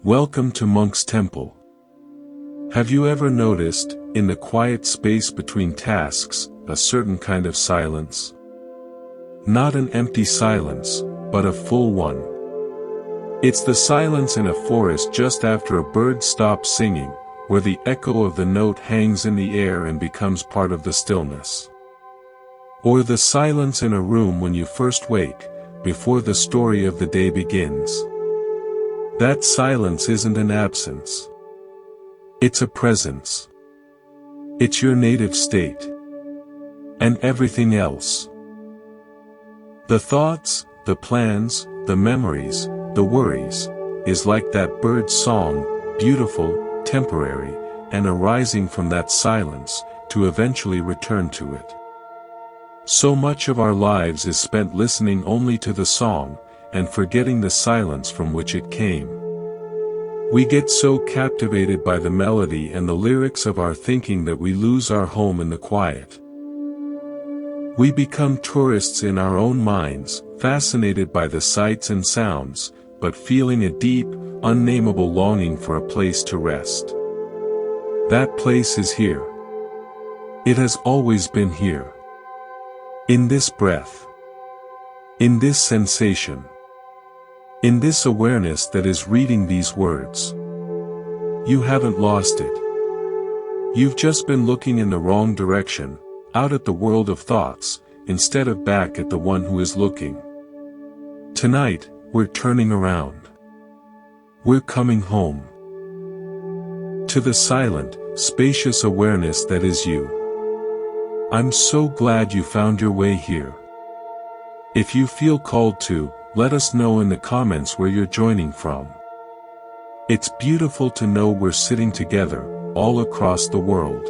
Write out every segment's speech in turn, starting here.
Welcome to Monk's Temple. Have you ever noticed, in the quiet space between tasks, a certain kind of silence? Not an empty silence, but a full one. It's the silence in a forest just after a bird stops singing, where the echo of the note hangs in the air and becomes part of the stillness. Or the silence in a room when you first wake, before the story of the day begins. That silence isn't an absence. It's a presence. It's your native state. And everything else. The thoughts, the plans, the memories, the worries, is like that bird's song, beautiful, temporary, and arising from that silence, to eventually return to it. So much of our lives is spent listening only to the song, and forgetting the silence from which it came. We get so captivated by the melody and the lyrics of our thinking that we lose our home in the quiet. We become tourists in our own minds, fascinated by the sights and sounds, but feeling a deep, unnameable longing for a place to rest. That place is here. It has always been here. In this breath. In this sensation. In this awareness that is reading these words. You haven't lost it. You've just been looking in the wrong direction, out at the world of thoughts, instead of back at the one who is looking. Tonight, we're turning around. We're coming home. To the silent, spacious awareness that is you. I'm so glad you found your way here. If you feel called to, let us know in the comments where you're joining from. It's beautiful to know we're sitting together, all across the world.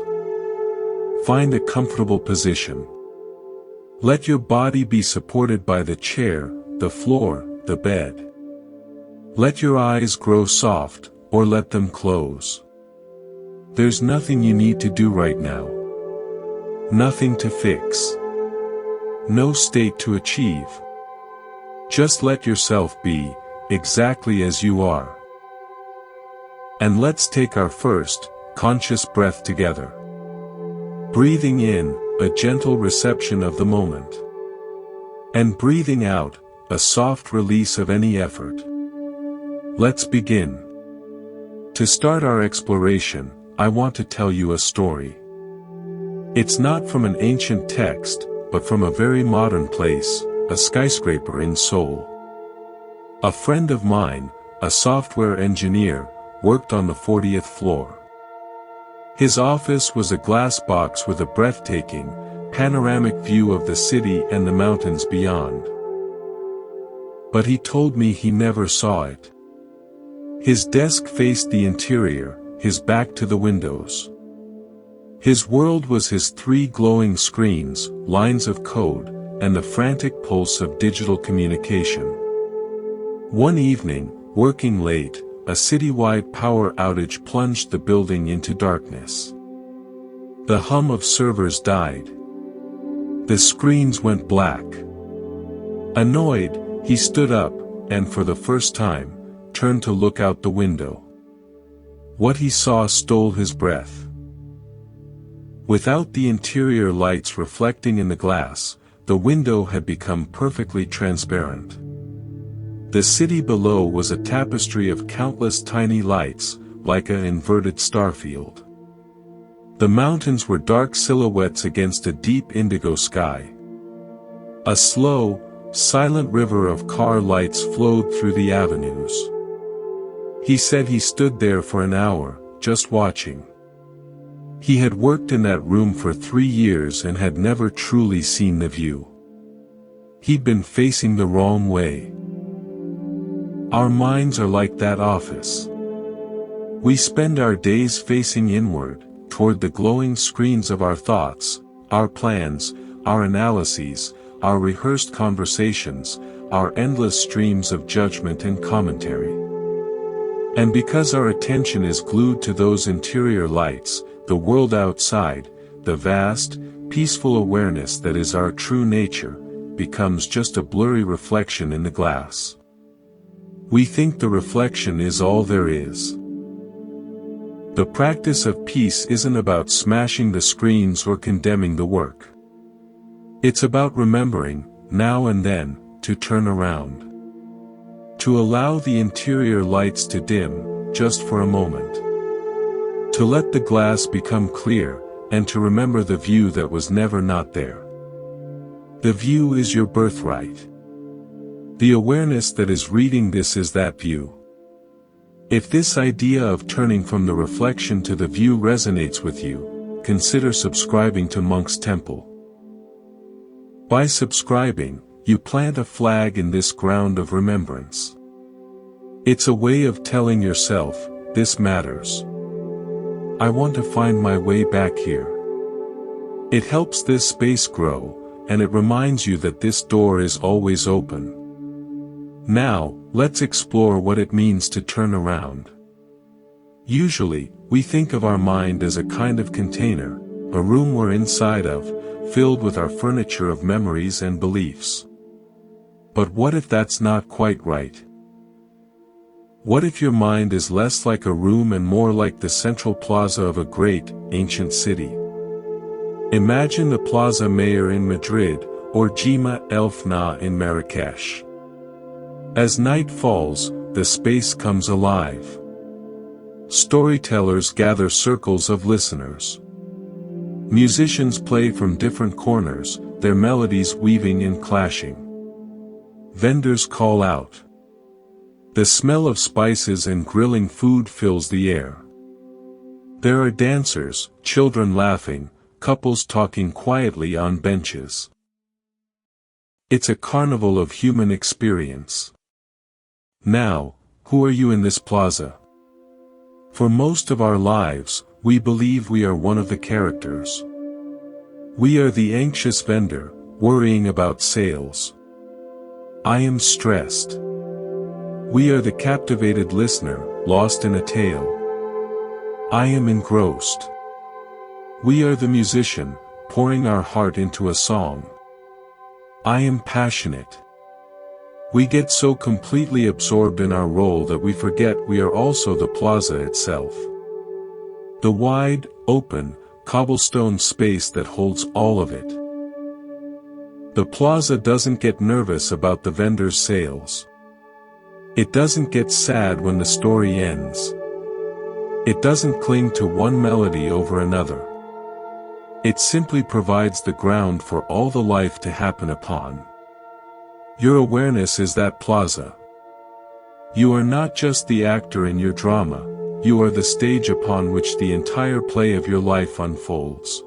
Find a comfortable position. Let your body be supported by the chair, the floor, the bed. Let your eyes grow soft, or let them close. There's nothing you need to do right now. Nothing to fix. No state to achieve. Just let yourself be, exactly as you are. And let's take our first, conscious breath together. Breathing in, a gentle reception of the moment. And breathing out, a soft release of any effort. Let's begin. To start our exploration, I want to tell you a story. It's not from an ancient text, but from a very modern place, a skyscraper in Seoul. A friend of mine, a software engineer, worked on the 40th floor. His office was a glass box with a breathtaking, panoramic view of the city and the mountains beyond. But he told me he never saw it. His desk faced the interior, his back to the windows. His world was his 3 glowing screens, lines of code, and the frantic pulse of digital communication. One evening, working late, a citywide power outage plunged the building into darkness. The hum of servers died. The screens went black. Annoyed, he stood up, and for the first time, turned to look out the window. What he saw stole his breath. Without the interior lights reflecting in the glass, the window had become perfectly transparent. The city below was a tapestry of countless tiny lights, like an inverted starfield. The mountains were dark silhouettes against a deep indigo sky. A slow, silent river of car lights flowed through the avenues. He said he stood there for an hour, just watching. He had worked in that room for 3 years and had never truly seen the view. He'd been facing the wrong way. Our minds are like that office. We spend our days facing inward, toward the glowing screens of our thoughts, our plans, our analyses, our rehearsed conversations, our endless streams of judgment and commentary. And because our attention is glued to those interior lights, the world outside, the vast, peaceful awareness that is our true nature, becomes just a blurry reflection in the glass. We think the reflection is all there is. The practice of peace isn't about smashing the screens or condemning the work. It's about remembering, now and then, to turn around. To allow the interior lights to dim, just for a moment. To let the glass become clear, and to remember the view that was never not there. The view is your birthright. The awareness that is reading this is that view. If this idea of turning from the reflection to the view resonates with you, consider subscribing to Monk's Temple. By subscribing, you plant a flag in this ground of remembrance. It's a way of telling yourself, this matters. I want to find my way back here. It helps this space grow, and it reminds you that this door is always open. Now, let's explore what it means to turn around. Usually, we think of our mind as a kind of container, a room we're inside of, filled with our furniture of memories and beliefs. But what if that's not quite right? What if your mind is less like a room and more like the central plaza of a great, ancient city? Imagine the Plaza Mayor in Madrid, or Jima el Fna in Marrakesh. As night falls, the space comes alive. Storytellers gather circles of listeners. Musicians play from different corners, their melodies weaving and clashing. Vendors call out. The smell of spices and grilling food fills the air. There are dancers, children laughing, couples talking quietly on benches. It's a carnival of human experience. Now, who are you in this plaza? For most of our lives, we believe we are one of the characters. We are the anxious vendor, worrying about sales. I am stressed. We are the captivated listener, lost in a tale. I am engrossed. We are the musician, pouring our heart into a song. I am passionate. We get so completely absorbed in our role that we forget we are also the plaza itself. The wide, open, cobblestone space that holds all of it. The plaza doesn't get nervous about the vendor's sales. It doesn't get sad when the story ends. It doesn't cling to one melody over another. It simply provides the ground for all the life to happen upon. Your awareness is that plaza. You are not just the actor in your drama, you are the stage upon which the entire play of your life unfolds.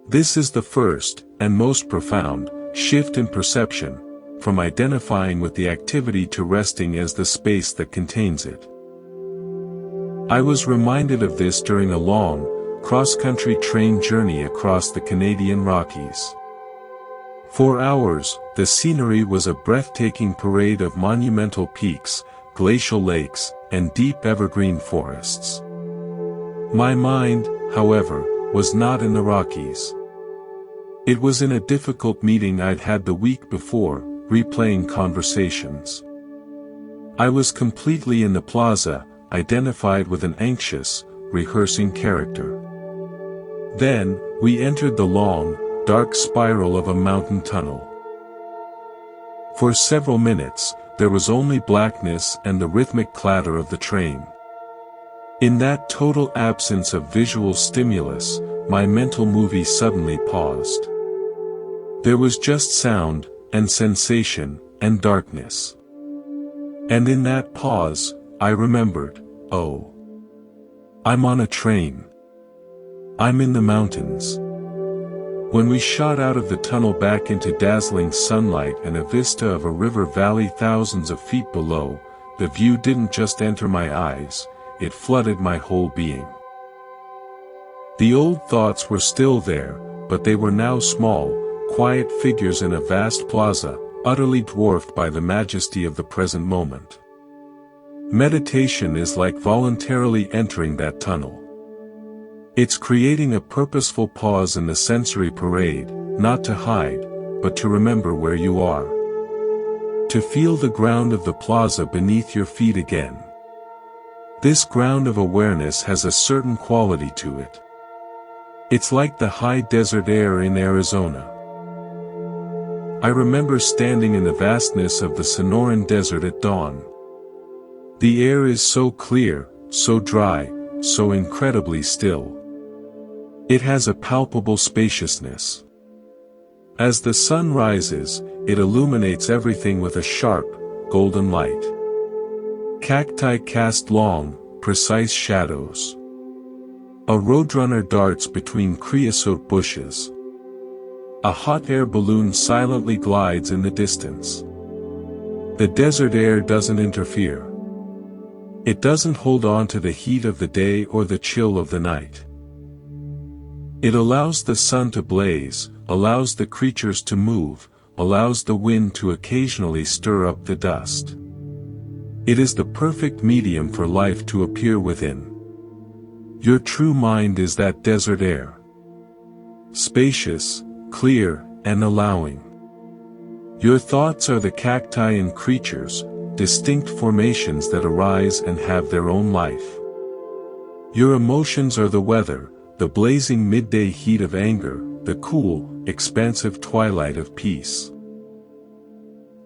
This is the first, and most profound, shift in perception, from identifying with the activity to resting as the space that contains it. I was reminded of this during a long, cross-country train journey across the Canadian Rockies. For hours, the scenery was a breathtaking parade of monumental peaks, glacial lakes, and deep evergreen forests. My mind, however, was not in the Rockies. It was in a difficult meeting I'd had the week before, replaying conversations. I was completely in the plaza, identified with an anxious, rehearsing character. Then, we entered the long, dark spiral of a mountain tunnel. For several minutes, there was only blackness and the rhythmic clatter of the train. In that total absence of visual stimulus, my mental movie suddenly paused. There was just sound, and sensation, and darkness. And in that pause, I remembered, oh. I'm on a train. I'm in the mountains. When we shot out of the tunnel back into dazzling sunlight and a vista of a river valley thousands of feet below, the view didn't just enter my eyes, it flooded my whole being. The old thoughts were still there, but they were now small, quiet figures in a vast plaza, utterly dwarfed by the majesty of the present moment. Meditation is like voluntarily entering that tunnel. It's creating a purposeful pause in the sensory parade, not to hide, but to remember where you are. To feel the ground of the plaza beneath your feet again. This ground of awareness has a certain quality to it. It's like the high desert air in Arizona. I remember standing in the vastness of the Sonoran Desert at dawn. The air is so clear, so dry, so incredibly still. It has a palpable spaciousness. As the sun rises, it illuminates everything with a sharp, golden light. Cacti cast long, precise shadows. A roadrunner darts between creosote bushes. A hot air balloon silently glides in the distance. The desert air doesn't interfere. It doesn't hold on to the heat of the day or the chill of the night. It allows the sun to blaze, allows the creatures to move, allows the wind to occasionally stir up the dust. It is the perfect medium for life to appear within. Your true mind is that desert air. Spacious, clear, and allowing. Your thoughts are the cacti and creatures, distinct formations that arise and have their own life. Your emotions are the weather, the blazing midday heat of anger, the cool, expansive twilight of peace.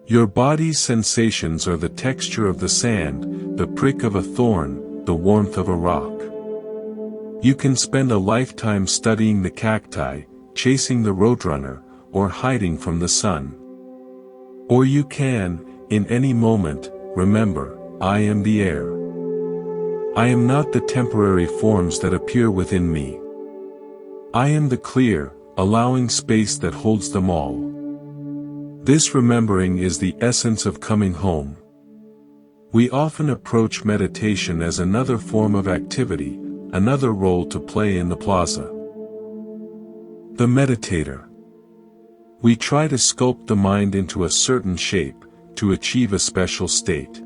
Your body's sensations are the texture of the sand, the prick of a thorn, the warmth of a rock. You can spend a lifetime studying the cacti, chasing the roadrunner, or hiding from the sun. Or you can, in any moment, remember, I am the air. I am not the temporary forms that appear within me. I am the clear, allowing space that holds them all. This remembering is the essence of coming home. We often approach meditation as another form of activity, another role to play in the plaza. The meditator. We try to sculpt the mind into a certain shape, to achieve a special state.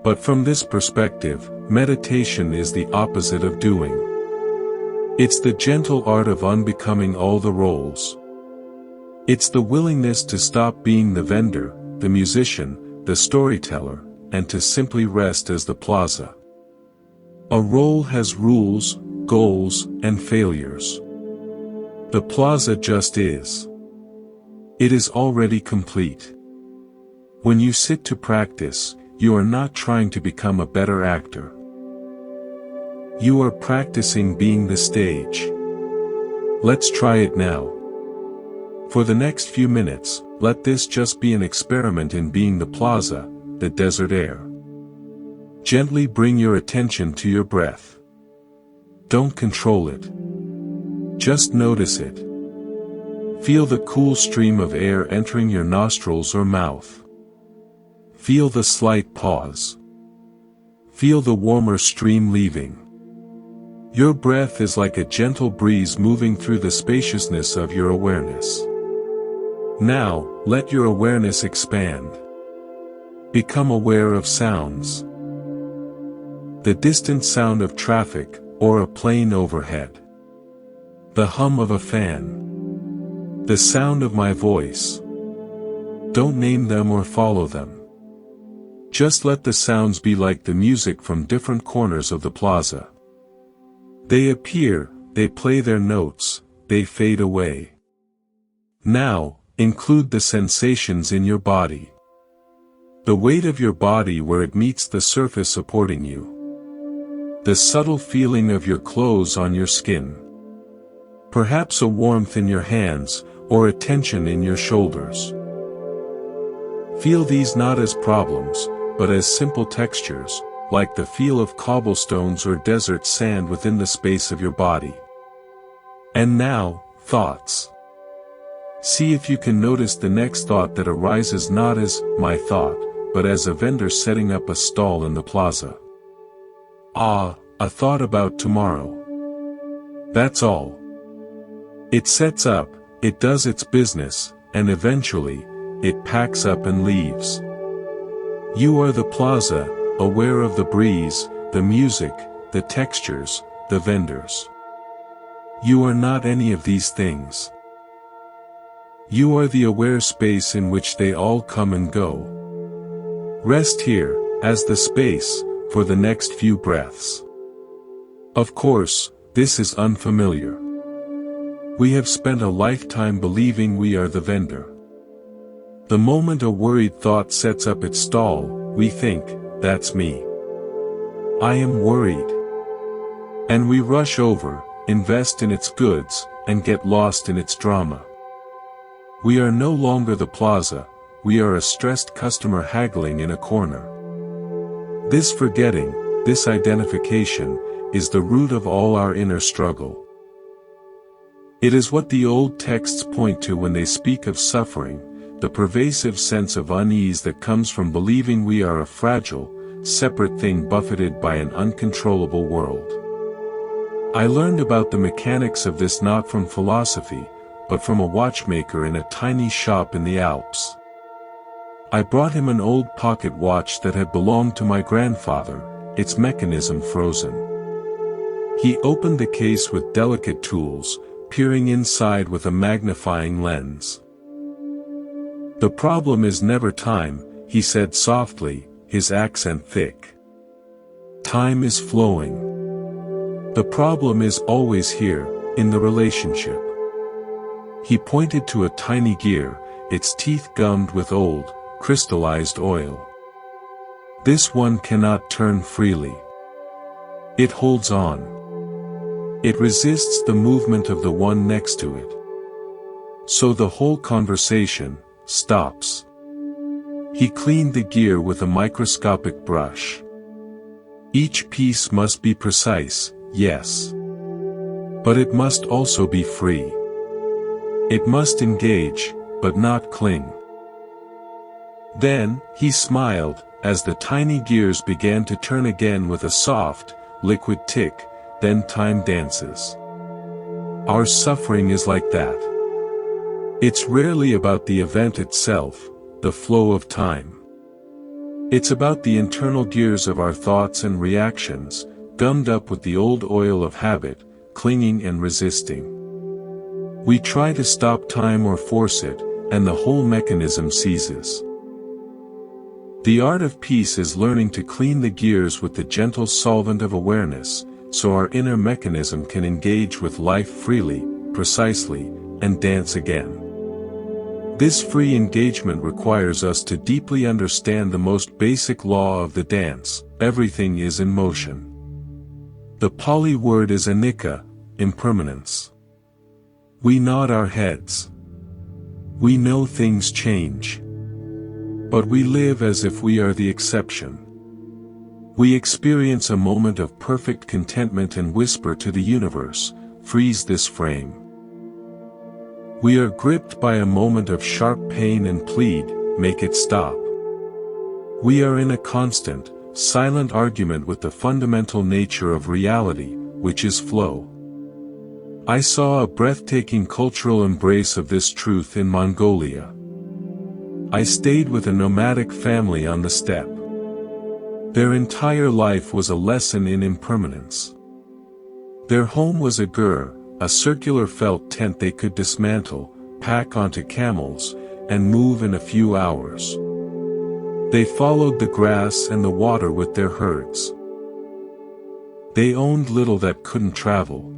But from this perspective, meditation is the opposite of doing. It's the gentle art of unbecoming all the roles. It's the willingness to stop being the vendor, the musician, the storyteller, and to simply rest as the plaza. A role has rules, goals, and failures. The plaza just is. It is already complete. When you sit to practice, you are not trying to become a better actor. You are practicing being the stage. Let's try it now. For the next few minutes, let this just be an experiment in being the plaza, the desert air. Gently bring your attention to your breath. Don't control it. Just notice it. Feel the cool stream of air entering your nostrils or mouth. Feel the slight pause. Feel the warmer stream leaving. Your breath is like a gentle breeze moving through the spaciousness of your awareness. Now, let your awareness expand. Become aware of sounds. The distant sound of traffic, or a plane overhead. The hum of a fan. The sound of my voice. Don't name them or follow them. Just let the sounds be like the music from different corners of the plaza. They appear, they play their notes, they fade away. Now, include the sensations in your body. The weight of your body where it meets the surface supporting you. The subtle feeling of your clothes on your skin. Perhaps a warmth in your hands, or a tension in your shoulders. Feel these not as problems, but as simple textures, like the feel of cobblestones or desert sand within the space of your body. And now, thoughts. See if you can notice the next thought that arises not as my thought, but as a vendor setting up a stall in the plaza. Ah, a thought about tomorrow. That's all. It sets up, it does its business, and eventually, it packs up and leaves. You are the plaza, aware of the breeze, the music, the textures, the vendors. You are not any of these things. You are the aware space in which they all come and go. Rest here, as the space, for the next few breaths. Of course, this is unfamiliar. We have spent a lifetime believing we are the vendor. The moment a worried thought sets up its stall, we think, that's me. I am worried. And we rush over, invest in its goods, and get lost in its drama. We are no longer the plaza, we are a stressed customer haggling in a corner. This forgetting, this identification, is the root of all our inner struggle. It is what the old texts point to when they speak of suffering, the pervasive sense of unease that comes from believing we are a fragile, separate thing buffeted by an uncontrollable world. I learned about the mechanics of this not from philosophy, but from a watchmaker in a tiny shop in the Alps. I brought him an old pocket watch that had belonged to my grandfather, its mechanism frozen. He opened the case with delicate tools, peering inside with a magnifying lens. "The problem is never time," he said softly, his accent thick. "Time is flowing. The problem is always here, in the relationship." He pointed to a tiny gear, its teeth gummed with old, crystallized oil. "This one cannot turn freely. It holds on. It resists the movement of the one next to it. So the whole conversation stops." He cleaned the gear with a microscopic brush. "Each piece must be precise, yes. But it must also be free. It must engage, but not cling." Then, he smiled, as the tiny gears began to turn again with a soft, liquid tick, then time dances. Our suffering is like that. It's rarely about the event itself, the flow of time. It's about the internal gears of our thoughts and reactions, gummed up with the old oil of habit, clinging and resisting. We try to stop time or force it, and the whole mechanism seizes. The art of peace is learning to clean the gears with the gentle solvent of awareness, so our inner mechanism can engage with life freely, precisely, and dance again. This free engagement requires us to deeply understand the most basic law of the dance: everything is in motion. The Pali word is anicca, impermanence. We nod our heads. We know things change. But we live as if we are the exception. We experience a moment of perfect contentment and whisper to the universe, "Freeze this frame." We are gripped by a moment of sharp pain and plead, "Make it stop." We are in a constant, silent argument with the fundamental nature of reality, which is flow. I saw a breathtaking cultural embrace of this truth in Mongolia. I stayed with a nomadic family on the steppe. Their entire life was a lesson in impermanence. Their home was a gur, a circular felt tent they could dismantle, pack onto camels, and move in a few hours. They followed the grass and the water with their herds. They owned little that couldn't travel.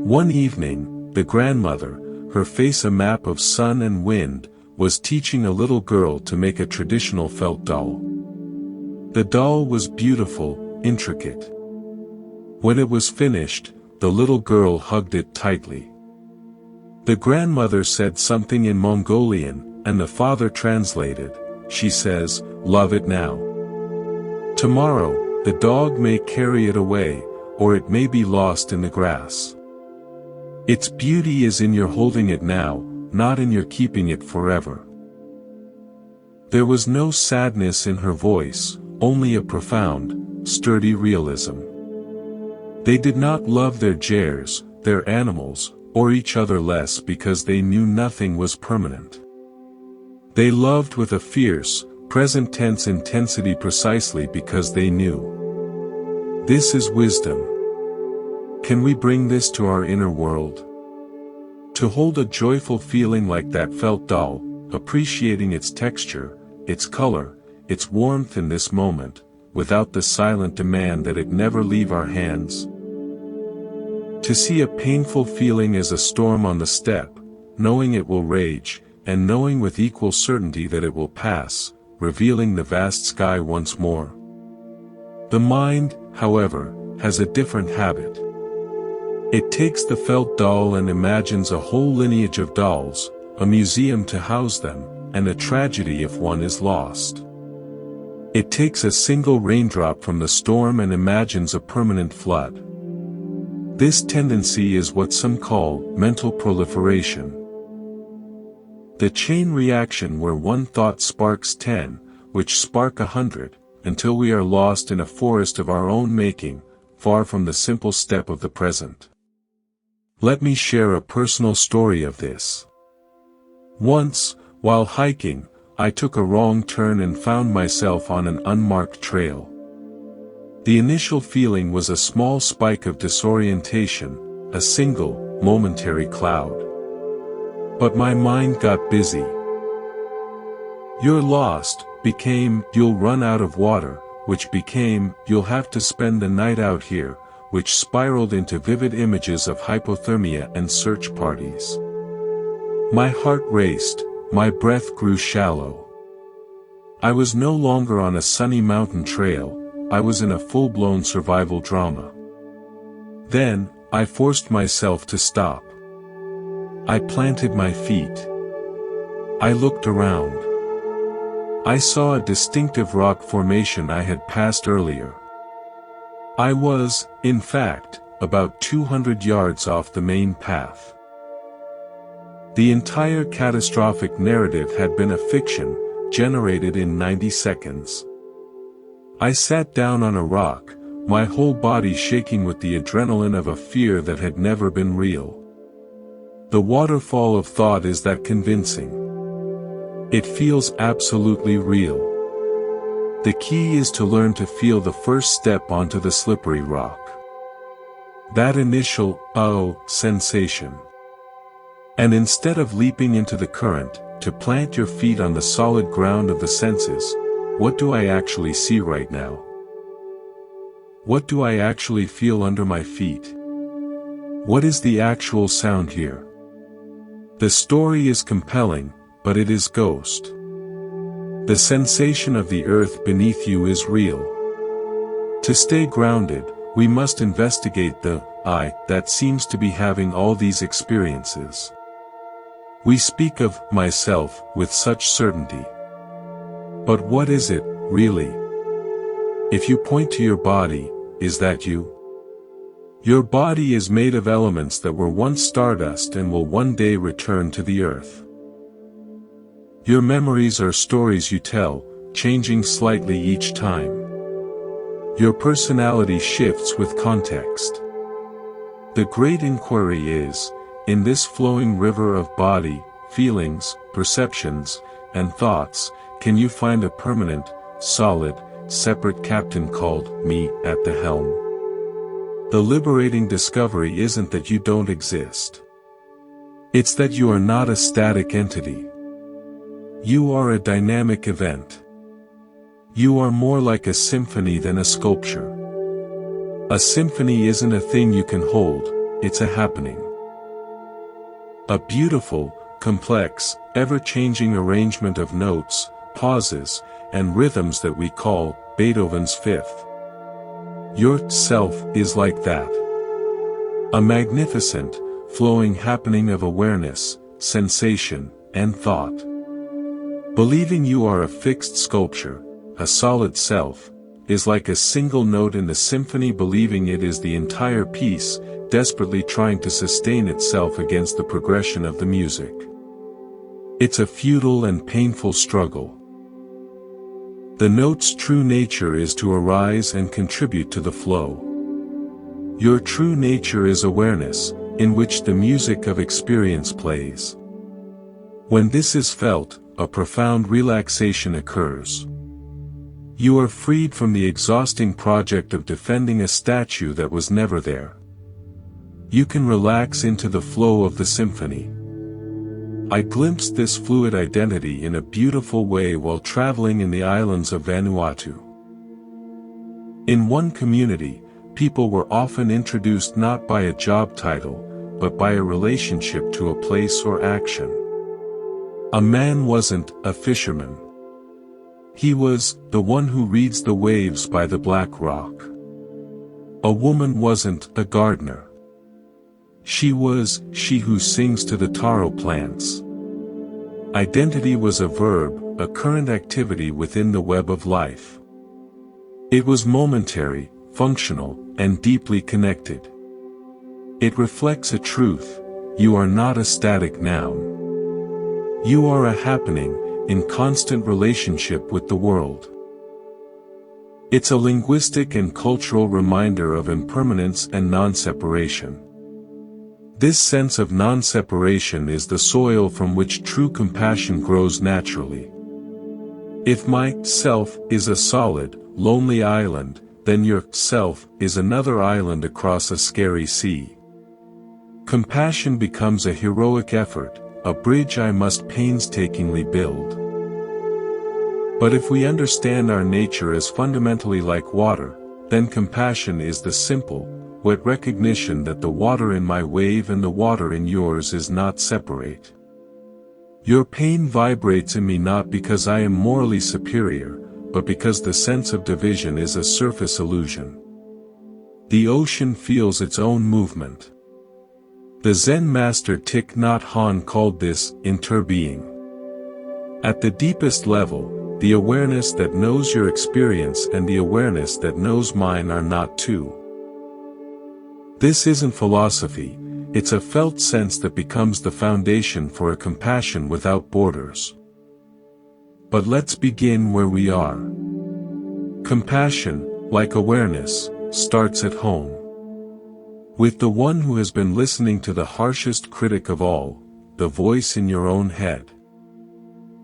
One evening, the grandmother, her face a map of sun and wind, was teaching a little girl to make a traditional felt doll. The doll was beautiful, intricate. When it was finished, the little girl hugged it tightly. The grandmother said something in Mongolian, and the father translated. She says, "Love it now. Tomorrow, the dog may carry it away, or it may be lost in the grass. Its beauty is in your holding it now, not in your keeping it forever." There was no sadness in her voice, only a profound, sturdy realism. They did not love their jares, their animals, or each other less because they knew nothing was permanent. They loved with a fierce, present tense intensity precisely because they knew. This is wisdom. Can we bring this to our inner world? To hold a joyful feeling like that felt doll, appreciating its texture, its color, its warmth in this moment, without the silent demand that it never leave our hands. To see a painful feeling as a storm on the step, knowing it will rage, and knowing with equal certainty that it will pass, revealing the vast sky once more. The mind, however, has a different habit. It takes the felt doll and imagines a whole lineage of dolls, a museum to house them, and a tragedy if one is lost. It takes a single raindrop from the storm and imagines a permanent flood. This tendency is what some call mental proliferation. The chain reaction where one thought sparks 10, which spark 100, until we are lost in a forest of our own making, far from the simple step of the present. Let me share a personal story of this. Once, while hiking, I took a wrong turn and found myself on an unmarked trail. The initial feeling was a small spike of disorientation, a single, momentary cloud. But my mind got busy. "You're lost," became, "You'll run out of water," which became, "You'll have to spend the night out here," which spiraled into vivid images of hypothermia and search parties. My heart raced, my breath grew shallow. I was no longer on a sunny mountain trail, I was in a full-blown survival drama. Then, I forced myself to stop. I planted my feet. I looked around. I saw a distinctive rock formation I had passed earlier. I was, in fact, about 200 yards off the main path. The entire catastrophic narrative had been a fiction, generated in 90 seconds. I sat down on a rock, my whole body shaking with the adrenaline of a fear that had never been real. The waterfall of thought is that convincing. It feels absolutely real. The key is to learn to feel the first step onto the slippery rock. That initial, "oh," sensation. And instead of leaping into the current, to plant your feet on the solid ground of the senses, what do I actually see right now? What do I actually feel under my feet? What is the actual sound here? The story is compelling, but it is ghost. The sensation of the earth beneath you is real. To stay grounded, we must investigate the I that seems to be having all these experiences. We speak of myself with such certainty. But what is it, really? If you point to your body, is that you? Your body is made of elements that were once stardust and will one day return to the earth. Your memories are stories you tell, changing slightly each time. Your personality shifts with context. The great inquiry is, in this flowing river of body, feelings, perceptions, and thoughts, can you find a permanent, solid, separate captain called me at the helm? The liberating discovery isn't that you don't exist. It's that you are not a static entity. You are a dynamic event. You are more like a symphony than a sculpture. A symphony isn't a thing you can hold, it's a happening. A beautiful, complex, ever-changing arrangement of notes, pauses, and rhythms that we call Beethoven's Fifth. Your self is like that. A magnificent, flowing happening of awareness, sensation, and thought. Believing you are a fixed sculpture, a solid self, is like a single note in the symphony believing it is the entire piece, desperately trying to sustain itself against the progression of the music. It's a futile and painful struggle. The note's true nature is to arise and contribute to the flow. Your true nature is awareness, in which the music of experience plays. When this is felt, a profound relaxation occurs. You are freed from the exhausting project of defending a statue that was never there. You can relax into the flow of the symphony. I glimpsed this fluid identity in a beautiful way while traveling in the islands of Vanuatu. In one community, people were often introduced not by a job title, but by a relationship to a place or action. A man wasn't a fisherman. He was the one who reads the waves by the black rock. A woman wasn't a gardener. She was she who sings to the taro plants. Identity was a verb, a current activity within the web of life. It was momentary, functional, and deeply connected. It reflects a truth: you are not a static noun. You are a happening, in constant relationship with the world. It's a linguistic and cultural reminder of impermanence and non-separation. This sense of non-separation is the soil from which true compassion grows naturally. If my self is a solid, lonely island, then your self is another island across a scary sea. Compassion becomes a heroic effort, a bridge I must painstakingly build. But if we understand our nature as fundamentally like water, then compassion is the simple, wet recognition that the water in my wave and the water in yours is not separate. Your pain vibrates in me not because I am morally superior, but because the sense of division is a surface illusion. The ocean feels its own movement. The Zen master Thich Nhat Hanh called this interbeing. At the deepest level, the awareness that knows your experience and the awareness that knows mine are not two. This isn't philosophy, it's a felt sense that becomes the foundation for a compassion without borders. But let's begin where we are. Compassion, like awareness, starts at home. With the one who has been listening to the harshest critic of all, the voice in your own head.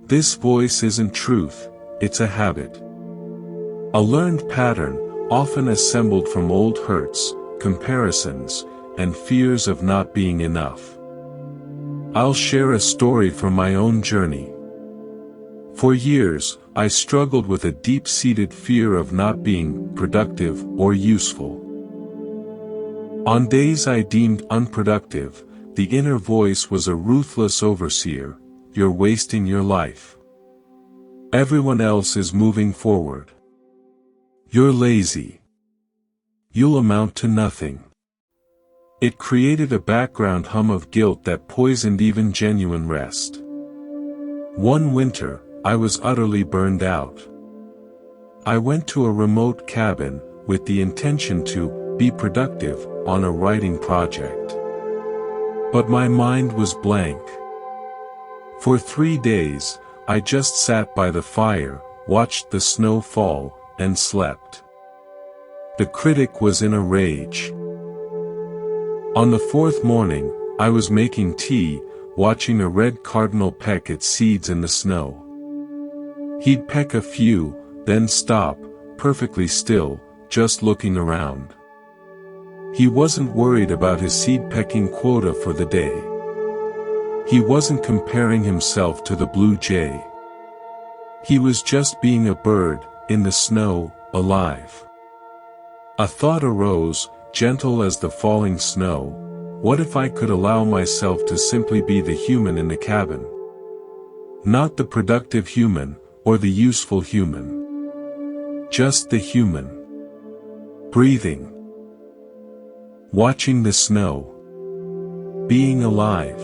This voice isn't truth, it's a habit. A learned pattern, often assembled from old hurts, comparisons, and fears of not being enough. I'll share a story from my own journey. For years, I struggled with a deep-seated fear of not being productive or useful. On days I deemed unproductive, the inner voice was a ruthless overseer: you're wasting your life. Everyone else is moving forward. You're lazy. You'll amount to nothing. It created a background hum of guilt that poisoned even genuine rest. One winter, I was utterly burned out. I went to a remote cabin, with the intention to be productive on a writing project. But my mind was blank. For 3 days, I just sat by the fire, watched the snow fall, and slept. The critic was in a rage. On the 4th morning, I was making tea, watching a red cardinal peck its seeds in the snow. He'd peck a few, then stop, perfectly still, just looking around. He wasn't worried about his seed-pecking quota for the day. He wasn't comparing himself to the blue jay. He was just being a bird, in the snow, alive. A thought arose, gentle as the falling snow: what if I could allow myself to simply be the human in the cabin? Not the productive human, or the useful human. Just the human. Breathing. Watching the snow. Being alive.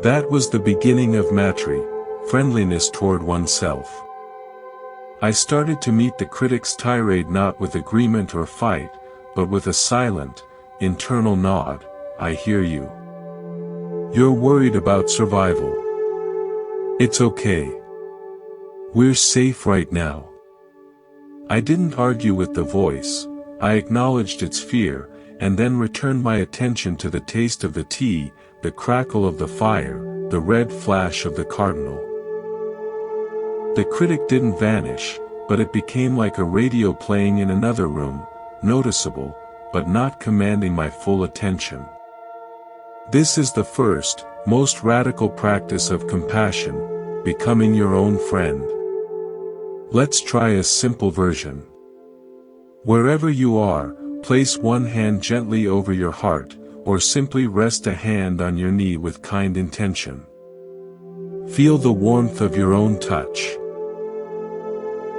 That was the beginning of Matri, friendliness toward oneself. I started to meet the critic's tirade not with agreement or fight, but with a silent, internal nod: I hear you. You're worried about survival. It's okay. We're safe right now. I didn't argue with the voice, I acknowledged its fear, and then returned my attention to the taste of the tea, the crackle of the fire, the red flash of the cardinal. The critic didn't vanish, but it became like a radio playing in another room, noticeable, but not commanding my full attention. This is the first, most radical practice of compassion, becoming your own friend. Let's try a simple version. Wherever you are, place one hand gently over your heart, or simply rest a hand on your knee with kind intention. Feel the warmth of your own touch.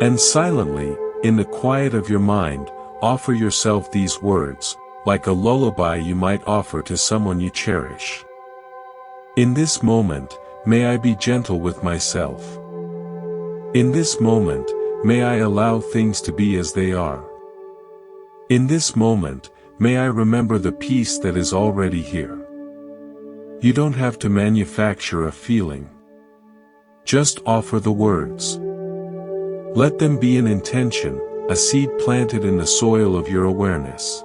And silently, in the quiet of your mind, offer yourself these words, like a lullaby you might offer to someone you cherish. In this moment, may I be gentle with myself. In this moment, may I allow things to be as they are. In this moment, may I remember the peace that is already here. You don't have to manufacture a feeling. Just offer the words. Let them be an intention, a seed planted in the soil of your awareness.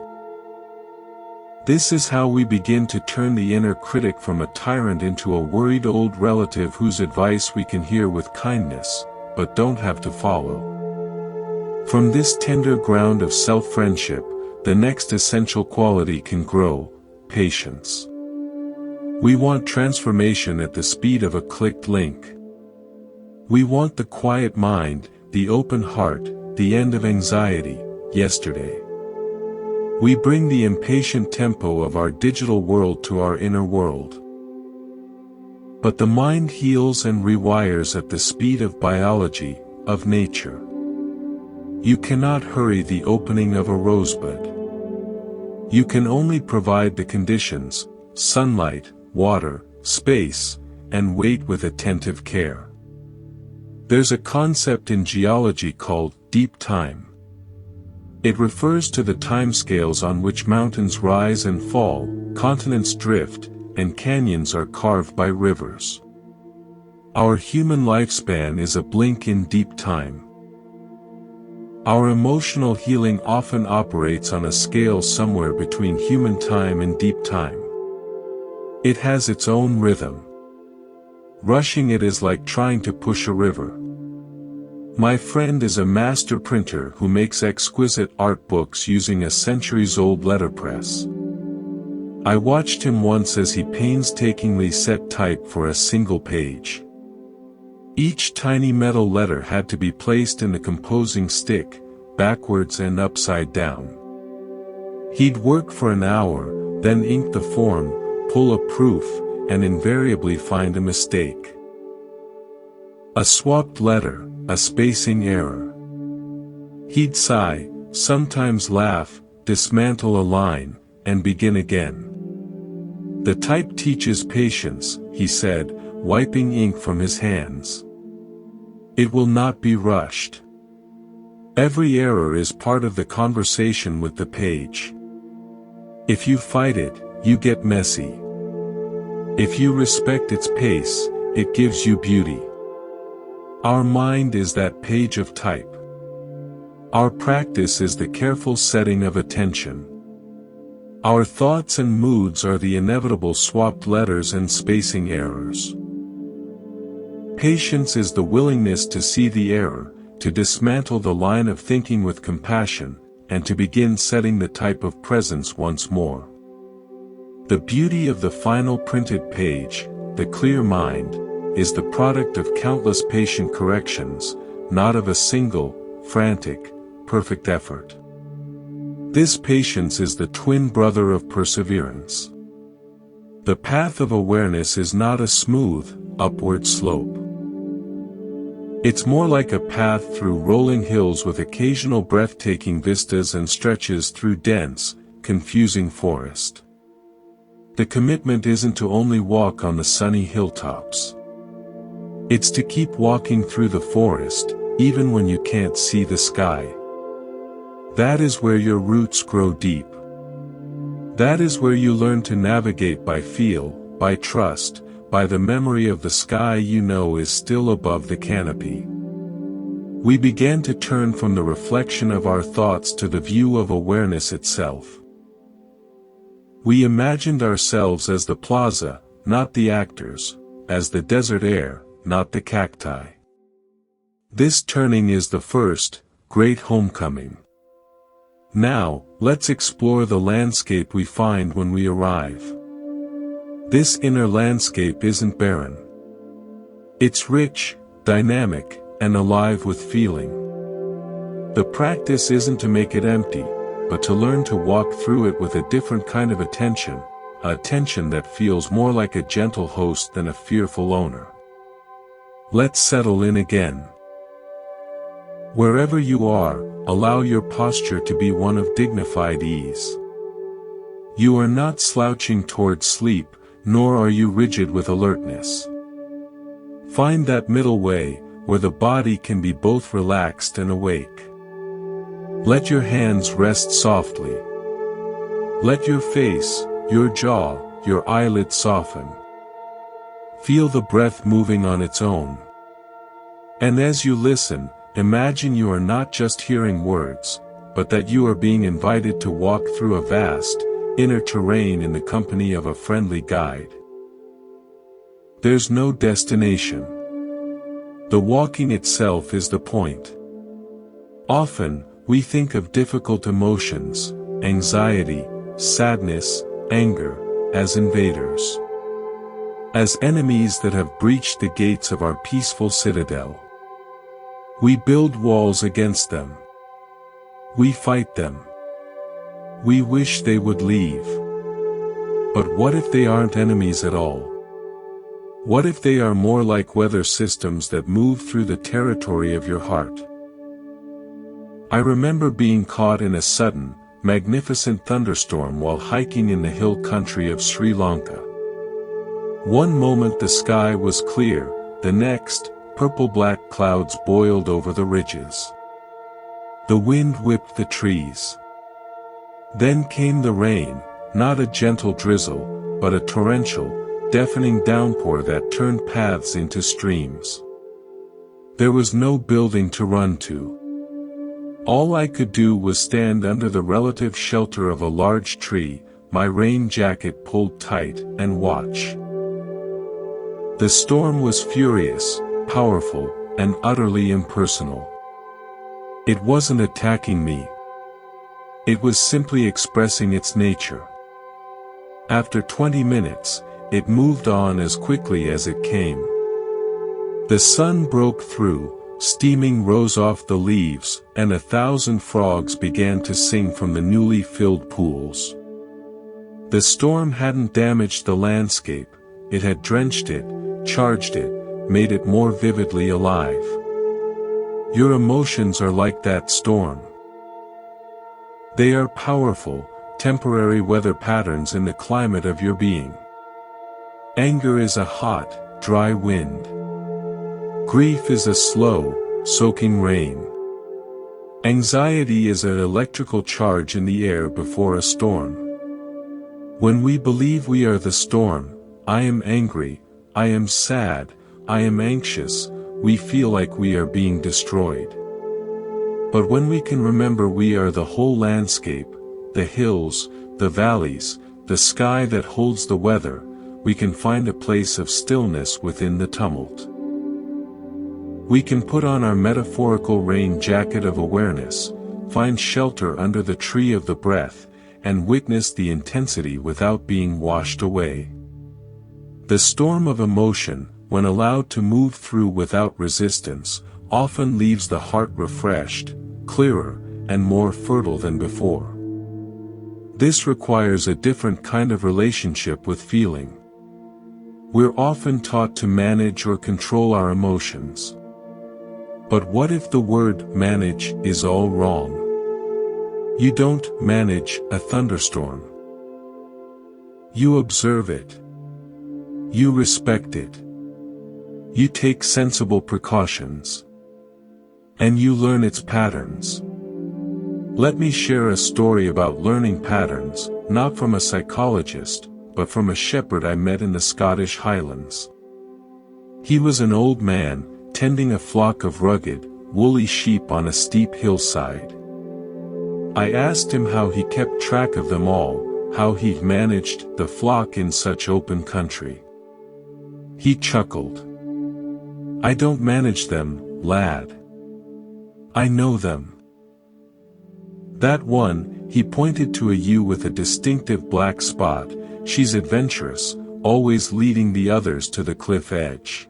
This is how we begin to turn the inner critic from a tyrant into a worried old relative whose advice we can hear with kindness, but don't have to follow. From this tender ground of self-friendship, the next essential quality can grow: patience. We want transformation at the speed of a clicked link. We want the quiet mind, the open heart, the end of anxiety, yesterday. We bring the impatient tempo of our digital world to our inner world. But the mind heals and rewires at the speed of biology, of nature. You cannot hurry the opening of a rosebud. You can only provide the conditions: sunlight, water, space, and wait with attentive care. There's a concept in geology called deep time. It refers to the timescales on which mountains rise and fall, continents drift, and canyons are carved by rivers. Our human lifespan is a blink in deep time. Our emotional healing often operates on a scale somewhere between human time and deep time. It has its own rhythm. Rushing it is like trying to push a river. My friend is a master printer who makes exquisite art books using a centuries-old letterpress. I watched him once as he painstakingly set type for a single page. Each tiny metal letter had to be placed in the composing stick, backwards and upside down. He'd work for an hour, then ink the form, pull a proof, and invariably find a mistake. A swapped letter, a spacing error. He'd sigh, sometimes laugh, dismantle a line, and begin again. The type teaches patience, he said, wiping ink from his hands. It will not be rushed. Every error is part of the conversation with the page. If you fight it, you get messy. If you respect its pace, it gives you beauty. Our mind is that page of type. Our practice is the careful setting of attention. Our thoughts and moods are the inevitable swapped letters and spacing errors. Patience is the willingness to see the error, to dismantle the line of thinking with compassion, and to begin setting the type of presence once more. The beauty of the final printed page, the clear mind, is the product of countless patient corrections, not of a single, frantic, perfect effort. This patience is the twin brother of perseverance. The path of awareness is not a smooth, upward slope. It's more like a path through rolling hills with occasional breathtaking vistas and stretches through dense, confusing forest. The commitment isn't to only walk on the sunny hilltops. It's to keep walking through the forest, even when you can't see the sky. That is where your roots grow deep. That is where you learn to navigate by feel, by trust, by the memory of the sky you know is still above the canopy. We began to turn from the reflection of our thoughts to the view of awareness itself. We imagined ourselves as the plaza, not the actors, as the desert air, not the cacti. This turning is the first, great homecoming. Now, let's explore the landscape we find when we arrive. This inner landscape isn't barren. It's rich, dynamic, and alive with feeling. The practice isn't to make it empty, but to learn to walk through it with a different kind of attention, a attention that feels more like a gentle host than a fearful owner. Let's settle in again. Wherever you are, allow your posture to be one of dignified ease. You are not slouching toward sleep, nor are you rigid with alertness. Find that middle way, where the body can be both relaxed and awake. Let your hands rest softly. Let your face, your jaw, your eyelids soften. Feel the breath moving on its own. And as you listen, imagine you are not just hearing words, but that you are being invited to walk through a vast, inner terrain in the company of a friendly guide. There's no destination. The walking itself is the point. Often, we think of difficult emotions, anxiety, sadness, anger, as invaders. As enemies that have breached the gates of our peaceful citadel. We build walls against them. We fight them. We wish they would leave. But what if they aren't enemies at all? What if they are more like weather systems that move through the territory of your heart? I remember being caught in a sudden, magnificent thunderstorm while hiking in the hill country of Sri Lanka. One moment the sky was clear, the next, purple-black clouds boiled over the ridges. The wind whipped the trees. Then came the rain, not a gentle drizzle, but a torrential, deafening downpour that turned paths into streams. There was no building to run to. All I could do was stand under the relative shelter of a large tree, my rain jacket pulled tight, and watch. The storm was furious, powerful, and utterly impersonal. It wasn't attacking me. It was simply expressing its nature. After 20 minutes, it moved on as quickly as it came. The sun broke through, steaming rose off the leaves, and 1,000 frogs began to sing from the newly filled pools. The storm hadn't damaged the landscape, it had drenched it, charged it, made it more vividly alive. Your emotions are like that storm. They are powerful, temporary weather patterns in the climate of your being. Anger is a hot, dry wind. Grief is a slow, soaking rain. Anxiety is an electrical charge in the air before a storm. When we believe we are the storm, I am angry, I am sad, I am anxious, we feel like we are being destroyed. But when we can remember we are the whole landscape, the hills, the valleys, the sky that holds the weather, we can find a place of stillness within the tumult. We can put on our metaphorical rain jacket of awareness, find shelter under the tree of the breath, and witness the intensity without being washed away. The storm of emotion, when allowed to move through without resistance, often leaves the heart refreshed, clearer, and more fertile than before. This requires a different kind of relationship with feeling. We're often taught to manage or control our emotions. But what if the word manage is all wrong? You don't manage a thunderstorm. You observe it. You respect it. You take sensible precautions. And you learn its patterns. Let me share a story about learning patterns, not from a psychologist, but from a shepherd I met in the Scottish Highlands. He was an old man, tending a flock of rugged, woolly sheep on a steep hillside. I asked him how he kept track of them all, how he managed the flock in such open country. He chuckled. I don't manage them, lad. I know them. That one, he pointed to a ewe with a distinctive black spot. She's adventurous, always leading the others to the cliff edge.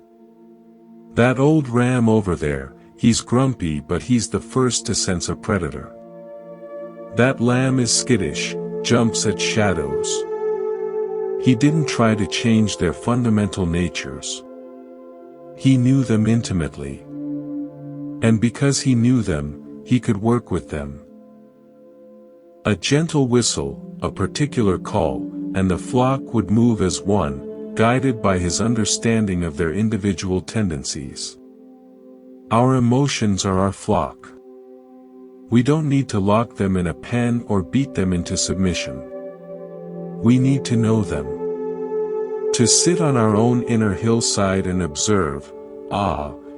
That old ram over there, he's grumpy but he's the first to sense a predator. That lamb is skittish, jumps at shadows. He didn't try to change their fundamental natures. He knew them intimately. And because he knew them, he could work with them. A gentle whistle, a particular call, and the flock would move as one, guided by his understanding of their individual tendencies. Our emotions are our flock. We don't need to lock them in a pen or beat them into submission. We need to know them. To sit on our own inner hillside and observe,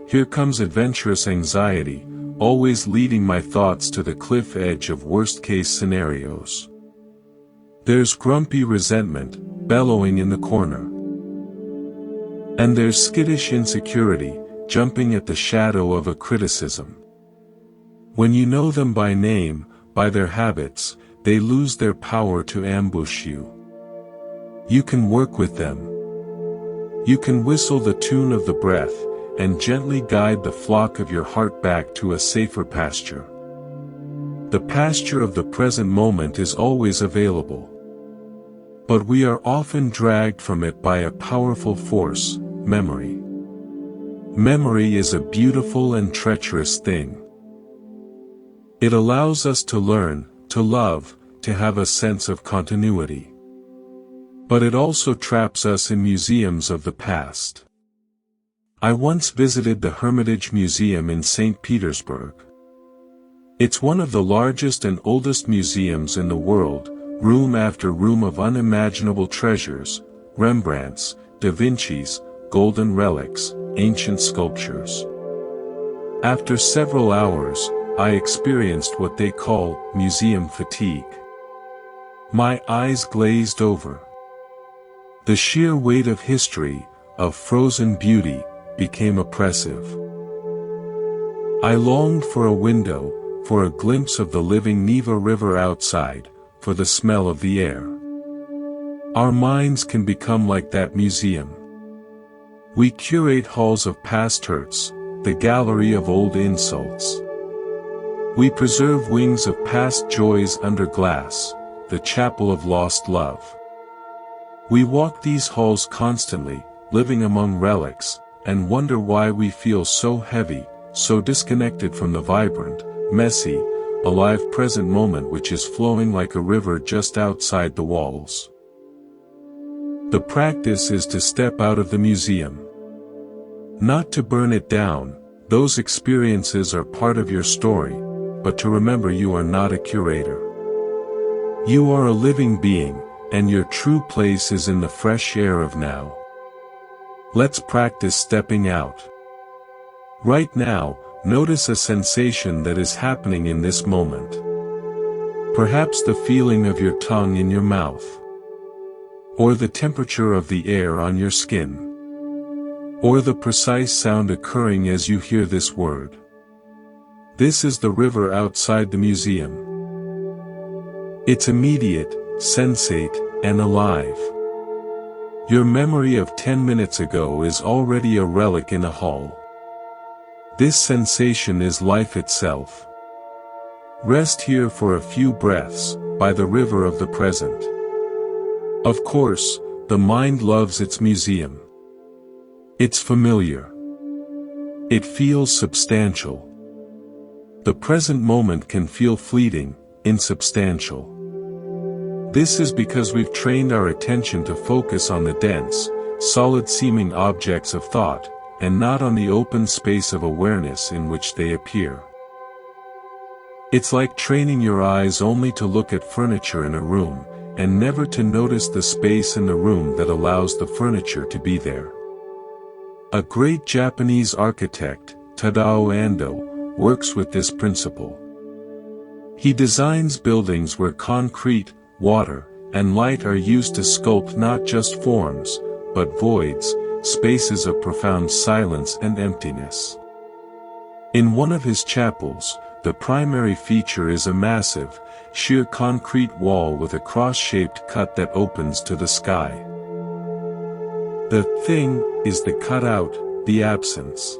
here comes adventurous anxiety, always leading my thoughts to the cliff edge of worst-case scenarios. There's grumpy resentment, bellowing in the corner. And there's skittish insecurity, jumping at the shadow of a criticism. When you know them by name, by their habits, they lose their power to ambush you. You can work with them. You can whistle the tune of the breath, and gently guide the flock of your heart back to a safer pasture. The pasture of the present moment is always available. But we are often dragged from it by a powerful force, memory. Memory is a beautiful and treacherous thing. It allows us to learn, to love, to have a sense of continuity. But it also traps us in museums of the past. I once visited the Hermitage Museum in St. Petersburg. It's one of the largest and oldest museums in the world, room after room of unimaginable treasures, Rembrandts, Da Vinci's, golden relics, ancient sculptures. After several hours, I experienced what they call museum fatigue. My eyes glazed over. The sheer weight of history, of frozen beauty, became oppressive. I longed for a window, for a glimpse of the living Neva River outside, for the smell of the air. Our minds can become like that museum. We curate halls of past hurts, the gallery of old insults. We preserve wings of past joys under glass, the chapel of lost love. We walk these halls constantly, living among relics, and wonder why we feel so heavy, so disconnected from the vibrant, messy, alive present moment which is flowing like a river just outside the walls. The practice is to step out of the museum. Not to burn it down, those experiences are part of your story, but to remember you are not a curator. You are a living being, and your true place is in the fresh air of now. Let's practice stepping out. Right now, notice a sensation that is happening in this moment. Perhaps the feeling of your tongue in your mouth. Or the temperature of the air on your skin. Or the precise sound occurring as you hear this word. This is the river outside the museum. It's immediate, sensate, and alive. Your memory of 10 minutes ago is already a relic in a hall. This sensation is life itself. Rest here for a few breaths, by the river of the present. Of course, the mind loves its museum. It's familiar. It feels substantial. The present moment can feel fleeting, insubstantial. This is because we've trained our attention to focus on the dense, solid-seeming objects of thought, and not on the open space of awareness in which they appear. It's like training your eyes only to look at furniture in a room, and never to notice the space in the room that allows the furniture to be there. A great Japanese architect, Tadao Ando, works with this principle. He designs buildings where concrete, water, and light are used to sculpt not just forms, but voids, spaces of profound silence and emptiness. In one of his chapels, the the primary feature is a massive, sheer concrete wall with a cross-shaped cut that opens to the sky. The thing is the cutout, the absence.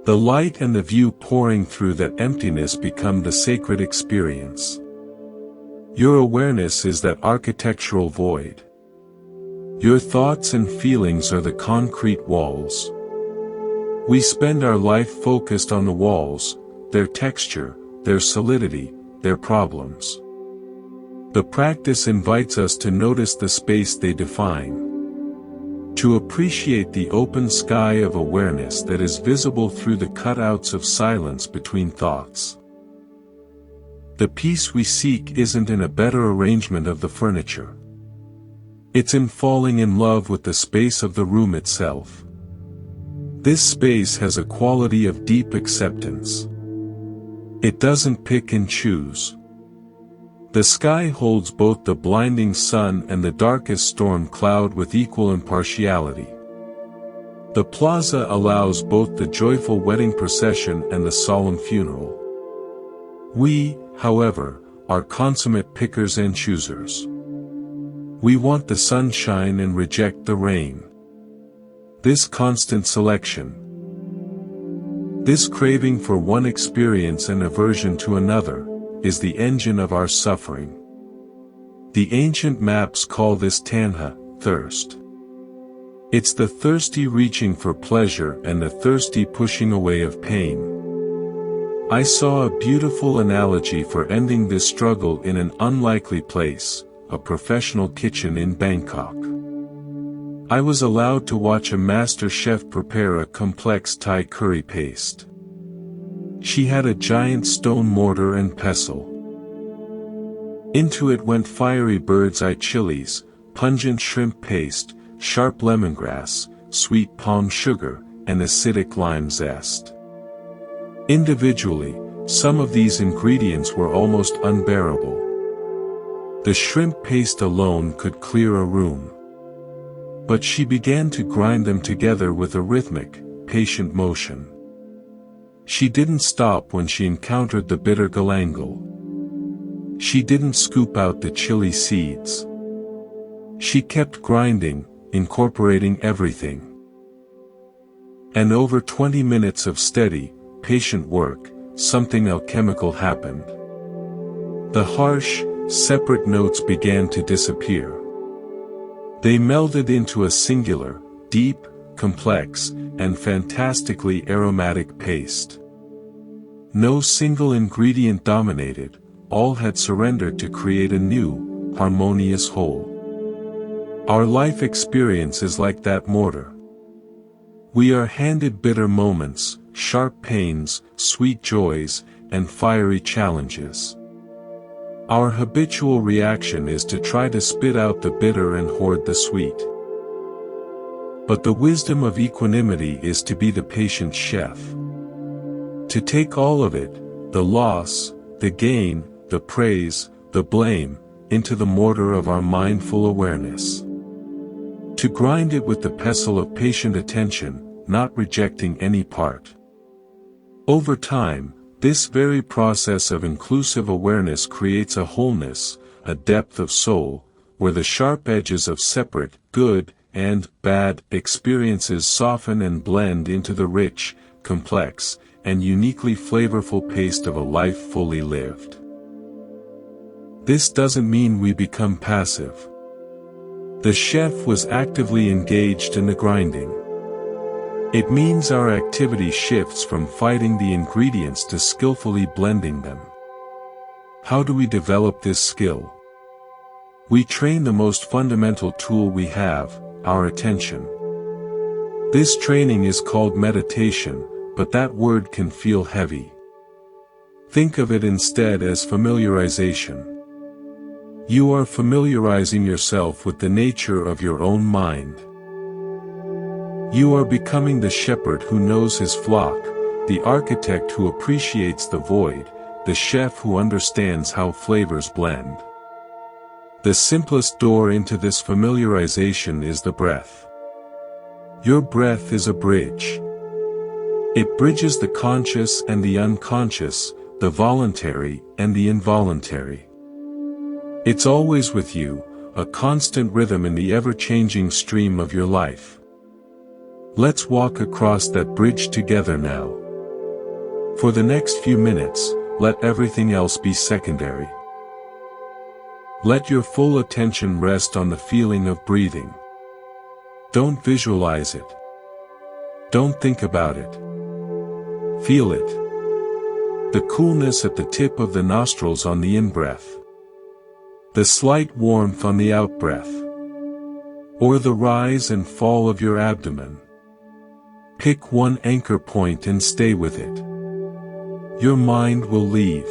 The light and the view pouring through that emptiness become the sacred experience. Your awareness is that architectural void. Your thoughts and feelings are the concrete walls. We spend our life focused on the walls, their texture, their solidity, their problems. The practice invites us to notice the space they define. To appreciate the open sky of awareness that is visible through the cutouts of silence between thoughts. The peace we seek isn't in a better arrangement of the furniture. It's in falling in love with the space of the room itself. This space has a quality of deep acceptance. It doesn't pick and choose. The sky holds both the blinding sun and the darkest storm cloud with equal impartiality. The plaza allows both the joyful wedding procession and the solemn funeral. We, however, are consummate pickers and choosers. We want the sunshine and reject the rain. This constant selection, this craving for one experience and aversion to another, is the engine of our suffering. The ancient maps call this tanha, thirst. It's the thirsty reaching for pleasure and the thirsty pushing away of pain. I saw a beautiful analogy for ending this struggle in an unlikely place, a professional kitchen in Bangkok. I was allowed to watch a master chef prepare a complex Thai curry paste. She had a giant stone mortar and pestle. Into it went fiery bird's eye chilies, pungent shrimp paste, sharp lemongrass, sweet palm sugar, and acidic lime zest. Individually, some of these ingredients were almost unbearable. The shrimp paste alone could clear a room. But she began to grind them together with a rhythmic, patient motion. She didn't stop when she encountered the bitter galangal. She didn't scoop out the chili seeds. She kept grinding, incorporating everything. And over 20 minutes of steady, patient work, something alchemical happened. The harsh, separate notes began to disappear. They melded into a singular, deep, complex, and fantastically aromatic paste. No single ingredient dominated, all had surrendered to create a new, harmonious whole. Our life experience is like that mortar. We are handed bitter moments, sharp pains, sweet joys, and fiery challenges. Our habitual reaction is to try to spit out the bitter and hoard the sweet. But the wisdom of equanimity is to be the patient chef. To take all of it, the loss, the gain, the praise, the blame, into the mortar of our mindful awareness. To grind it with the pestle of patient attention, not rejecting any part. Over time, this very process of inclusive awareness creates a wholeness, a depth of soul, where the sharp edges of separate, good, and bad experiences soften and blend into the rich, complex, and uniquely flavorful paste of a life fully lived. This doesn't mean we become passive. The chef was actively engaged in the grinding. It means our activity shifts from fighting the ingredients to skillfully blending them. How do we develop this skill? We train the most fundamental tool we have, our attention. This training is called meditation, but that word can feel heavy. Think of it instead as familiarization. You are familiarizing yourself with the nature of your own mind. You are becoming the shepherd who knows his flock, the architect who appreciates the void, the chef who understands how flavors blend. The simplest door into this familiarization is the breath. Your breath is a bridge. It bridges the conscious and the unconscious, the voluntary and the involuntary. It's always with you, a constant rhythm in the ever-changing stream of your life. Let's walk across that bridge together now. For the next few minutes, let everything else be secondary. Let your full attention rest on the feeling of breathing. Don't visualize it. Don't think about it. Feel it. The coolness at the tip of the nostrils on the in-breath. The slight warmth on the out-breath. Or the rise and fall of your abdomen. Pick one anchor point and stay with it. Your mind will leave.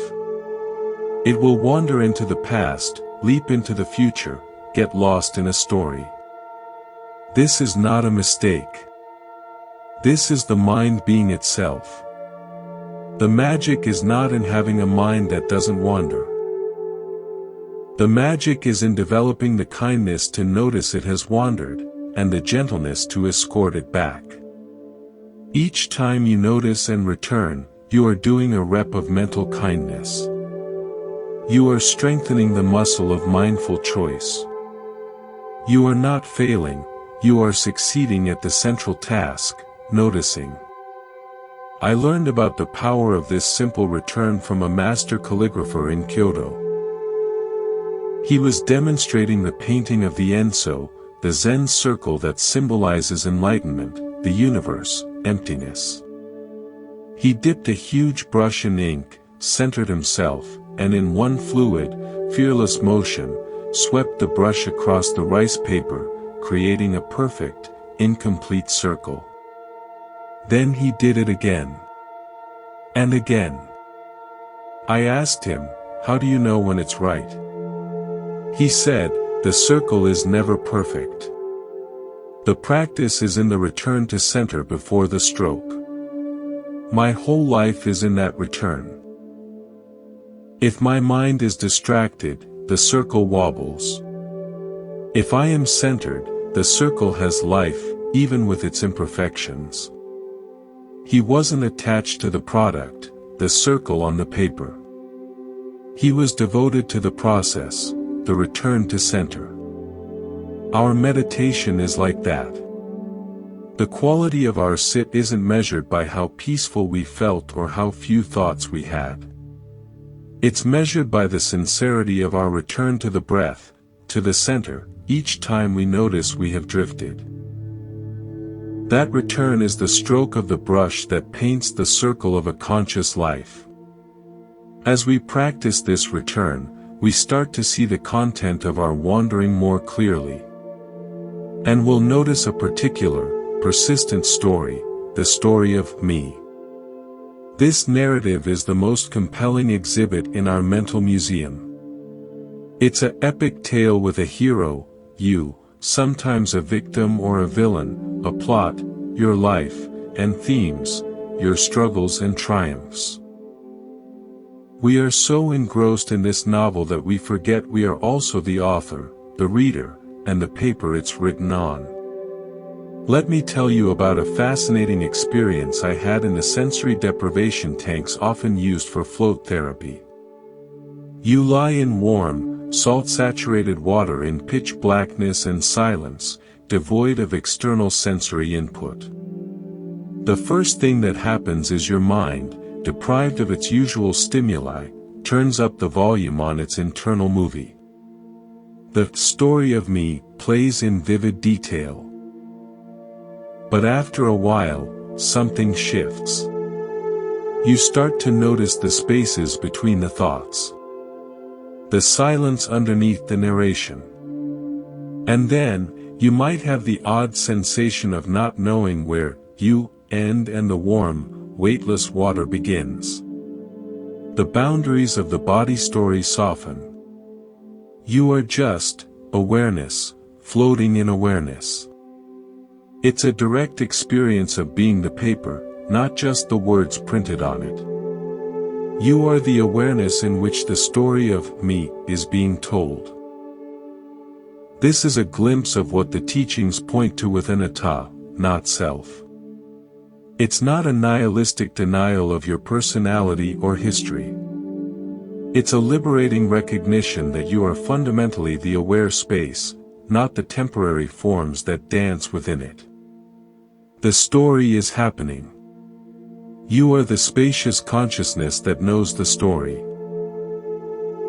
It will wander into the past, leap into the future, get lost in a story. This is not a mistake. This is the mind being itself. The magic is not in having a mind that doesn't wander. The magic is in developing the kindness to notice it has wandered, and the gentleness to escort it back. Each time you notice and return, you are doing a rep of mental kindness. You are strengthening the muscle of mindful choice. You are not failing, you are succeeding at the central task, noticing. I learned about the power of this simple return from a master calligrapher in Kyoto. He was demonstrating the painting of the Enso, the Zen circle that symbolizes enlightenment, the universe, emptiness. He dipped a huge brush in ink, centered himself, and in one fluid, fearless motion, swept the brush across the rice paper, creating a perfect, incomplete circle. Then he did it again. And again. I asked him, "How do you know when it's right?" He said, "The circle is never perfect. The practice is in the return to center before the stroke. My whole life is in that return. If my mind is distracted, the circle wobbles. If I am centered, the circle has life, even with its imperfections." He wasn't attached to the product, the circle on the paper. He was devoted to the process, the return to center. Our meditation is like that. The quality of our sit isn't measured by how peaceful we felt or how few thoughts we had. It's measured by the sincerity of our return to the breath, to the center, each time we notice we have drifted. That return is the stroke of the brush that paints the circle of a conscious life. As we practice this return, we start to see the content of our wandering more clearly. And we'll notice a particular, persistent story, the story of me. This narrative is the most compelling exhibit in our mental museum. It's an epic tale with a hero, you, sometimes a victim or a villain, a plot, your life, and themes, your struggles and triumphs. We are so engrossed in this novel that we forget we are also the author, the reader, and the paper it's written on. Let me tell you about a fascinating experience I had in the sensory deprivation tanks often used for float therapy. You lie in warm, salt-saturated water in pitch blackness and silence, devoid of external sensory input. The first thing that happens is your mind, deprived of its usual stimuli, turns up the volume on its internal movie. The story of me plays in vivid detail. But after a while, something shifts. You start to notice the spaces between the thoughts. The silence underneath the narration. And then, you might have the odd sensation of not knowing where you end and the warm, weightless water begins. The boundaries of the body story soften. You are just awareness, floating in awareness. It's a direct experience of being the paper, not just the words printed on it. You are the awareness in which the story of me is being told. This is a glimpse of what the teachings point to with anatta, not self. It's not a nihilistic denial of your personality or history. It's a liberating recognition that you are fundamentally the aware space, not the temporary forms that dance within it. The story is happening. You are the spacious consciousness that knows the story.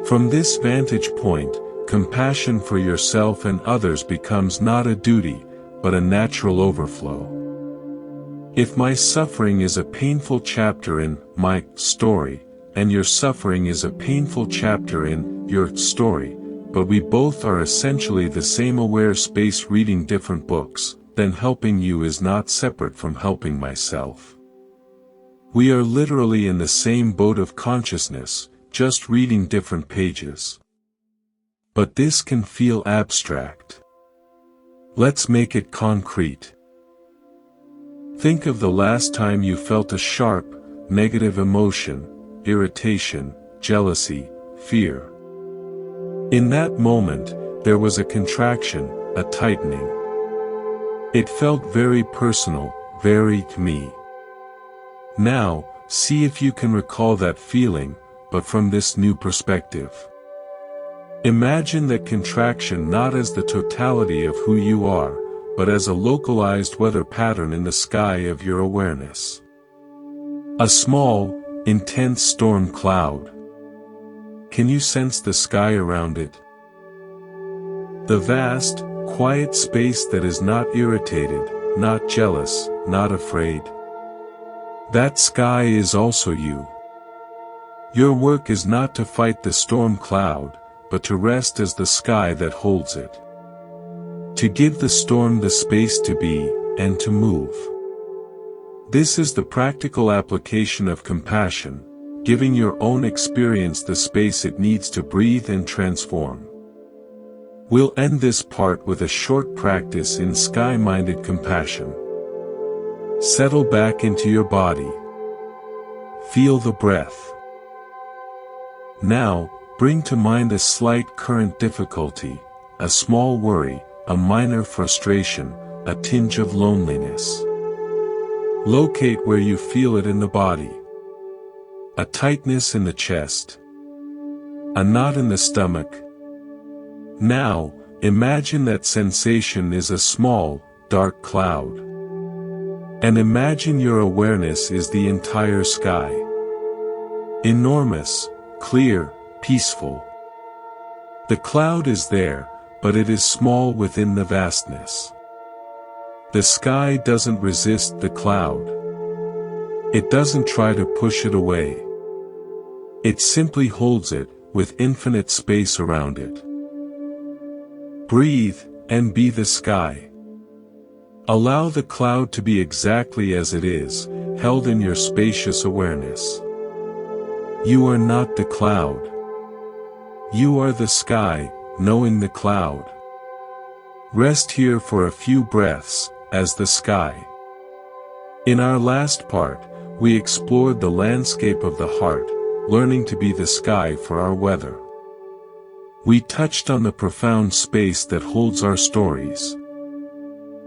From this vantage point, compassion for yourself and others becomes not a duty, but a natural overflow. If my suffering is a painful chapter in my story, and your suffering is a painful chapter in your story, but we both are essentially the same aware space reading different books, then helping you is not separate from helping myself. We are literally in the same boat of consciousness, just reading different pages. But this can feel abstract. Let's make it concrete. Think of the last time you felt a sharp, negative emotion, irritation, jealousy, fear. In that moment, there was a contraction, a tightening. It felt very personal, very me. Now, see if you can recall that feeling, but from this new perspective. Imagine that contraction not as the totality of who you are, but as a localized weather pattern in the sky of your awareness. A small, intense storm cloud. Can you sense the sky around it? The vast, quiet space that is not irritated, not jealous, not afraid. That sky is also you. Your work is not to fight the storm cloud, but to rest as the sky that holds it. To give the storm the space to be, and to move. This is the practical application of compassion, giving your own experience the space it needs to breathe and transform. We'll end this part with a short practice in sky-minded compassion. Settle back into your body. Feel the breath. Now, bring to mind a slight current difficulty, a small worry, a minor frustration, a tinge of loneliness. Locate where you feel it in the body. A tightness in the chest. A knot in the stomach. Now, imagine that sensation is a small, dark cloud. And imagine your awareness is the entire sky. Enormous, clear, peaceful. The cloud is there, but it is small within the vastness. The sky doesn't resist the cloud. It doesn't try to push it away. It simply holds it, with infinite space around it. Breathe, and be the sky. Allow the cloud to be exactly as it is, held in your spacious awareness. You are not the cloud. You are the sky, knowing the cloud. Rest here for a few breaths, as the sky. In our last part, we explored the landscape of the heart, learning to be the sky for our weather. We touched on the profound space that holds our stories.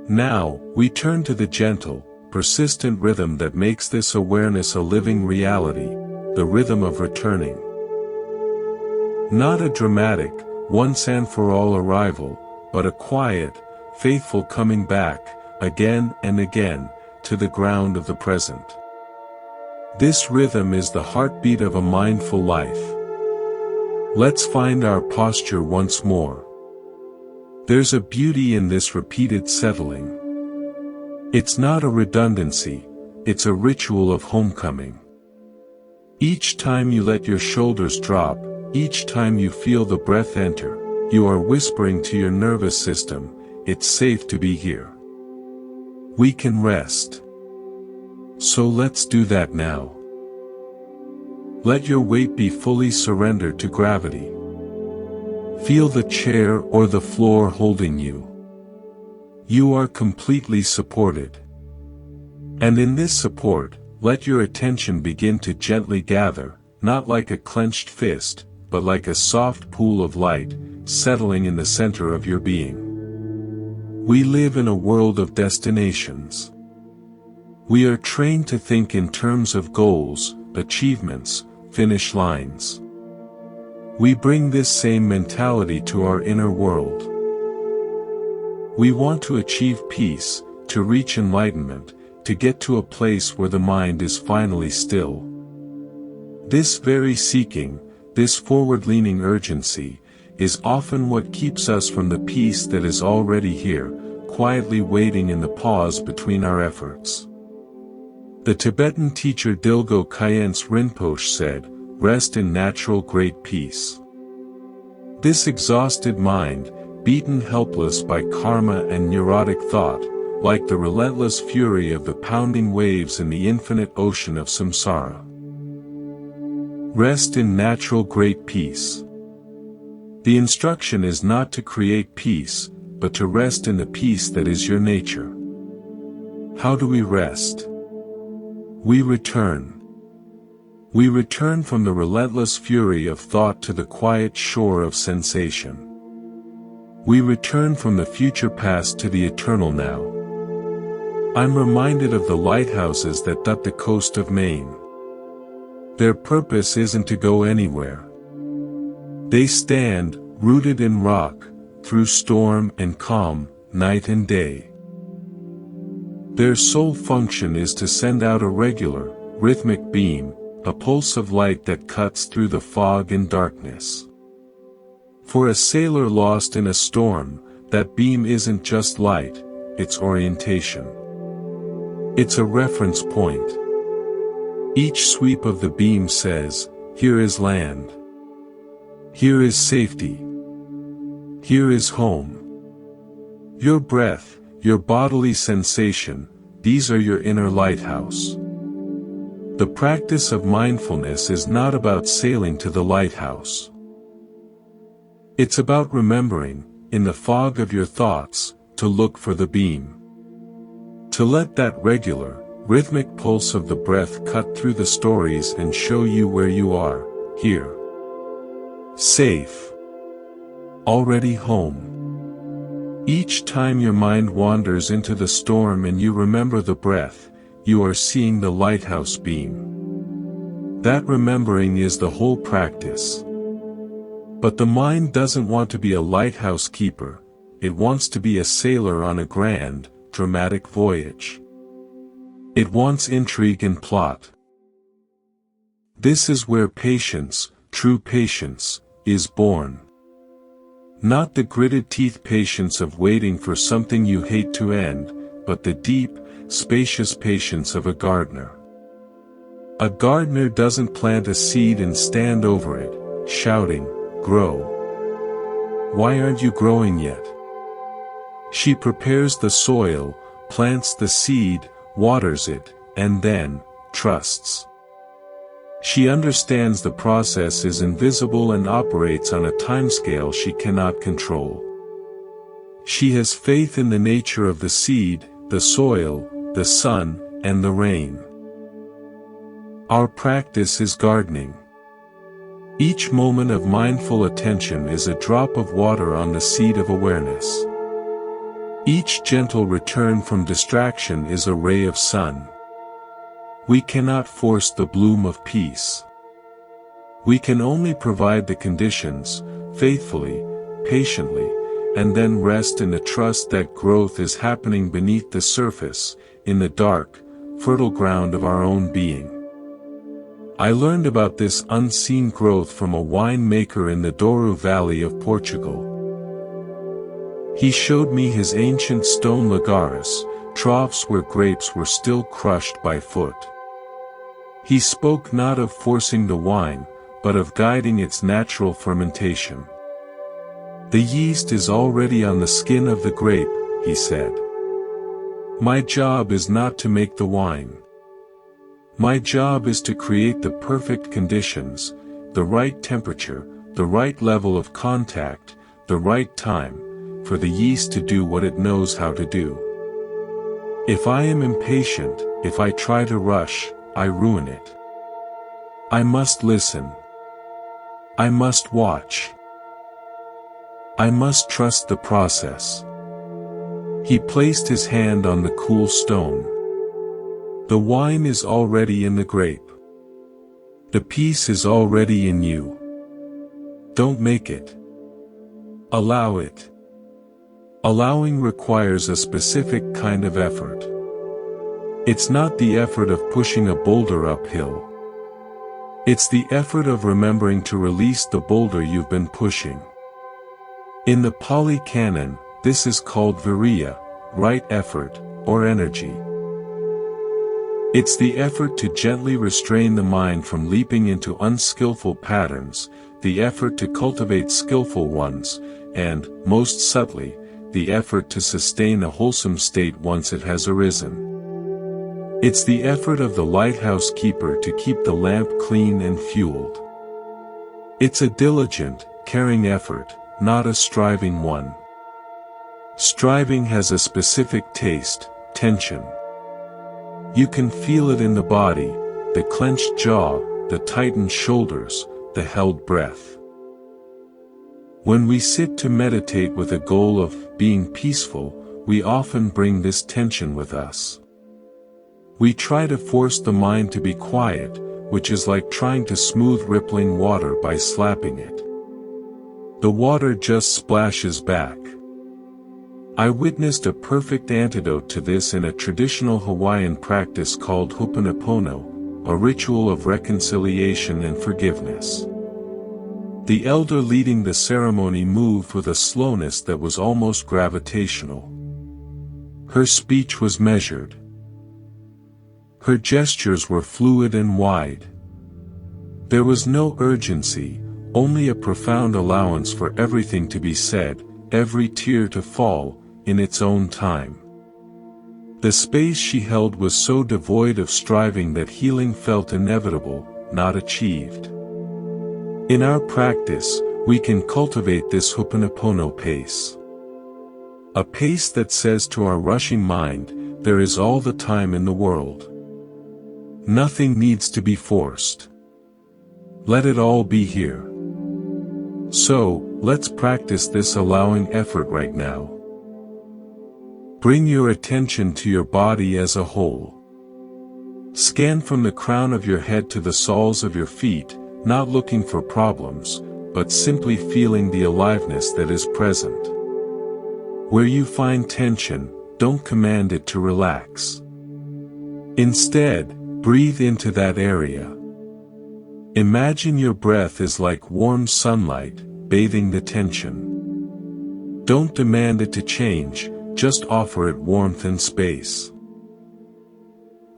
Now, we turn to the gentle, persistent rhythm that makes this awareness a living reality, the rhythm of returning. Not a dramatic, once-and-for-all arrival, but a quiet, faithful coming back, again and again, to the ground of the present. This rhythm is the heartbeat of a mindful life. Let's find our posture once more. There's a beauty in this repeated settling. It's not a redundancy, it's a ritual of homecoming. Each time you let your shoulders drop, each time you feel the breath enter, you are whispering to your nervous system, it's safe to be here. We can rest. So let's do that now. Let your weight be fully surrendered to gravity. Feel the chair or the floor holding you. You are completely supported. And in this support, let your attention begin to gently gather, not like a clenched fist, but like a soft pool of light, settling in the center of your being. We live in a world of destinations. We are trained to think in terms of goals, achievements, finish lines. We bring this same mentality to our inner world. We want to achieve peace, to reach enlightenment, to get to a place where the mind is finally still. This very seeking, this forward-leaning urgency, is often what keeps us from the peace that is already here, quietly waiting in the pause between our efforts. The Tibetan teacher Dilgo Khyentse Rinpoche said, "Rest in natural great peace." This exhausted mind, beaten helpless by karma and neurotic thought, like the relentless fury of the pounding waves in the infinite ocean of samsara. Rest in natural great peace. The instruction is not to create peace, but to rest in the peace that is your nature. How do we rest? We return. We return from the relentless fury of thought to the quiet shore of sensation. We return from the future past to the eternal now. I'm reminded of the lighthouses that dot the coast of Maine. Their purpose isn't to go anywhere. They stand, rooted in rock, through storm and calm, night and day. Their sole function is to send out a regular, rhythmic beam, a pulse of light that cuts through the fog and darkness. For a sailor lost in a storm, that beam isn't just light, it's orientation. It's a reference point. Each sweep of the beam says, here is land. Here is safety. Here is home. Your breath, your bodily sensation, these are your inner lighthouse. The practice of mindfulness is not about sailing to the lighthouse. It's about remembering, in the fog of your thoughts, to look for the beam. To let that regular, rhythmic pulse of the breath cut through the stories and show you where you are, here. Safe. Already home. Each time your mind wanders into the storm and you remember the breath, you are seeing the lighthouse beam. That remembering is the whole practice. But the mind doesn't want to be a lighthouse keeper, it wants to be a sailor on a grand, dramatic voyage. It wants intrigue and plot. This is where patience, true patience, is born. Not the gritted teeth patience of waiting for something you hate to end, but the deep, spacious patience of a gardener. A gardener doesn't plant a seed and stand over it, shouting, "Grow. Why aren't you growing yet?" She prepares the soil, plants the seed, waters it, and then, trusts. She understands the process is invisible and operates on a timescale she cannot control. She has faith in the nature of the seed, the soil, the sun, and the rain. Our practice is gardening. Each moment of mindful attention is a drop of water on the seed of awareness. Each gentle return from distraction is a ray of sun. We cannot force the bloom of peace. We can only provide the conditions, faithfully, patiently, and then rest in the trust that growth is happening beneath the surface, in the dark, fertile ground of our own being. I learned about this unseen growth from a winemaker in the Douro Valley of Portugal. He showed me his ancient stone lagares, troughs where grapes were still crushed by foot. He spoke not of forcing the wine, but of guiding its natural fermentation. The yeast is already on the skin of the grape, he said. My job is not to make the wine. My job is to create the perfect conditions, the right temperature, the right level of contact, the right time, for the yeast to do what it knows how to do. If I am impatient, if I try to rush, I ruin it. I must listen. I must watch. I must trust the process. He placed his hand on the cool stone. The wine is already in the grape. The peace is already in you. Don't make it. Allow it. Allowing requires a specific kind of effort. It's not the effort of pushing a boulder uphill. It's the effort of remembering to release the boulder you've been pushing. In the Pali Canon, this is called viriya, right effort, or energy. It's the effort to gently restrain the mind from leaping into unskillful patterns, the effort to cultivate skillful ones, and, most subtly, the effort to sustain a wholesome state once it has arisen. It's the effort of the lighthouse keeper to keep the lamp clean and fueled. It's a diligent, caring effort, not a striving one. Striving has a specific taste, tension. You can feel it in the body, the clenched jaw, the tightened shoulders, the held breath. When we sit to meditate with a goal of being peaceful, we often bring this tension with us. We try to force the mind to be quiet, which is like trying to smooth rippling water by slapping it. The water just splashes back. I witnessed a perfect antidote to this in a traditional Hawaiian practice called Ho'oponopono, a ritual of reconciliation and forgiveness. The elder leading the ceremony moved with a slowness that was almost gravitational. Her speech was measured. Her gestures were fluid and wide. There was no urgency, only a profound allowance for everything to be said, every tear to fall, in its own time. The space she held was so devoid of striving that healing felt inevitable, not achieved. In our practice, we can cultivate this Ho'oponopono pace. A pace that says to our rushing mind, there is all the time in the world. Nothing needs to be forced. Let it all be here. So, let's practice this allowing effort right now. Bring your attention to your body as a whole. Scan from the crown of your head to the soles of your feet, not looking for problems, but simply feeling the aliveness that is present. Where you find tension, don't command it to relax. Instead, breathe into that area. Imagine your breath is like warm sunlight, bathing the tension. Don't demand it to change, just offer it warmth and space.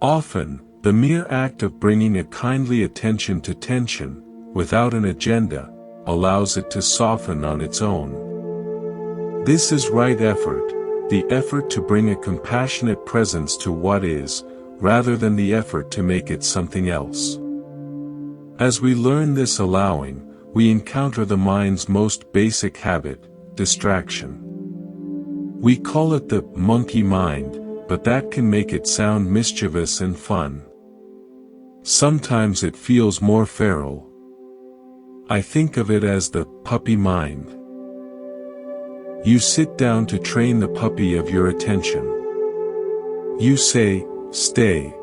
Often, the mere act of bringing a kindly attention to tension, without an agenda, allows it to soften on its own. This is right effort, the effort to bring a compassionate presence to what is, rather than the effort to make it something else. As we learn this allowing, we encounter the mind's most basic habit, distraction. We call it the monkey mind, but that can make it sound mischievous and fun. Sometimes it feels more feral. I think of it as the puppy mind. You sit down to train the puppy of your attention. You say, stay.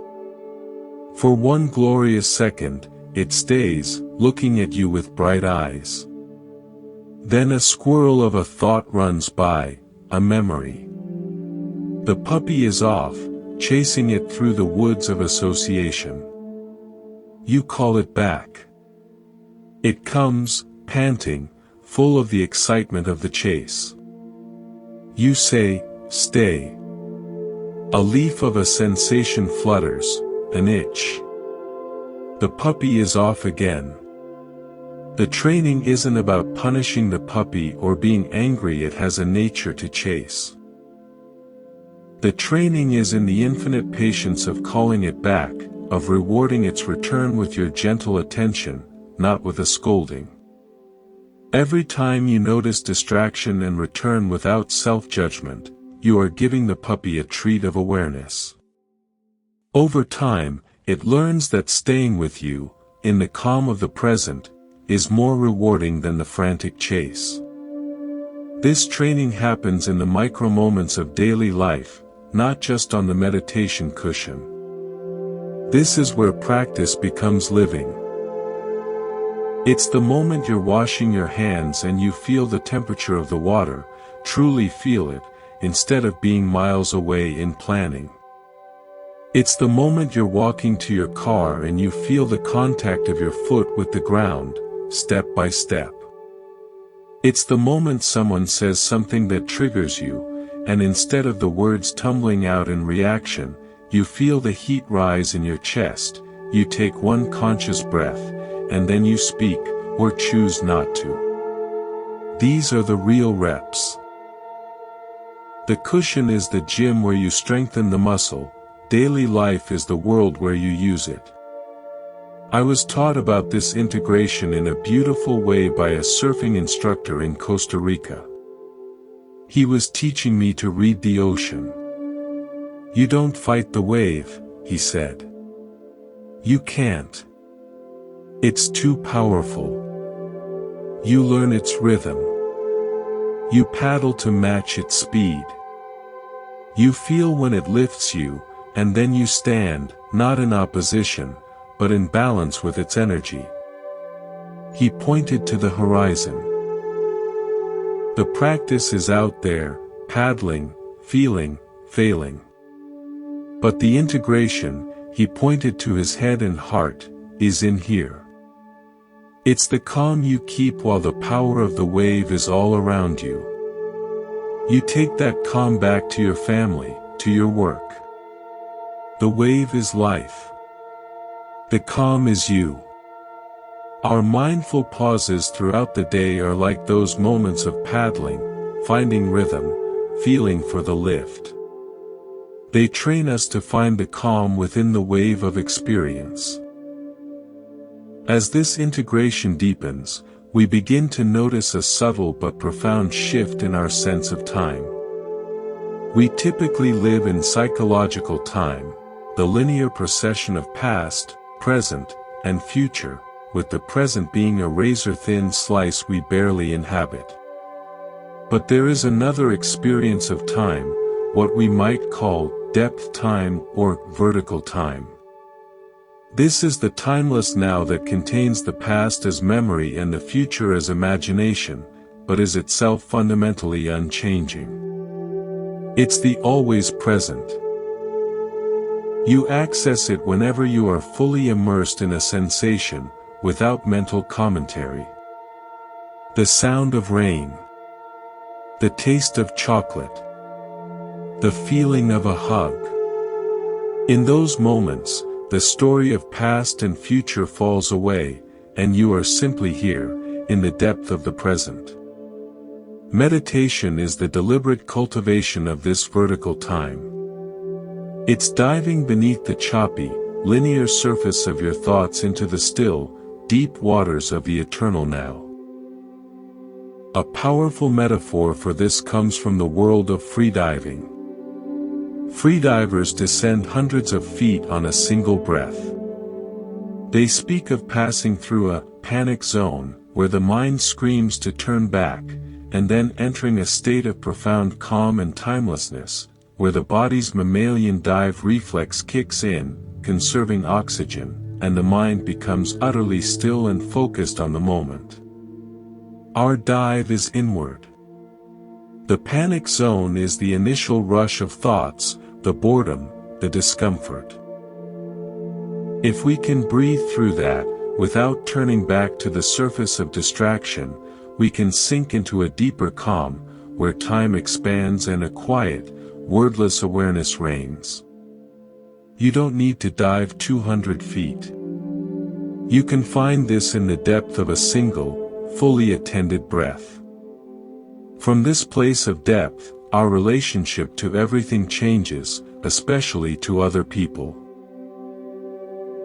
For one glorious second, it stays, looking at you with bright eyes. Then a squirrel of a thought runs by, a memory. The puppy is off, chasing it through the woods of association. You call it back. It comes, panting, full of the excitement of the chase. You say, stay. A leaf of a sensation flutters, an itch. The puppy is off again. The training isn't about punishing the puppy or being angry, it has a nature to chase. The training is in the infinite patience of calling it back, of rewarding its return with your gentle attention, not with a scolding. Every time you notice distraction and return without self-judgment, you are giving the puppy a treat of awareness. Over time, it learns that staying with you, in the calm of the present, is more rewarding than the frantic chase. This training happens in the micro moments of daily life, not just on the meditation cushion. This is where practice becomes living. It's the moment you're washing your hands and you feel the temperature of the water, truly feel it, instead of being miles away in planning. It's the moment you're walking to your car and you feel the contact of your foot with the ground, step by step. It's the moment someone says something that triggers you, and instead of the words tumbling out in reaction, you feel the heat rise in your chest, you take one conscious breath, and then you speak, or choose not to. These are the real reps. The cushion is the gym where you strengthen the muscle, daily life is the world where you use it. I was taught about this integration in a beautiful way by a surfing instructor in Costa Rica. He was teaching me to read the ocean. You don't fight the wave, he said. You can't. It's too powerful. You learn its rhythm. You paddle to match its speed. You feel when it lifts you, and then you stand, not in opposition, but in balance with its energy. He pointed to the horizon. The practice is out there, paddling, feeling, failing. But the integration, he pointed to his head and heart, is in here. It's the calm you keep while the power of the wave is all around you. You take that calm back to your family, to your work. The wave is life. The calm is you. Our mindful pauses throughout the day are like those moments of paddling, finding rhythm, feeling for the lift. They train us to find the calm within the wave of experience. As this integration deepens, we begin to notice a subtle but profound shift in our sense of time. We typically live in psychological time, the linear procession of past, present, and future, with the present being a razor-thin slice we barely inhabit. But there is another experience of time, what we might call depth time or vertical time. This is the timeless now that contains the past as memory and the future as imagination, but is itself fundamentally unchanging. It's the always present. You access it whenever you are fully immersed in a sensation, without mental commentary. The sound of rain. The taste of chocolate. The feeling of a hug. In those moments, the story of past and future falls away, and you are simply here, in the depth of the present. Meditation is the deliberate cultivation of this vertical time. It's diving beneath the choppy, linear surface of your thoughts into the still, deep waters of the eternal now. A powerful metaphor for this comes from the world of freediving. Freedivers descend hundreds of feet on a single breath. They speak of passing through a panic zone, where the mind screams to turn back, and then entering a state of profound calm and timelessness, where the body's mammalian dive reflex kicks in, conserving oxygen, and the mind becomes utterly still and focused on the moment. Our dive is inward. The panic zone is the initial rush of thoughts, the boredom, the discomfort. If we can breathe through that, without turning back to the surface of distraction, we can sink into a deeper calm, where time expands and a quiet, wordless awareness reigns. You don't need to dive 200 feet. You can find this in the depth of a single, fully attended breath. From this place of depth, our relationship to everything changes, especially to other people.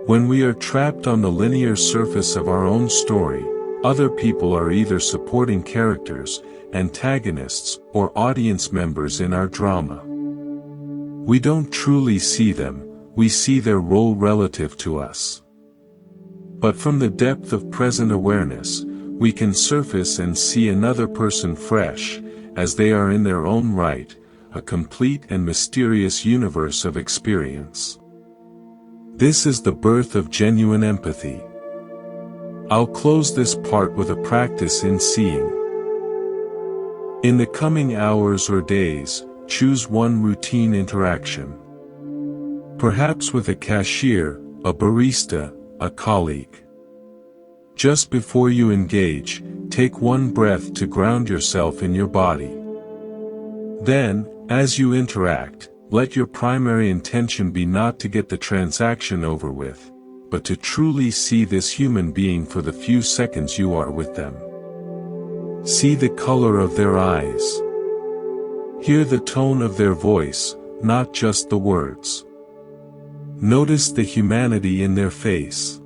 When we are trapped on the linear surface of our own story, other people are either supporting characters, antagonists, or audience members in our drama. We don't truly see them, we see their role relative to us. But from the depth of present awareness, we can surface and see another person fresh, as they are in their own right, a complete and mysterious universe of experience. This is the birth of genuine empathy. I'll close this part with a practice in seeing. In the coming hours or days, choose one routine interaction. Perhaps with a cashier, a barista, a colleague. Just before you engage, take one breath to ground yourself in your body. Then, as you interact, let your primary intention be not to get the transaction over with, but to truly see this human being for the few seconds you are with them. See the color of their eyes. Hear the tone of their voice, not just the words. Notice the humanity in their face.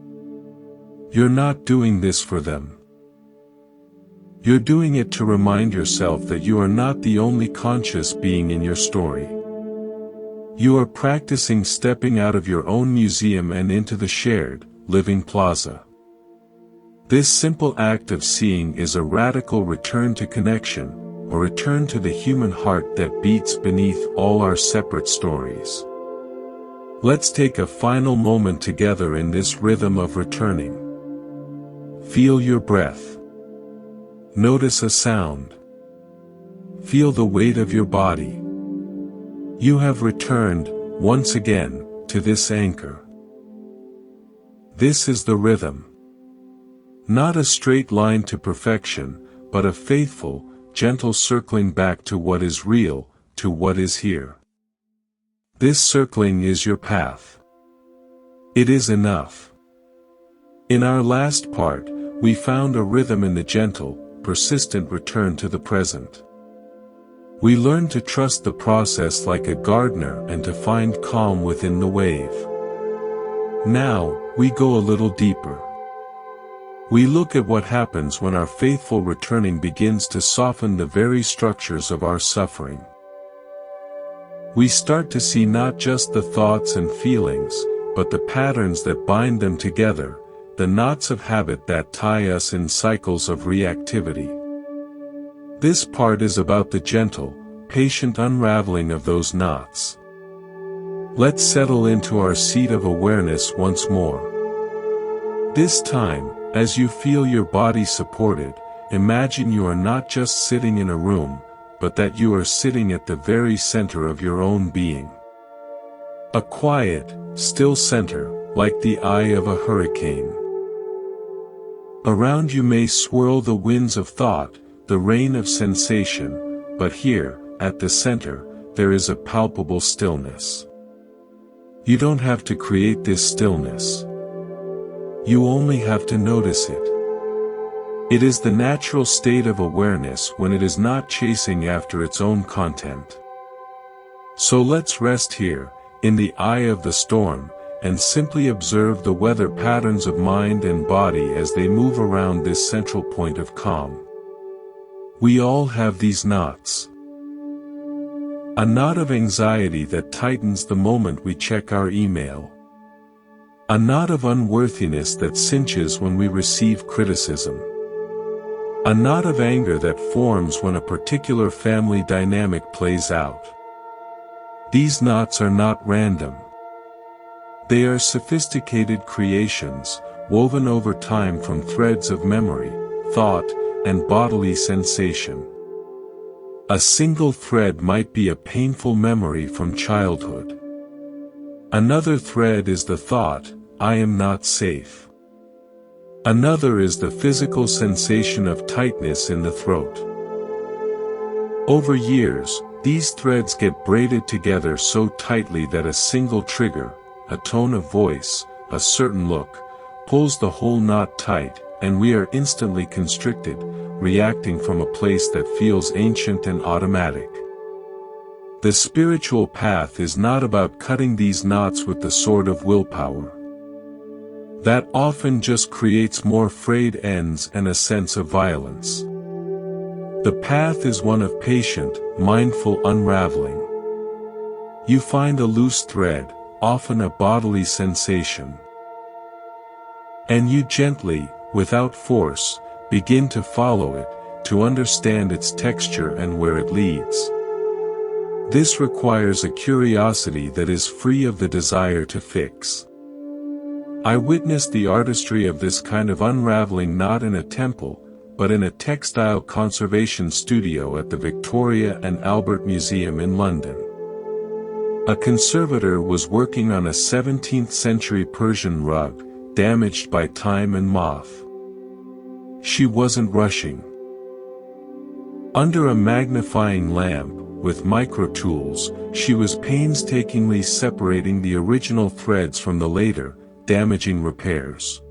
You're not doing this for them. You're doing it to remind yourself that you are not the only conscious being in your story. You are practicing stepping out of your own museum and into the shared, living plaza. This simple act of seeing is a radical return to connection, a return to the human heart that beats beneath all our separate stories. Let's take a final moment together in this rhythm of returning. Feel your breath. Notice a sound. Feel the weight of your body. You have returned, once again, to this anchor. This is the rhythm. Not a straight line to perfection, but a faithful, gentle circling back to what is real, to what is here. This circling is your path. It is enough. In our last part, we found a rhythm in the gentle, persistent return to the present. We learned to trust the process like a gardener and to find calm within the wave. Now, we go a little deeper. We look at what happens when our faithful returning begins to soften the very structures of our suffering. We start to see not just the thoughts and feelings, but the patterns that bind them together, the knots of habit that tie us in cycles of reactivity. This part is about the gentle, patient unraveling of those knots. Let's settle into our seat of awareness once more. This time, as you feel your body supported, imagine you are not just sitting in a room, but that you are sitting at the very center of your own being. A quiet, still center, like the eye of a hurricane. Around you may swirl the winds of thought, the rain of sensation, but here, at the center, there is a palpable stillness. You don't have to create this stillness. You only have to notice it. It is the natural state of awareness when it is not chasing after its own content. So let's rest here, in the eye of the storm, and simply observe the weather patterns of mind and body as they move around this central point of calm. We all have these knots. A knot of anxiety that tightens the moment we check our email. A knot of unworthiness that cinches when we receive criticism. A knot of anger that forms when a particular family dynamic plays out. These knots are not random. They are sophisticated creations, woven over time from threads of memory, thought, and bodily sensation. A single thread might be a painful memory from childhood. Another thread is the thought, I am not safe. Another is the physical sensation of tightness in the throat. Over years, these threads get braided together so tightly that a single trigger, a tone of voice, a certain look, pulls the whole knot tight, and we are instantly constricted, reacting from a place that feels ancient and automatic. The spiritual path is not about cutting these knots with the sword of willpower. That often just creates more frayed ends and a sense of violence. The path is one of patient, mindful unraveling. You find a loose thread, often a bodily sensation. And you gently, without force, begin to follow it, to understand its texture and where it leads. This requires a curiosity that is free of the desire to fix. I witnessed the artistry of this kind of unraveling not in a temple, but in a textile conservation studio at the Victoria and Albert Museum in London. A conservator was working on a 17th-century Persian rug, damaged by time and moth. She wasn't rushing. Under a magnifying lamp, with micro-tools, she was painstakingly separating the original threads from the later, damaging repairs.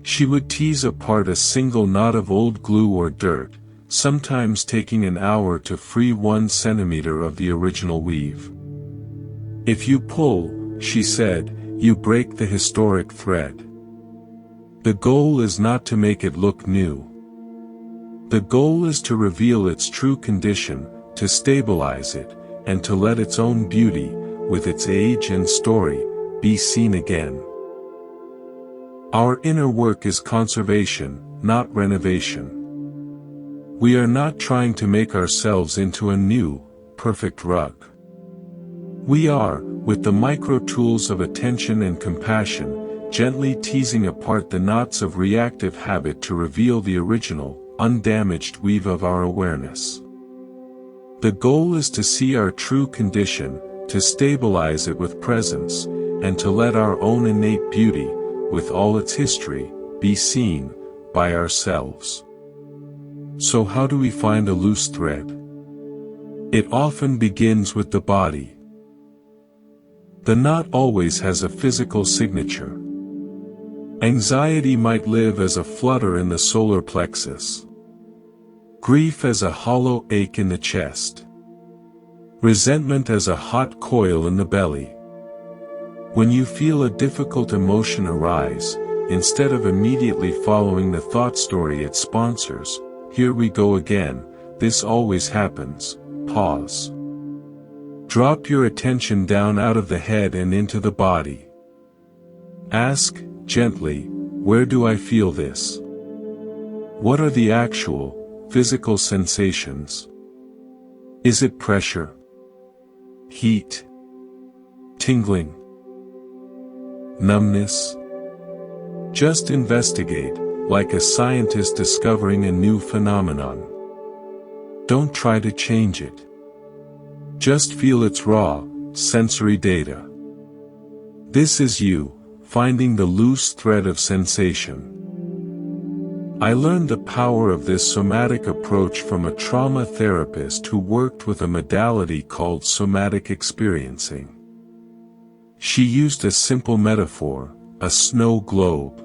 She would tease apart a single knot of old glue or dirt, sometimes taking an hour to free 1 centimeter of the original weave. If you pull, she said, you break the historic thread. The goal is not to make it look new. The goal is to reveal its true condition, to stabilize it, and to let its own beauty, with its age and story, be seen again. Our inner work is conservation, not renovation. We are not trying to make ourselves into a new, perfect rug. We are, with the micro-tools of attention and compassion, gently teasing apart the knots of reactive habit to reveal the original, undamaged weave of our awareness. The goal is to see our true condition, to stabilize it with presence, and to let our own innate beauty, with all its history, be seen, by ourselves. So how do we find a loose thread? It often begins with the body. The knot always has a physical signature. Anxiety might live as a flutter in the solar plexus. Grief as a hollow ache in the chest. Resentment as a hot coil in the belly. When you feel a difficult emotion arise, instead of immediately following the thought story it sponsors, here we go again, this always happens, pause. Drop your attention down out of the head and into the body. Ask, gently, where do I feel this? What are the actual, physical sensations? Is it pressure? Heat? Tingling? Numbness? Just investigate, like a scientist discovering a new phenomenon. Don't try to change it. Just feel its raw, sensory data. This is you, finding the loose thread of sensation. I learned the power of this somatic approach from a trauma therapist who worked with a modality called somatic experiencing. She used a simple metaphor, a snow globe.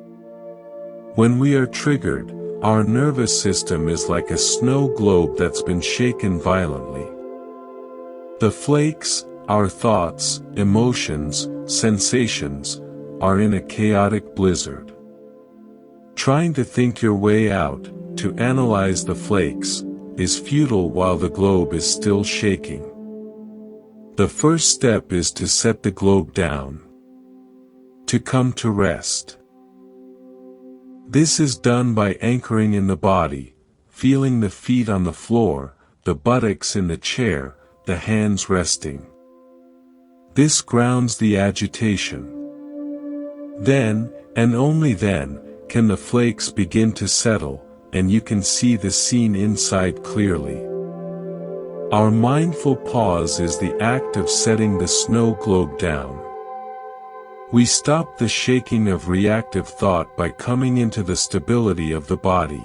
When we are triggered, our nervous system is like a snow globe that's been shaken violently. The flakes, our thoughts, emotions, sensations, are in a chaotic blizzard. Trying to think your way out, to analyze the flakes, is futile while the globe is still shaking. The first step is to set the globe down. To come to rest. This is done by anchoring in the body, feeling the feet on the floor, the buttocks in the chair, the hands resting. This grounds the agitation. Then, and only then, can the flakes begin to settle, and you can see the scene inside clearly. Our mindful pause is the act of setting the snow globe down. We stop the shaking of reactive thought by coming into the stability of the body.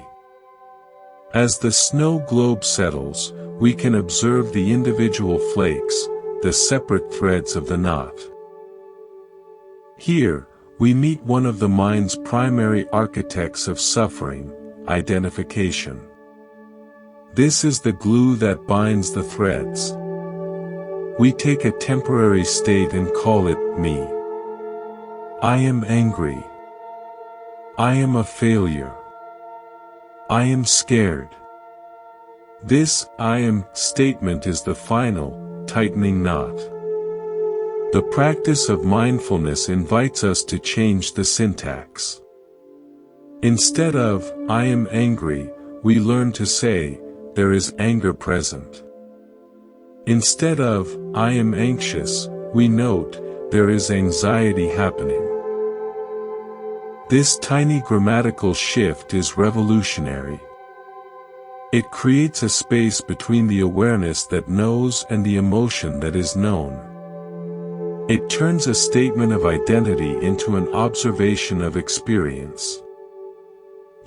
As the snow globe settles, we can observe the individual flakes, the separate threads of the knot. Here, we meet one of the mind's primary architects of suffering, identification. This is the glue that binds the threads. We take a temporary state and call it me. I am angry. I am a failure. I am scared. This I am statement is the final, tightening knot. The practice of mindfulness invites us to change the syntax. Instead of, I am angry, we learn to say, there is anger present. Instead of, I am anxious, we note, there is anxiety happening. This tiny grammatical shift is revolutionary. It creates a space between the awareness that knows and the emotion that is known. It turns a statement of identity into an observation of experience.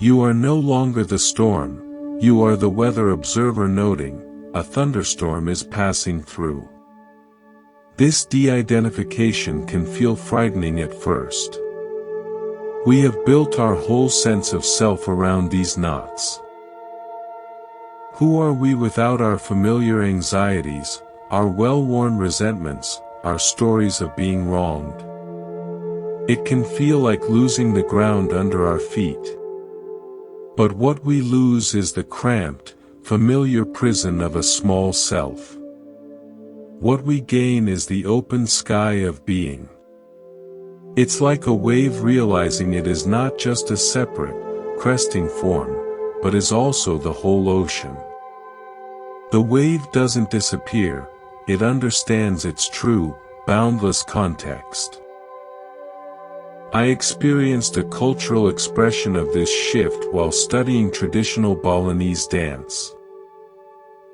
You are no longer the storm, you are the weather observer noting, a thunderstorm is passing through. This de-identification can feel frightening at first. We have built our whole sense of self around these knots. Who are we without our familiar anxieties, our well-worn resentments, our stories of being wronged? It can feel like losing the ground under our feet. But what we lose is the cramped, familiar prison of a small self. What we gain is the open sky of being. It's like a wave realizing it is not just a separate, cresting form, but is also the whole ocean. The wave doesn't disappear, it understands its true, boundless context. I experienced a cultural expression of this shift while studying traditional Balinese dance.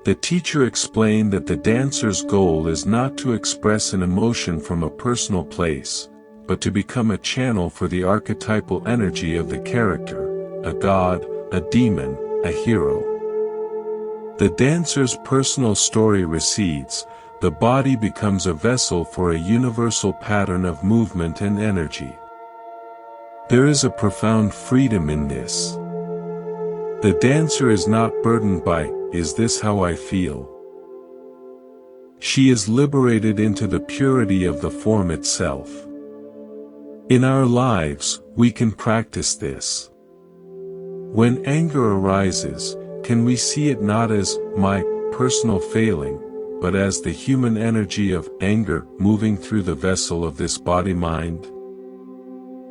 The teacher explained that the dancer's goal is not to express an emotion from a personal place, but to become a channel for the archetypal energy of the character, a god, a demon, a hero. The dancer's personal story recedes, the body becomes a vessel for a universal pattern of movement and energy. There is a profound freedom in this. The dancer is not burdened by, "Is this how I feel?" She is liberated into the purity of the form itself. In our lives, we can practice this. When anger arises, can we see it not as my personal failing, but as the human energy of anger moving through the vessel of this body-mind?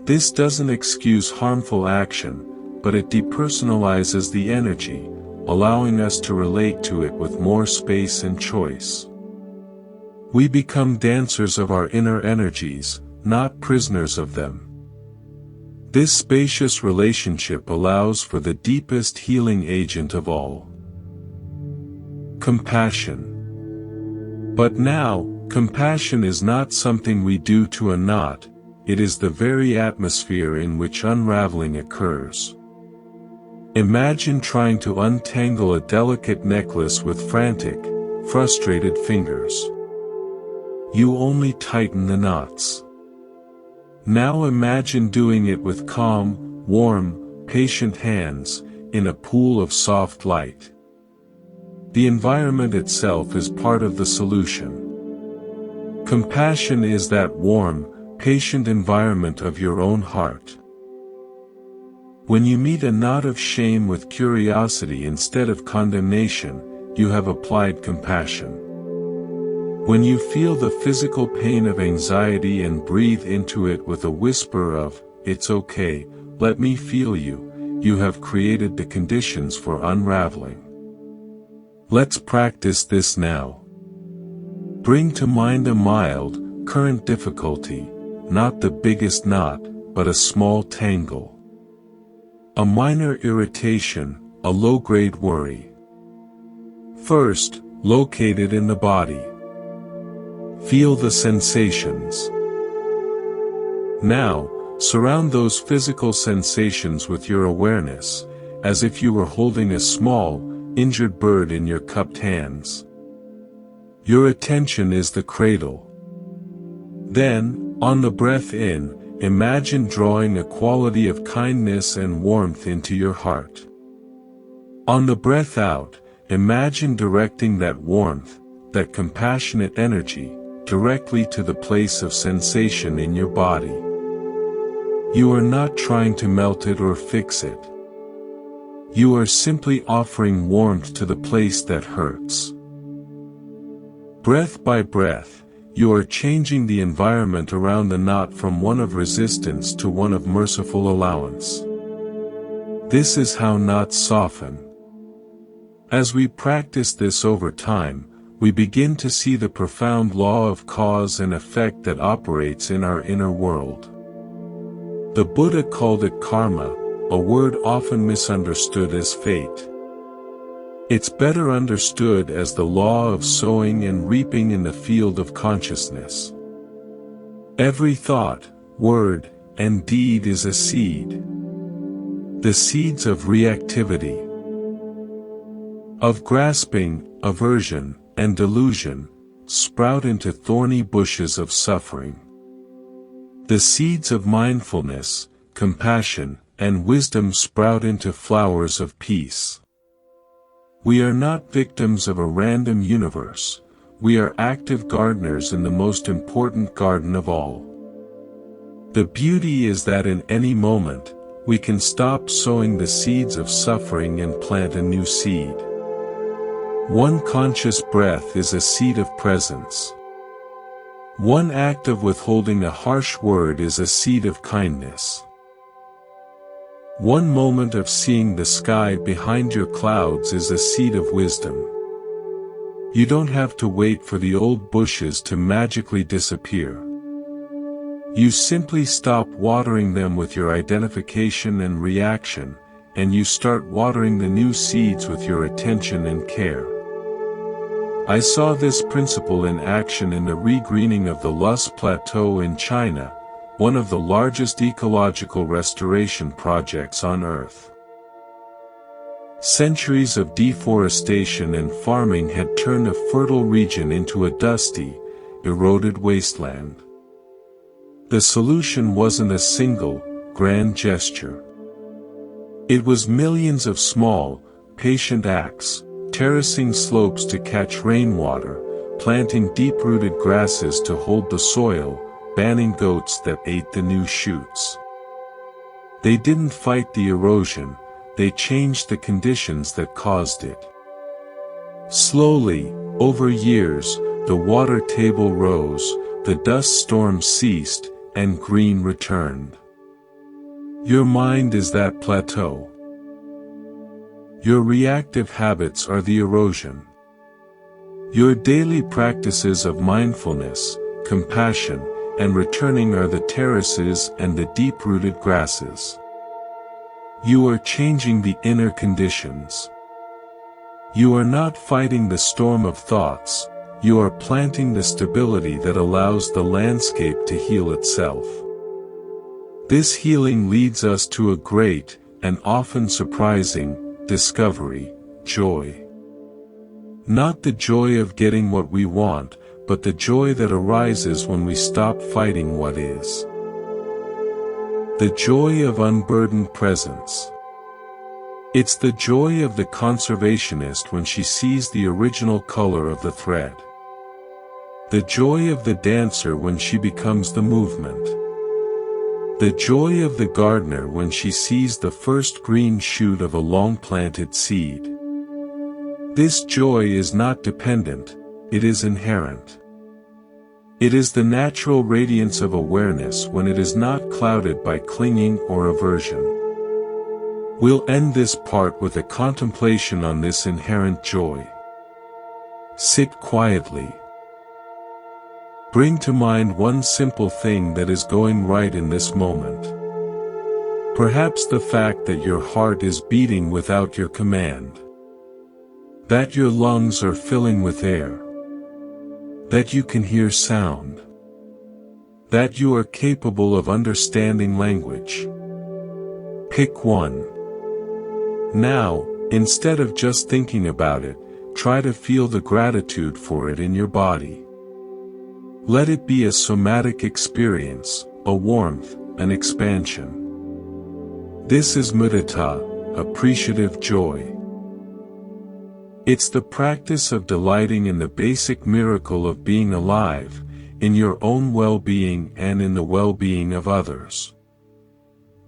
This doesn't excuse harmful action, but it depersonalizes the energy, allowing us to relate to it with more space and choice. We become dancers of our inner energies, not prisoners of them. This spacious relationship allows for the deepest healing agent of all: compassion. But now, compassion is not something we do to a knot, it is the very atmosphere in which unraveling occurs. Imagine trying to untangle a delicate necklace with frantic, frustrated fingers. You only tighten the knots. Now imagine doing it with calm, warm, patient hands, in a pool of soft light. The environment itself is part of the solution. Compassion is that warm, patient environment of your own heart. When you meet a knot of shame with curiosity instead of condemnation, you have applied compassion. When you feel the physical pain of anxiety and breathe into it with a whisper of, "It's okay, let me feel you," you have created the conditions for unraveling. Let's practice this now. Bring to mind a mild, current difficulty, not the biggest knot, but a small tangle. A minor irritation, a low-grade worry. First, locate it in the body. Feel the sensations. Now, surround those physical sensations with your awareness, as if you were holding a small, injured bird in your cupped hands. Your attention is the cradle. Then, on the breath in, imagine drawing a quality of kindness and warmth into your heart. On the breath out, imagine directing that warmth, that compassionate energy, directly to the place of sensation in your body. You are not trying to melt it or fix it. You are simply offering warmth to the place that hurts. Breath by breath, you are changing the environment around the knot from one of resistance to one of merciful allowance. This is how knots soften. As we practice this over time, we begin to see the profound law of cause and effect that operates in our inner world. The Buddha called it karma, a word often misunderstood as fate. It's better understood as the law of sowing and reaping in the field of consciousness. Every thought, word, and deed is a seed. The seeds of reactivity, of grasping, aversion, and delusion, sprout into thorny bushes of suffering. The seeds of mindfulness, compassion, and wisdom sprout into flowers of peace. We are not victims of a random universe, we are active gardeners in the most important garden of all. The beauty is that in any moment, we can stop sowing the seeds of suffering and plant a new seed. One conscious breath is a seed of presence. One act of withholding a harsh word is a seed of kindness. One moment of seeing the sky behind your clouds is a seed of wisdom. You don't have to wait for the old bushes to magically disappear. You simply stop watering them with your identification and reaction, and you start watering the new seeds with your attention and care. I saw this principle in action in the regreening of the Loess Plateau in China, one of the largest ecological restoration projects on Earth. Centuries of deforestation and farming had turned a fertile region into a dusty, eroded wasteland. The solution wasn't a single, grand gesture. It was millions of small, patient acts, terracing slopes to catch rainwater, planting deep-rooted grasses to hold the soil, banning goats that ate the new shoots. They didn't fight the erosion, they changed the conditions that caused it. Slowly, over years, the water table rose, the dust storms ceased, and green returned. Your mind is that plateau. Your reactive habits are the erosion. Your daily practices of mindfulness, compassion, and returning are the terraces and the deep-rooted grasses. You are changing the inner conditions. You are not fighting the storm of thoughts, you are planting the stability that allows the landscape to heal itself. This healing leads us to a great, and often surprising, discovery, joy. Not the joy of getting what we want, but the joy that arises when we stop fighting what is. The joy of unburdened presence. It's the joy of the conservationist when she sees the original color of the thread. The joy of the dancer when she becomes the movement. The joy of the gardener when she sees the first green shoot of a long-planted seed. This joy is not dependent, it is inherent. It is the natural radiance of awareness when it is not clouded by clinging or aversion. We'll end this part with a contemplation on this inherent joy. Sit quietly. Bring to mind one simple thing that is going right in this moment. Perhaps the fact that your heart is beating without your command. That your lungs are filling with air. That you can hear sound. That you are capable of understanding language. Pick one. Now, instead of just thinking about it, try to feel the gratitude for it in your body. Let it be a somatic experience, a warmth, an expansion. This is mudita, appreciative joy. It's the practice of delighting in the basic miracle of being alive, in your own well-being and in the well-being of others.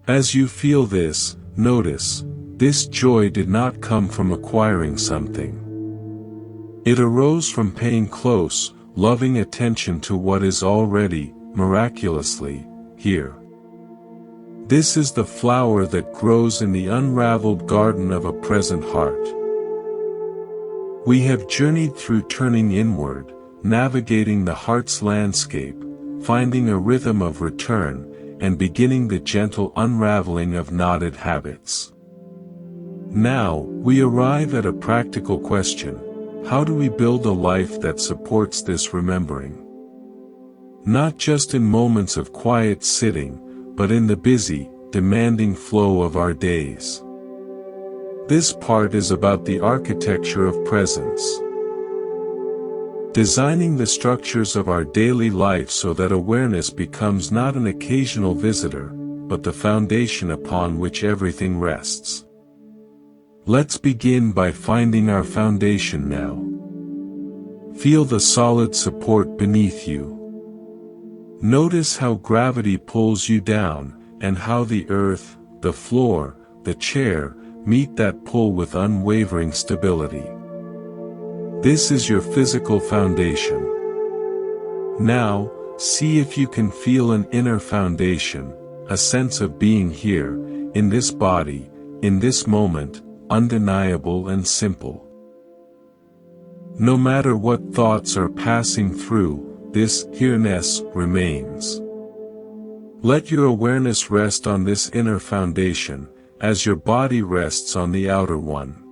As you feel this, notice, this joy did not come from acquiring something. It arose from paying close, loving attention to what is already, miraculously, here. This is the flower that grows in the unraveled garden of a present heart. We have journeyed through turning inward, navigating the heart's landscape, finding a rhythm of return, and beginning the gentle unraveling of knotted habits. Now, we arrive at a practical question: how do we build a life that supports this remembering? Not just in moments of quiet sitting, but in the busy, demanding flow of our days. This part is about the architecture of presence. Designing the structures of our daily life so that awareness becomes not an occasional visitor, but the foundation upon which everything rests. Let's begin by finding our foundation now. Feel the solid support beneath you. Notice how gravity pulls you down, and how the earth, the floor, the chair, meet that pull with unwavering stability. This is your physical foundation. Now, see if you can feel an inner foundation, a sense of being here, in this body, in this moment, undeniable and simple. No matter what thoughts are passing through, this here-ness remains. Let your awareness rest on this inner foundation, as your body rests on the outer one.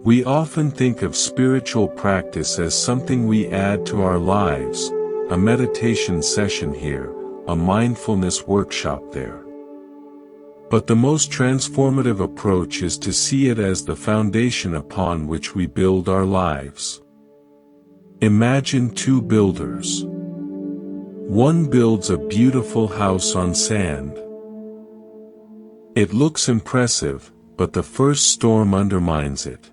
We often think of spiritual practice as something we add to our lives, a meditation session here, a mindfulness workshop there. But the most transformative approach is to see it as the foundation upon which we build our lives. Imagine two builders. One builds a beautiful house on sand. It looks impressive, but the first storm undermines it.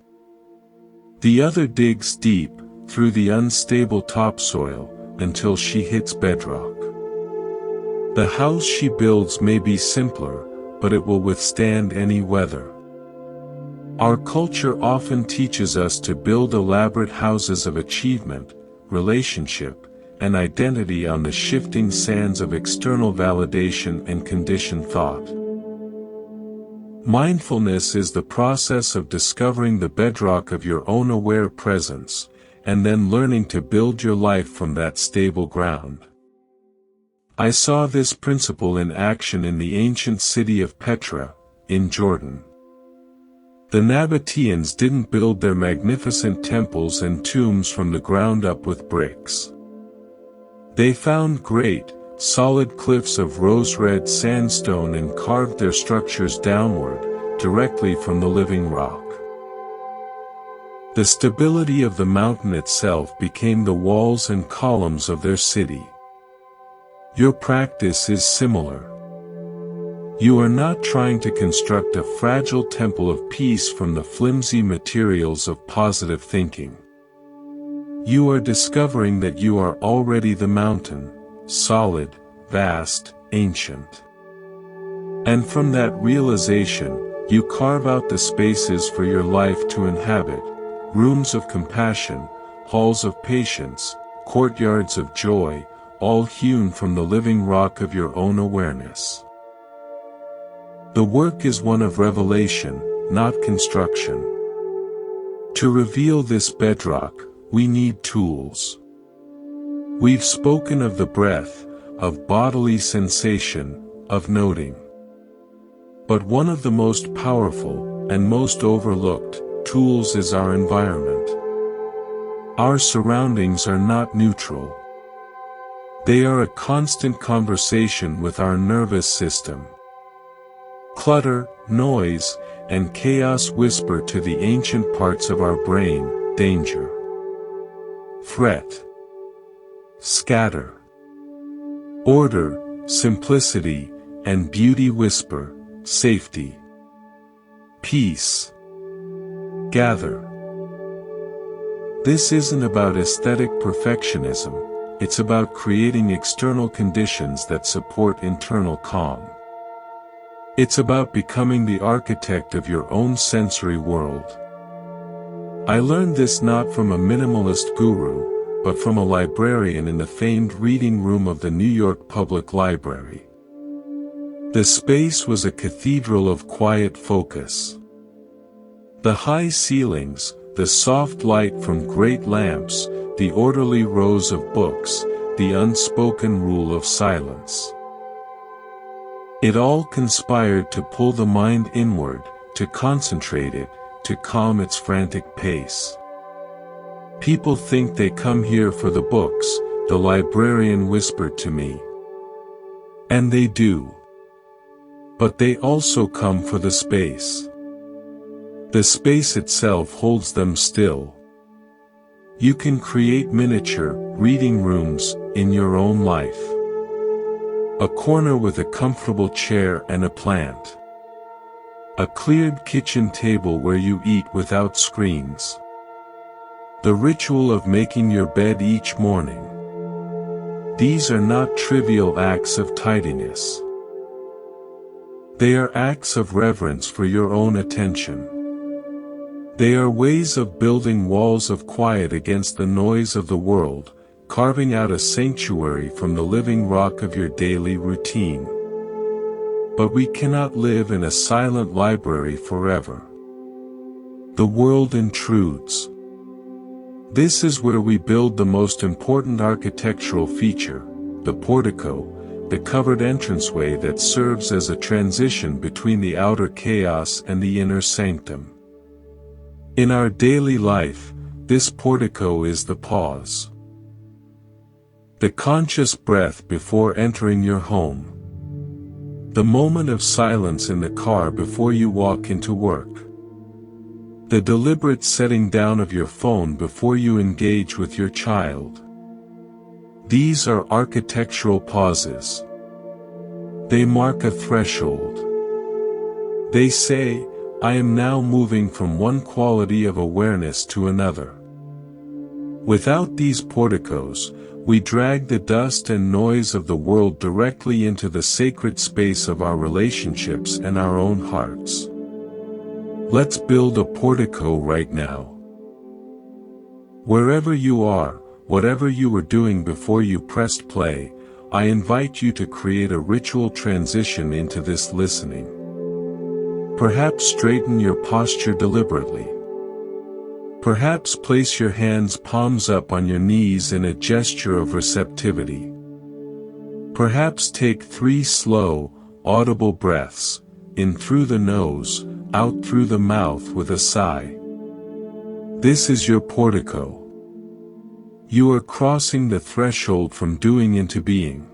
The other digs deep, through the unstable topsoil, until she hits bedrock. The house she builds may be simpler, but it will withstand any weather. Our culture often teaches us to build elaborate houses of achievement, relationship, and identity on the shifting sands of external validation and conditioned thought. Mindfulness is the process of discovering the bedrock of your own aware presence, and then learning to build your life from that stable ground. I saw this principle in action in the ancient city of Petra, in Jordan. The Nabateans didn't build their magnificent temples and tombs from the ground up with bricks. They found great, solid cliffs of rose-red sandstone and carved their structures downward, directly from the living rock. The stability of the mountain itself became the walls and columns of their city. Your practice is similar. You are not trying to construct a fragile temple of peace from the flimsy materials of positive thinking. You are discovering that you are already the mountain, solid, vast, ancient. And from that realization, you carve out the spaces for your life to inhabit, rooms of compassion, halls of patience, courtyards of joy, all hewn from the living rock of your own awareness. The work is one of revelation, not construction. To reveal this bedrock, we need tools. We've spoken of the breath, of bodily sensation, of noting. But one of the most powerful, and most overlooked, tools is our environment. Our surroundings are not neutral. They are a constant conversation with our nervous system. Clutter, noise, and chaos whisper to the ancient parts of our brain, danger. Fret. Scatter. Order, simplicity, and beauty whisper, safety. Peace. Gather. This isn't about aesthetic perfectionism, it's about creating external conditions that support internal calm. It's about becoming the architect of your own sensory world. I learned this not from a minimalist guru, but from a librarian in the famed reading room of the New York Public Library. The space was a cathedral of quiet focus. The high ceilings, the soft light from great lamps, the orderly rows of books, the unspoken rule of silence. It all conspired to pull the mind inward, to concentrate it, to calm its frantic pace. People think they come here for the books, the librarian whispered to me. And they do. But they also come for the space. The space itself holds them still. You can create miniature reading rooms in your own life. A corner with a comfortable chair and a plant. A cleared kitchen table where you eat without screens. The ritual of making your bed each morning. These are not trivial acts of tidiness. They are acts of reverence for your own attention. They are ways of building walls of quiet against the noise of the world, carving out a sanctuary from the living rock of your daily routine. But we cannot live in a silent library forever. The world intrudes. This is where we build the most important architectural feature, the portico, the covered entranceway that serves as a transition between the outer chaos and the inner sanctum. In our daily life, this portico is the pause. The conscious breath before entering your home. The moment of silence in the car before you walk into work. The deliberate setting down of your phone before you engage with your child. These are architectural pauses. They mark a threshold. They say, I am now moving from one quality of awareness to another. Without these porticos, we drag the dust and noise of the world directly into the sacred space of our relationships and our own hearts. Let's build a portico right now. Wherever you are, whatever you were doing before you pressed play, I invite you to create a ritual transition into this listening. Perhaps straighten your posture deliberately. Perhaps place your hands palms up on your knees in a gesture of receptivity. Perhaps take 3 slow, audible breaths, in through the nose, out through the mouth with a sigh. This is your portico. You are crossing the threshold from doing into being.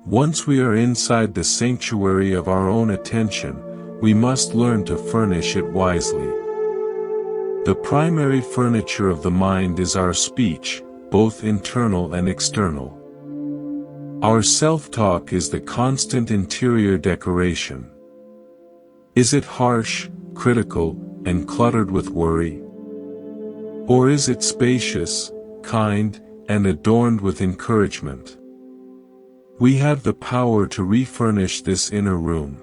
Once we are inside the sanctuary of our own attention, we must learn to furnish it wisely. The primary furniture of the mind is our speech, both internal and external. Our self-talk is the constant interior decoration. Is it harsh, critical, and cluttered with worry? Or is it spacious, kind, and adorned with encouragement? We have the power to refurnish this inner room.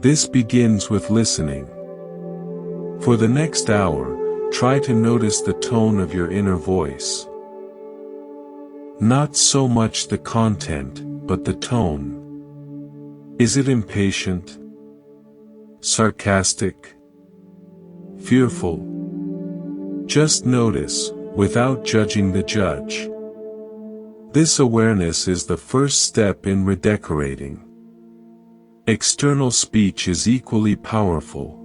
This begins with listening. For the next hour, try to notice the tone of your inner voice. Not so much the content, but the tone. Is it impatient? Sarcastic? Fearful? Just notice, without judging the judge. This awareness is the first step in redecorating. External speech is equally powerful.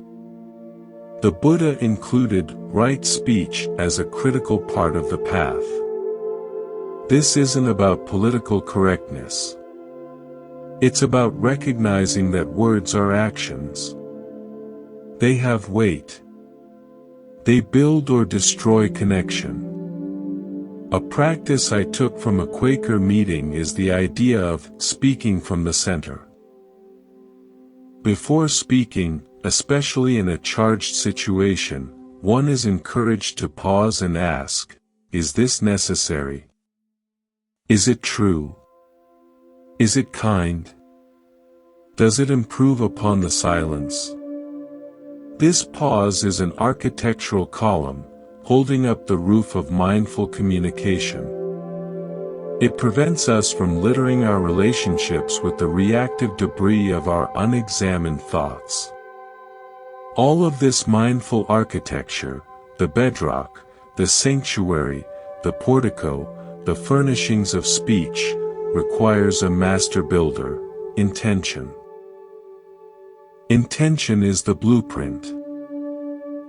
The Buddha included right speech as a critical part of the path. This isn't about political correctness. It's about recognizing that words are actions. They have weight. They build or destroy connection. A practice I took from a Quaker meeting is the idea of speaking from the center. Before speaking, especially in a charged situation, one is encouraged to pause and ask, is this necessary? Is it true? Is it kind? Does it improve upon the silence? This pause is an architectural column, holding up the roof of mindful communication. It prevents us from littering our relationships with the reactive debris of our unexamined thoughts. All of this mindful architecture, the bedrock, the sanctuary, the portico, the furnishings of speech, requires a master builder, intention. Intention is the blueprint.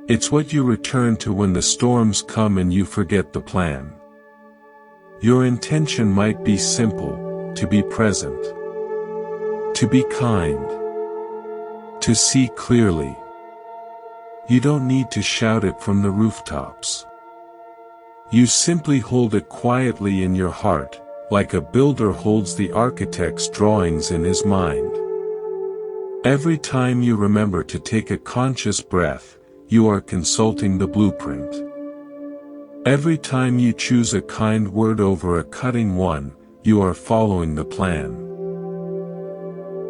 It's what you return to when the storms come and you forget the plan. Your intention might be simple: to be present, to be kind, to see clearly. You don't need to shout it from the rooftops. You simply hold it quietly in your heart, like a builder holds the architect's drawings in his mind. Every time you remember to take a conscious breath, you are consulting the blueprint. Every time you choose a kind word over a cutting one, you are following the plan.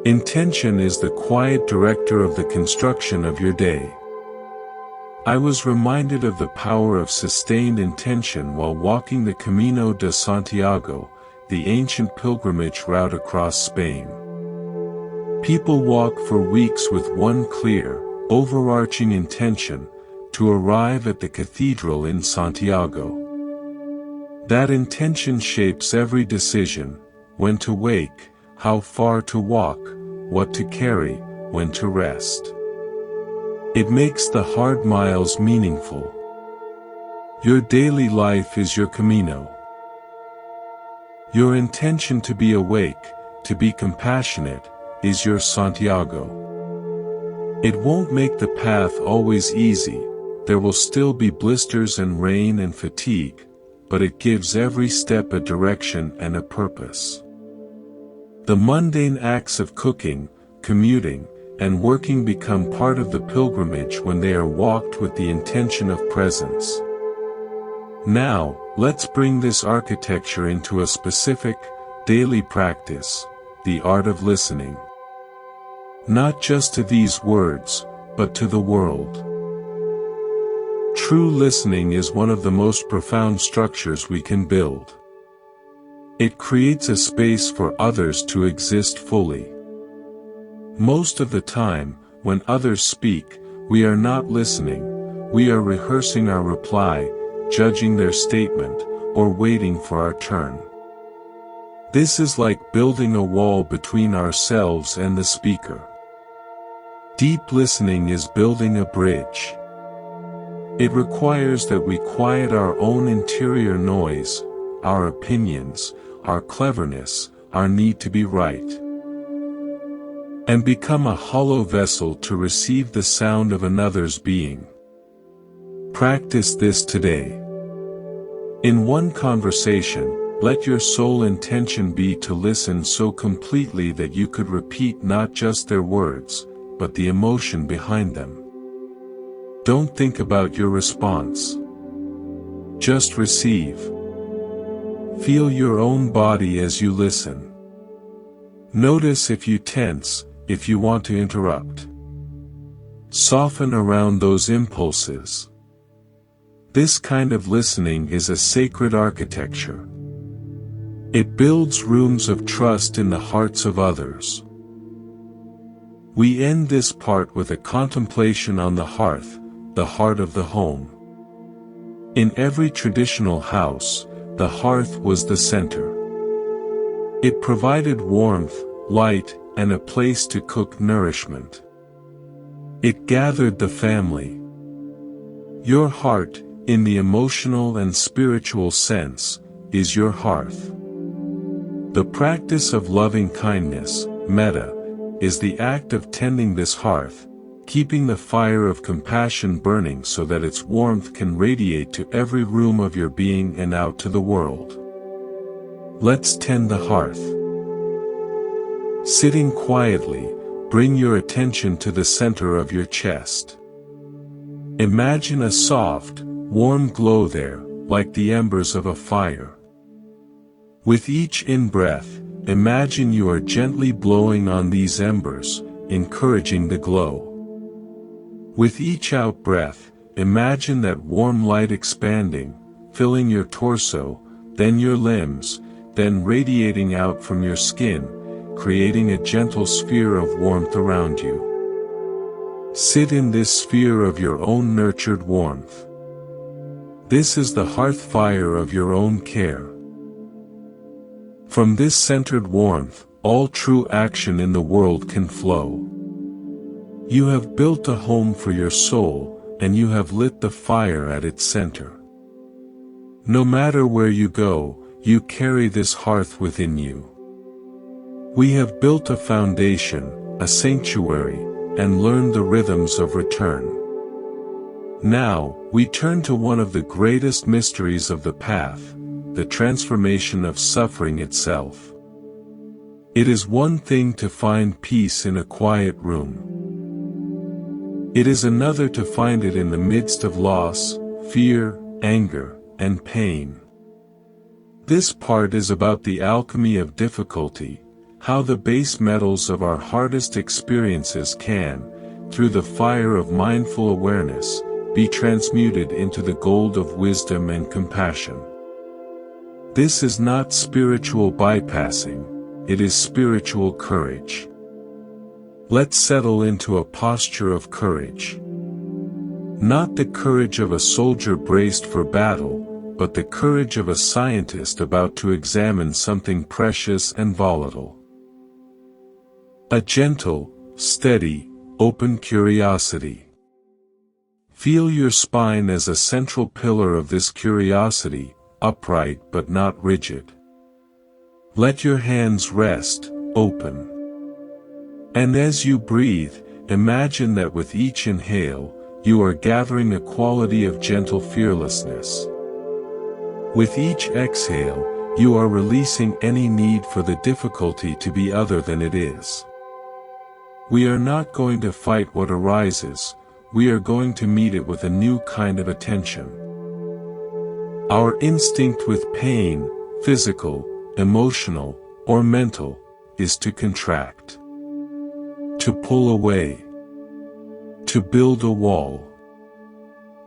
Intention is the quiet director of the construction of your day. I was reminded of the power of sustained intention while walking the Camino de Santiago, the ancient pilgrimage route across Spain. People walk for weeks with one clear, overarching intention: to arrive at the cathedral in Santiago. That intention shapes every decision: when to wake, how far to walk, what to carry, when to rest. It makes the hard miles meaningful. Your daily life is your Camino. Your intention to be awake, to be compassionate, is your Santiago. It won't make the path always easy, there will still be blisters and rain and fatigue, but it gives every step a direction and a purpose. The mundane acts of cooking, commuting, and working become part of the pilgrimage when they are walked with the intention of presence. Now, let's bring this architecture into a specific, daily practice: the art of listening. Not just to these words, but to the world. True listening is one of the most profound structures we can build. It creates a space for others to exist fully. Most of the time, when others speak, we are not listening, we are rehearsing our reply, judging their statement, or waiting for our turn. This is like building a wall between ourselves and the speaker. Deep listening is building a bridge. It requires that we quiet our own interior noise, our opinions, our cleverness, our need to be right, and become a hollow vessel to receive the sound of another's being. Practice this today. In one conversation, let your sole intention be to listen so completely that you could repeat not just their words, but the emotion behind them. Don't think about your response. Just receive. Feel your own body as you listen. Notice if you tense, if you want to interrupt. Soften around those impulses. This kind of listening is a sacred architecture. It builds rooms of trust in the hearts of others. We end this part with a contemplation on the hearth, the heart of the home. In every traditional house, the hearth was the center. It provided warmth, light, and a place to cook nourishment. It gathered the family. Your heart, in the emotional and spiritual sense, is your hearth. The practice of loving kindness, metta, is the act of tending this hearth, keeping the fire of compassion burning so that its warmth can radiate to every room of your being and out to the world. Let's tend the hearth. Sitting quietly, bring your attention to the center of your chest. Imagine a soft, warm glow there, like the embers of a fire. With each in-breath, imagine you are gently blowing on these embers, encouraging the glow. With each out-breath, imagine that warm light expanding, filling your torso, then your limbs, then radiating out from your skin, creating a gentle sphere of warmth around you. Sit in this sphere of your own nurtured warmth. This is the hearth fire of your own care. From this centered warmth, all true action in the world can flow. You have built a home for your soul, and you have lit the fire at its center. No matter where you go, you carry this hearth within you. We have built a foundation, a sanctuary, and learned the rhythms of return. Now, we turn to one of the greatest mysteries of the path, the transformation of suffering itself. It is one thing to find peace in a quiet room. It is another to find it in the midst of loss, fear, anger, and pain. This part is about the alchemy of difficulty, how the base metals of our hardest experiences can, through the fire of mindful awareness, be transmuted into the gold of wisdom and compassion. This is not spiritual bypassing, it is spiritual courage. Let's settle into a posture of courage. Not the courage of a soldier braced for battle, but the courage of a scientist about to examine something precious and volatile. A gentle, steady, open curiosity. Feel your spine as a central pillar of this curiosity, upright but not rigid. Let your hands rest, open. And as you breathe, imagine that with each inhale, you are gathering a quality of gentle fearlessness. With each exhale, you are releasing any need for the difficulty to be other than it is. We are not going to fight what arises, we are going to meet it with a new kind of attention. Our instinct with pain, physical, emotional, or mental, is to contract. To pull away. To build a wall.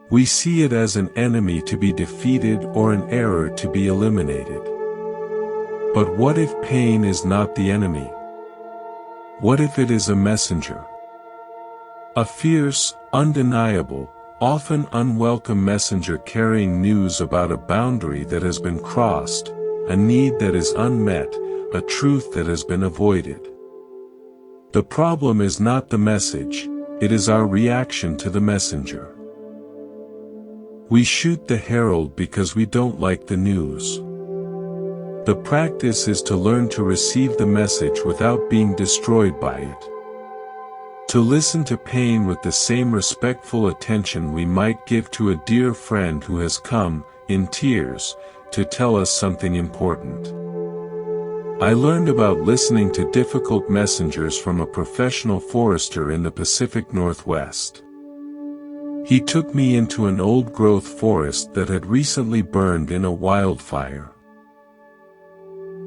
We see it as an enemy to be defeated or an error to be eliminated. But what if pain is not the enemy? What if it is a messenger? A fierce, undeniable, often unwelcome messenger carrying news about a boundary that has been crossed, a need that is unmet, a truth that has been avoided. The problem is not the message, it is our reaction to the messenger. We shoot the herald because we don't like the news. The practice is to learn to receive the message without being destroyed by it. To listen to pain with the same respectful attention we might give to a dear friend who has come, in tears, to tell us something important. I learned about listening to difficult messengers from a professional forester in the Pacific Northwest. He took me into an old-growth forest that had recently burned in a wildfire.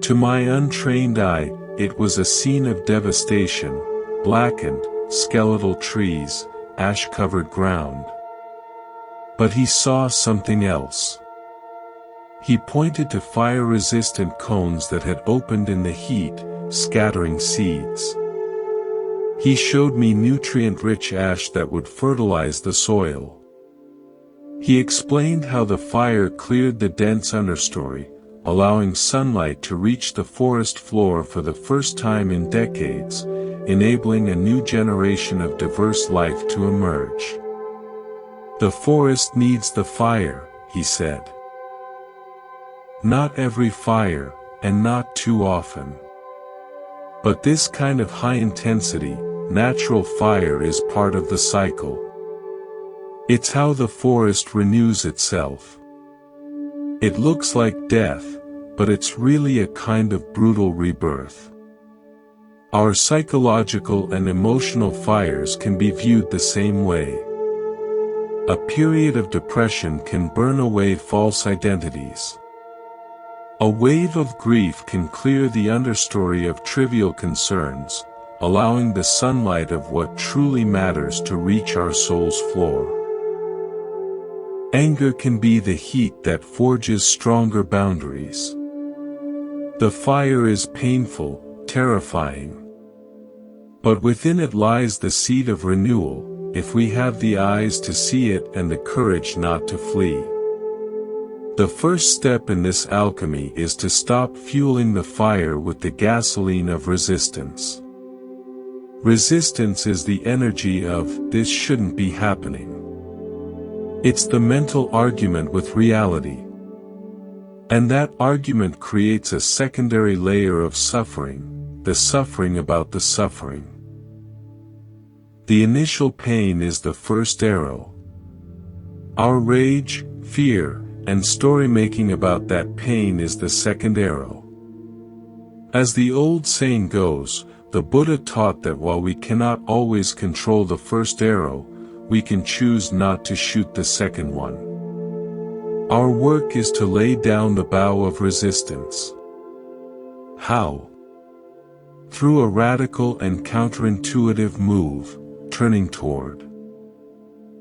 To my untrained eye, it was a scene of devastation, blackened, skeletal trees, ash-covered ground. But he saw something else. He pointed to fire-resistant cones that had opened in the heat, scattering seeds. He showed me nutrient-rich ash that would fertilize the soil. He explained how the fire cleared the dense understory, allowing sunlight to reach the forest floor for the first time in decades, enabling a new generation of diverse life to emerge. The forest needs the fire, he said. Not every fire, and not too often. But this kind of high-intensity, natural fire is part of the cycle. It's how the forest renews itself. It looks like death, but it's really a kind of brutal rebirth. Our psychological and emotional fires can be viewed the same way. A period of depression can burn away false identities. A wave of grief can clear the understory of trivial concerns, allowing the sunlight of what truly matters to reach our soul's floor. Anger can be the heat that forges stronger boundaries. The fire is painful, terrifying. But within it lies the seed of renewal, if we have the eyes to see it and the courage not to flee. The first step in this alchemy is to stop fueling the fire with the gasoline of resistance. Resistance is the energy of, "this shouldn't be happening." It's the mental argument with reality. And that argument creates a secondary layer of suffering, the suffering about the suffering. The initial pain is the first arrow. Our rage, fear, and story-making about that pain is the second arrow. As the old saying goes, the Buddha taught that while we cannot always control the first arrow, we can choose not to shoot the second one. Our work is to lay down the bow of resistance. How? Through a radical and counterintuitive move, turning toward.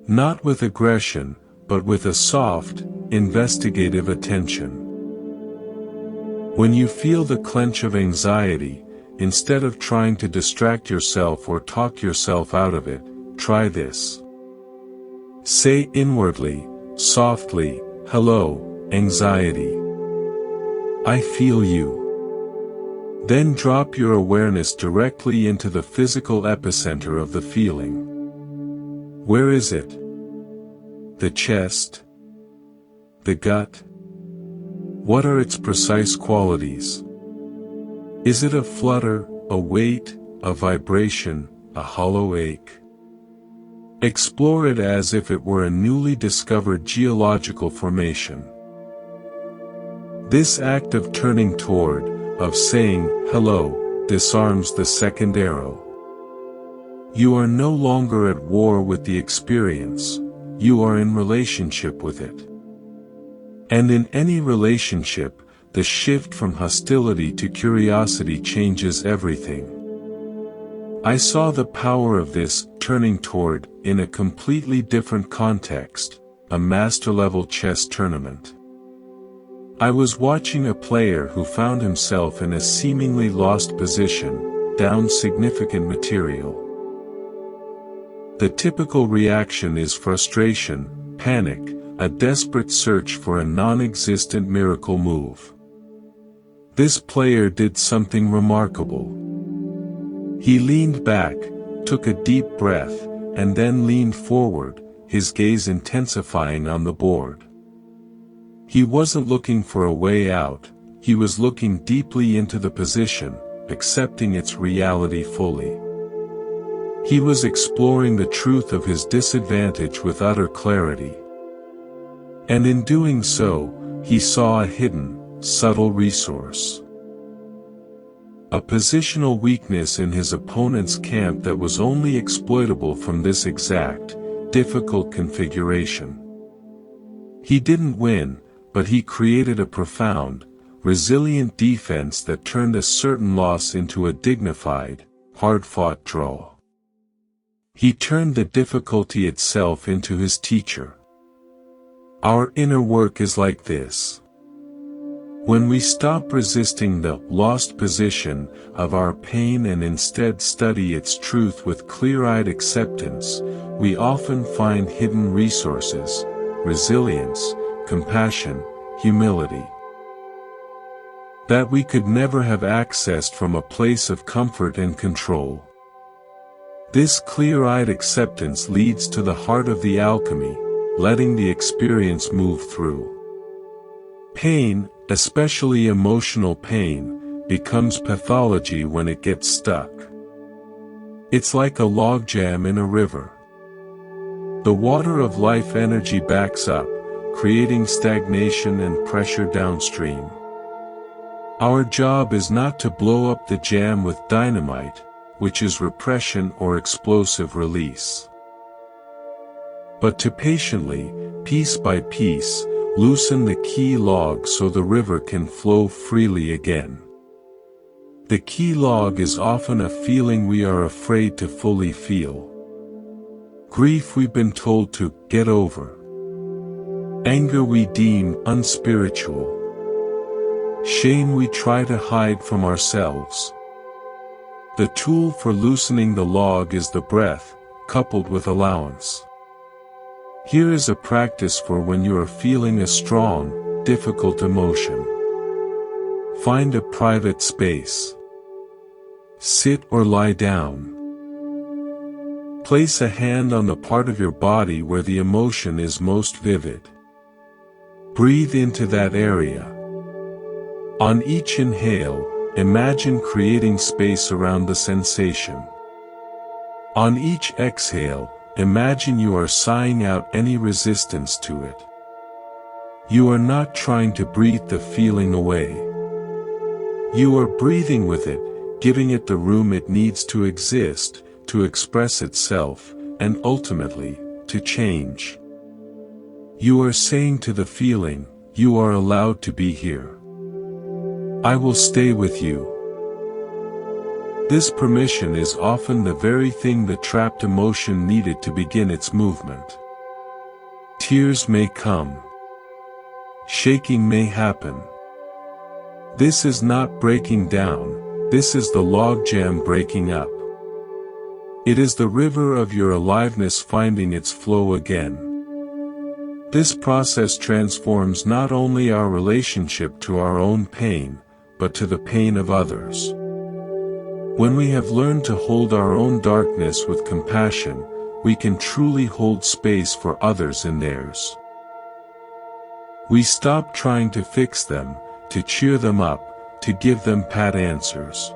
Not with aggression, but with a soft, investigative attention. When you feel the clench of anxiety, instead of trying to distract yourself or talk yourself out of it, try this. Say inwardly, softly, "Hello, anxiety. I feel you." Then drop your awareness directly into the physical epicenter of the feeling. Where is it? The chest? The gut? What are its precise qualities? Is it a flutter, a weight, a vibration, a hollow ache? Explore it as if it were a newly discovered geological formation. This act of turning toward, of saying, "hello," disarms the second arrow. You are no longer at war with the experience, you are in relationship with it. And in any relationship, the shift from hostility to curiosity changes everything. I saw the power of this turning toward in a completely different context, a master-level chess tournament. I was watching a player who found himself in a seemingly lost position, down significant material. The typical reaction is frustration, panic, a desperate search for a non-existent miracle move. This player did something remarkable. He leaned back, took a deep breath, and then leaned forward, his gaze intensifying on the board. He wasn't looking for a way out, he was looking deeply into the position, accepting its reality fully. He was exploring the truth of his disadvantage with utter clarity. And in doing so, he saw a hidden, subtle resource. A positional weakness in his opponent's camp that was only exploitable from this exact, difficult configuration. He didn't win, but he created a profound, resilient defense that turned a certain loss into a dignified, hard-fought draw. He turned the difficulty itself into his teacher. Our inner work is like this. When we stop resisting the lost position of our pain and instead study its truth with clear-eyed acceptance, we often find hidden resources, resilience, compassion, humility, that we could never have accessed from a place of comfort and control. This clear-eyed acceptance leads to the heart of the alchemy, letting the experience move through. Pain, especially emotional pain, becomes pathology when it gets stuck. It's like a logjam in a river. The water of life energy backs up, creating stagnation and pressure downstream. Our job is not to blow up the jam with dynamite, which is repression or explosive release, but to patiently, piece by piece, loosen the key log so the river can flow freely again. The key log is often a feeling we are afraid to fully feel. Grief we've been told to get over. Anger we deem unspiritual. Shame we try to hide from ourselves. The tool for loosening the log is the breath, coupled with allowance. Here is a practice for when you are feeling a strong, difficult emotion. Find a private space. Sit or lie down. Place a hand on the part of your body where the emotion is most vivid. Breathe into that area. On each inhale, imagine creating space around the sensation. On each exhale, imagine you are sighing out any resistance to it. You are not trying to breathe the feeling away. You are breathing with it, giving it the room it needs to exist, to express itself, and ultimately, to change. You are saying to the feeling, you are allowed to be here. I will stay with you. This permission is often the very thing the trapped emotion needed to begin its movement. Tears may come. Shaking may happen. This is not breaking down, this is the logjam breaking up. It is the river of your aliveness finding its flow again. This process transforms not only our relationship to our own pain, but to the pain of others. When we have learned to hold our own darkness with compassion, we can truly hold space for others in theirs. We stop trying to fix them, to cheer them up, to give them pat answers.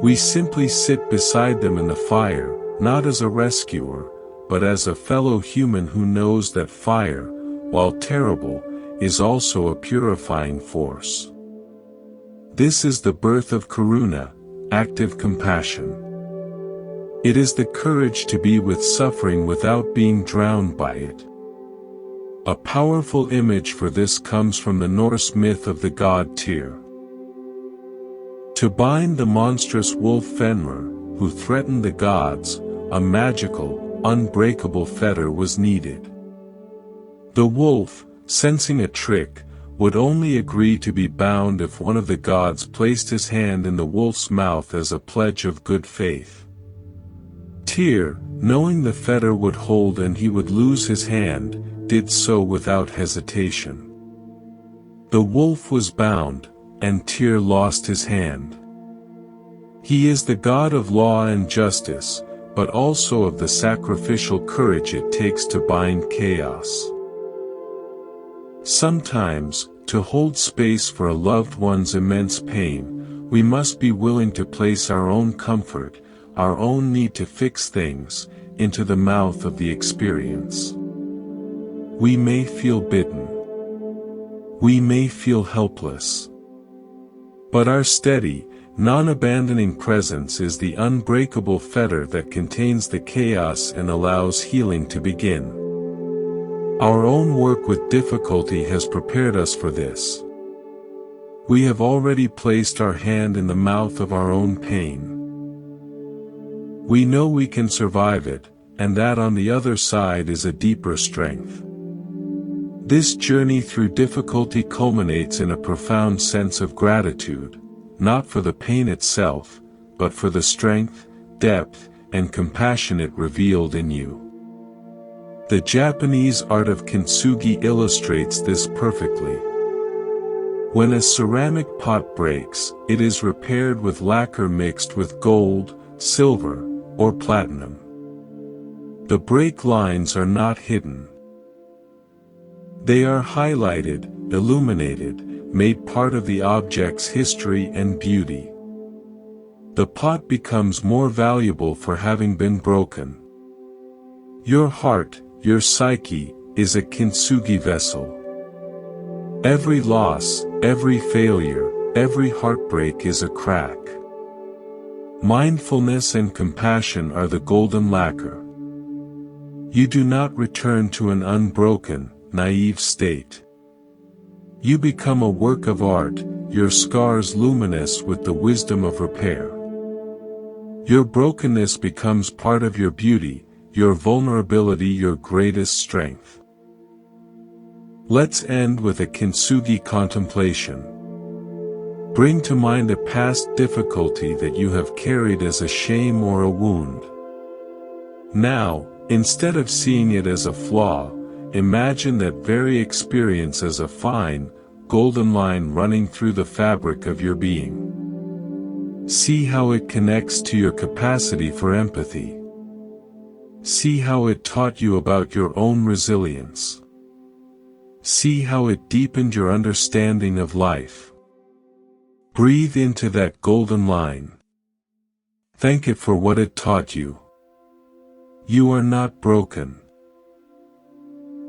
We simply sit beside them in the fire, not as a rescuer, but as a fellow human who knows that fire, while terrible, is also a purifying force. This is the birth of karuna, active compassion. It is the courage to be with suffering without being drowned by it. A powerful image for this comes from the Norse myth of the god Tyr. To bind the monstrous wolf Fenrir, who threatened the gods, a magical, unbreakable fetter was needed. The wolf, sensing a trick, would only agree to be bound if one of the gods placed his hand in the wolf's mouth as a pledge of good faith. Tyr, knowing the fetter would hold and he would lose his hand, did so without hesitation. The wolf was bound, and Tyr lost his hand. He is the god of law and justice, but also of the sacrificial courage it takes to bind chaos. Sometimes, to hold space for a loved one's immense pain, we must be willing to place our own comfort, our own need to fix things, into the mouth of the experience. We may feel bitten. We may feel helpless. But our steady, non-abandoning presence is the unbreakable fetter that contains the chaos and allows healing to begin. Our own work with difficulty has prepared us for this. We have already placed our hand in the mouth of our own pain. We know we can survive it, and that on the other side is a deeper strength. This journey through difficulty culminates in a profound sense of gratitude, not for the pain itself, but for the strength, depth, and compassion it revealed in you. The Japanese art of kintsugi illustrates this perfectly. When a ceramic pot breaks, it is repaired with lacquer mixed with gold, silver, or platinum. The break lines are not hidden. They are highlighted, illuminated, made part of the object's history and beauty. The pot becomes more valuable for having been broken. Your heart, your psyche, is a kintsugi vessel. Every loss, every failure, every heartbreak is a crack. Mindfulness and compassion are the golden lacquer. You do not return to an unbroken, naive state. You become a work of art, your scars luminous with the wisdom of repair. Your brokenness becomes part of your beauty, your vulnerability your greatest strength. Let's end with a kintsugi contemplation. Bring to mind a past difficulty that you have carried as a shame or a wound. Now, instead of seeing it as a flaw, imagine that very experience as a fine, golden line running through the fabric of your being. See how it connects to your capacity for empathy. See how it taught you about your own resilience. See how it deepened your understanding of life. Breathe into that golden line. Thank it for what it taught you. You are not broken.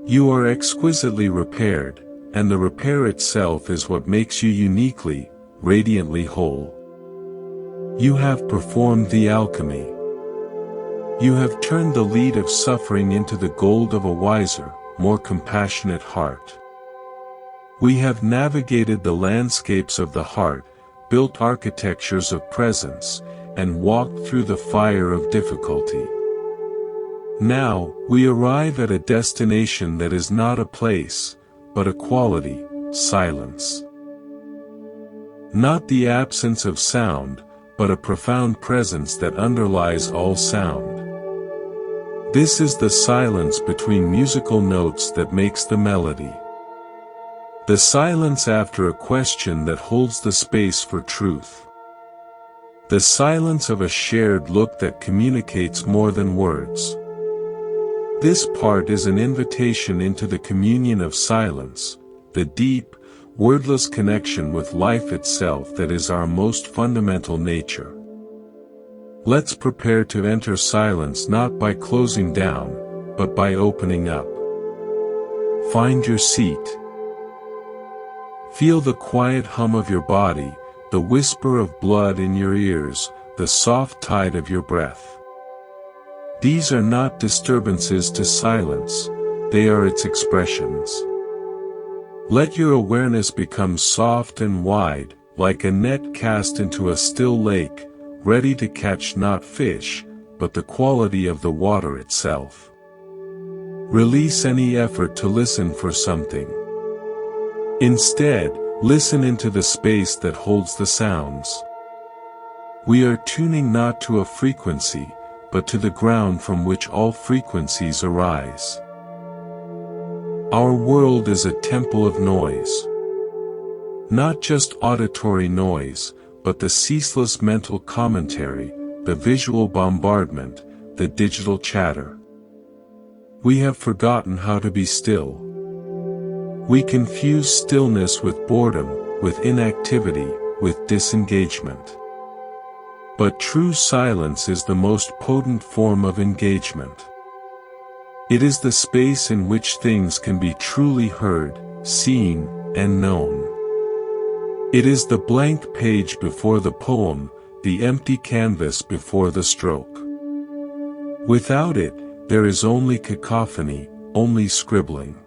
You are exquisitely repaired, and the repair itself is what makes you uniquely, radiantly whole. You have performed the alchemy. You have turned the lead of suffering into the gold of a wiser, more compassionate heart. We have navigated the landscapes of the heart, built architectures of presence, and walked through the fire of difficulty. Now, we arrive at a destination that is not a place, but a quality, silence. Not the absence of sound, but a profound presence that underlies all sound. This is the silence between musical notes that makes the melody. The silence after a question that holds the space for truth. The silence of a shared look that communicates more than words. This part is an invitation into the communion of silence, the deep, wordless connection with life itself that is our most fundamental nature. Let's prepare to enter silence not by closing down, but by opening up. Find your seat. Feel the quiet hum of your body, the whisper of blood in your ears, the soft tide of your breath. These are not disturbances to silence, they are its expressions. Let your awareness become soft and wide, like a net cast into a still lake, ready to catch not fish, but the quality of the water itself. Release any effort to listen for something. Instead, listen into the space that holds the sounds. We are tuning not to a frequency, but to the ground from which all frequencies arise. Our world is a temple of noise. Not just auditory noise, but the ceaseless mental commentary, the visual bombardment, the digital chatter. We have forgotten how to be still. We confuse stillness with boredom, with inactivity, with disengagement. But true silence is the most potent form of engagement. It is the space in which things can be truly heard, seen, and known. It is the blank page before the poem, the empty canvas before the stroke. Without it, there is only cacophony, only scribbling.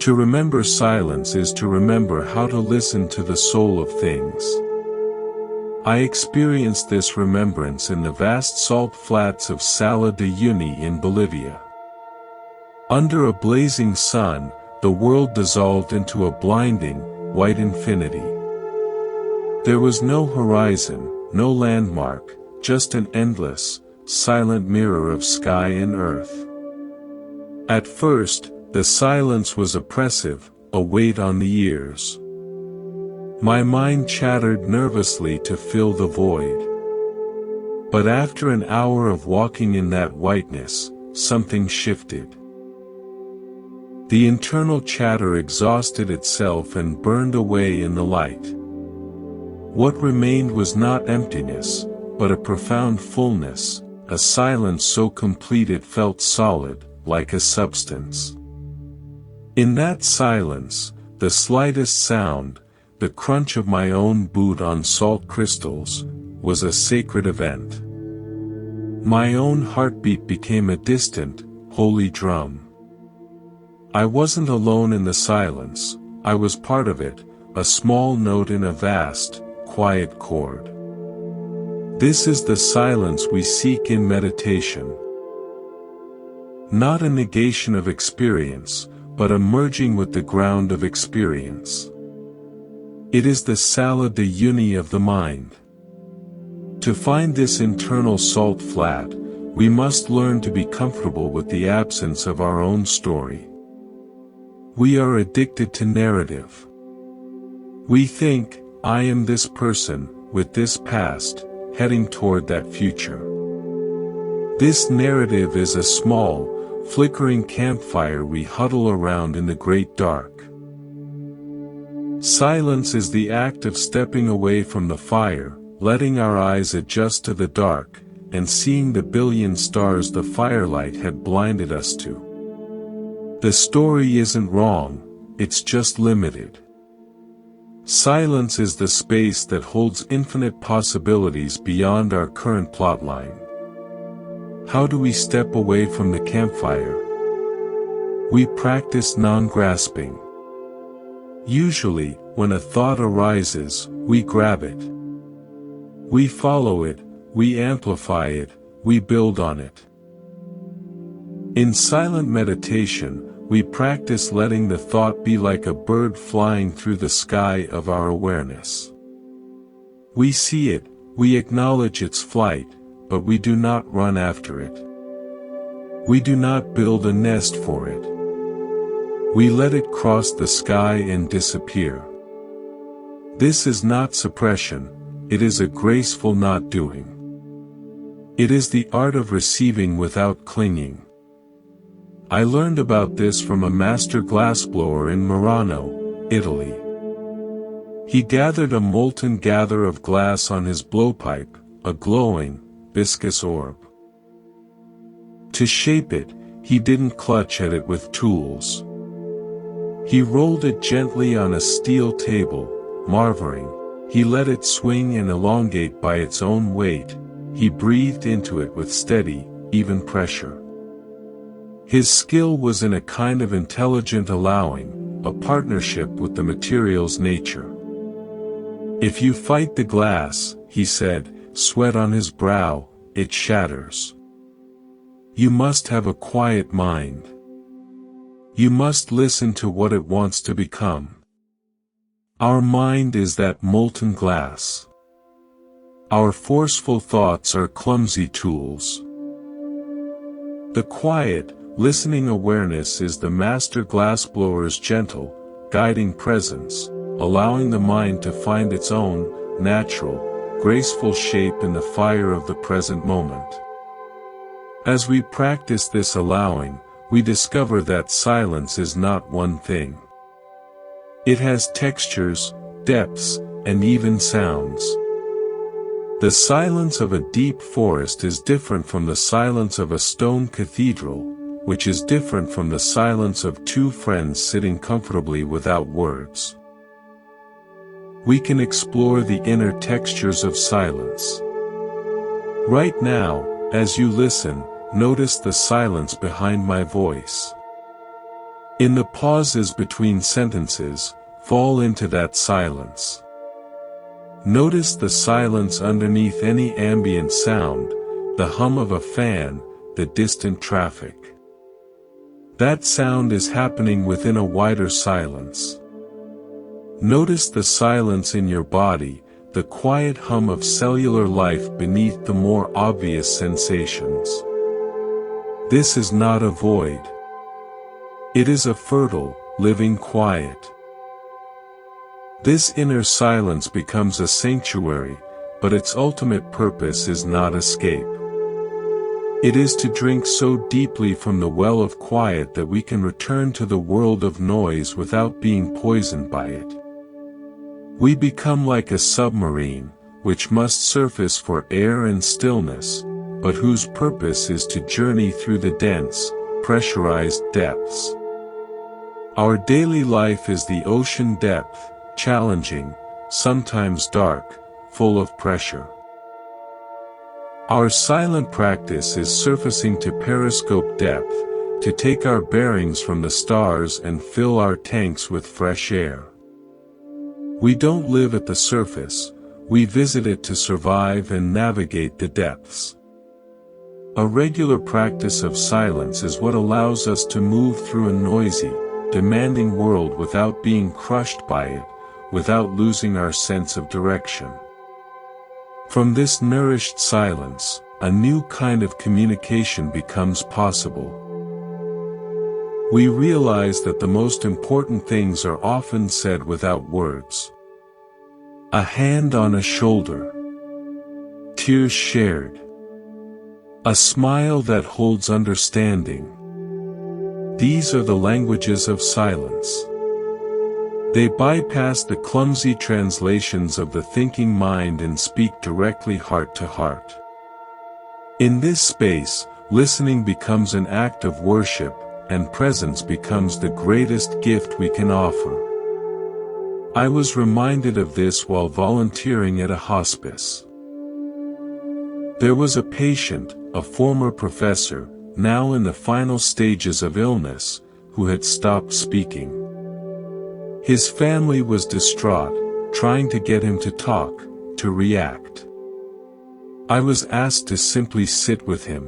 To remember silence is to remember how to listen to the soul of things. I experienced this remembrance in the vast salt flats of Sala de Uyuni in Bolivia. Under a blazing sun, the world dissolved into a blinding, white infinity. There was no horizon, no landmark, just an endless, silent mirror of sky and earth. At first, the silence was oppressive, a weight on the ears. My mind chattered nervously to fill the void. But after an hour of walking in that whiteness, something shifted. The internal chatter exhausted itself and burned away in the light. What remained was not emptiness, but a profound fullness, a silence so complete it felt solid, like a substance. In that silence, the slightest sound, the crunch of my own boot on salt crystals, was a sacred event. My own heartbeat became a distant, holy drum. I wasn't alone in the silence, I was part of it, a small note in a vast, quiet chord. This is the silence we seek in meditation. Not a negation of experience, but a merging with the ground of experience. It is the Sala de Uyuni of the mind. To find this internal salt flat, we must learn to be comfortable with the absence of our own story. We are addicted to narrative. We think, I am this person, with this past, heading toward that future. This narrative is a small, flickering campfire we huddle around in the great dark. Silence is the act of stepping away from the fire, letting our eyes adjust to the dark, and seeing the billion stars the firelight had blinded us to. The story isn't wrong, it's just limited. Silence is the space that holds infinite possibilities beyond our current plotline. How do we step away from the campfire? We practice non-grasping. Usually, when a thought arises, we grab it. We follow it, we amplify it, we build on it. In silent meditation, we practice letting the thought be like a bird flying through the sky of our awareness. We see it, we acknowledge its flight, but we do not run after it. We do not build a nest for it. We let it cross the sky and disappear. This is not suppression, it is a graceful not doing. It is the art of receiving without clinging. I learned about this from a master glassblower in Murano, Italy. He gathered a molten gather of glass on his blowpipe, a glowing, viscous orb. To shape it, he didn't clutch at it with tools. He rolled it gently on a steel table, marveling. He let it swing and elongate by its own weight. He breathed into it with steady, even pressure. His skill was in a kind of intelligent allowing, a partnership with the material's nature. If you fight the glass, he said, sweat on his brow, it shatters. You must have a quiet mind. You must listen to what it wants to become. Our mind is that molten glass. Our forceful thoughts are clumsy tools. The quiet, listening awareness is the master glassblower's gentle, guiding presence, allowing the mind to find its own, natural, graceful shape in the fire of the present moment. As we practice this allowing, we discover that silence is not one thing. It has textures, depths, and even sounds. The silence of a deep forest is different from the silence of a stone cathedral, which is different from the silence of two friends sitting comfortably without words. We can explore the inner textures of silence. Right now, as you listen, notice the silence behind my voice. In the pauses between sentences, fall into that silence. Notice the silence underneath any ambient sound, the hum of a fan, the distant traffic. That sound is happening within a wider silence. Notice the silence in your body, the quiet hum of cellular life beneath the more obvious sensations. This is not a void. It is a fertile, living quiet. This inner silence becomes a sanctuary, but its ultimate purpose is not escape. It is to drink so deeply from the well of quiet that we can return to the world of noise without being poisoned by it. We become like a submarine, which must surface for air and stillness, but whose purpose is to journey through the dense, pressurized depths. Our daily life is the ocean depth, challenging, sometimes dark, full of pressure. Our silent practice is surfacing to periscope depth, to take our bearings from the stars and fill our tanks with fresh air. We don't live at the surface, we visit it to survive and navigate the depths. A regular practice of silence is what allows us to move through a noisy, demanding world without being crushed by it, without losing our sense of direction. From this nourished silence, a new kind of communication becomes possible. We realize that the most important things are often said without words. A hand on a shoulder. Tears shared. A smile that holds understanding. These are the languages of silence. They bypass the clumsy translations of the thinking mind and speak directly heart to heart. In this space, listening becomes an act of worship, and presence becomes the greatest gift we can offer. I was reminded of this while volunteering at a hospice. There was a patient, a former professor, now in the final stages of illness, who had stopped speaking. His family was distraught, trying to get him to talk, to react. I was asked to simply sit with him.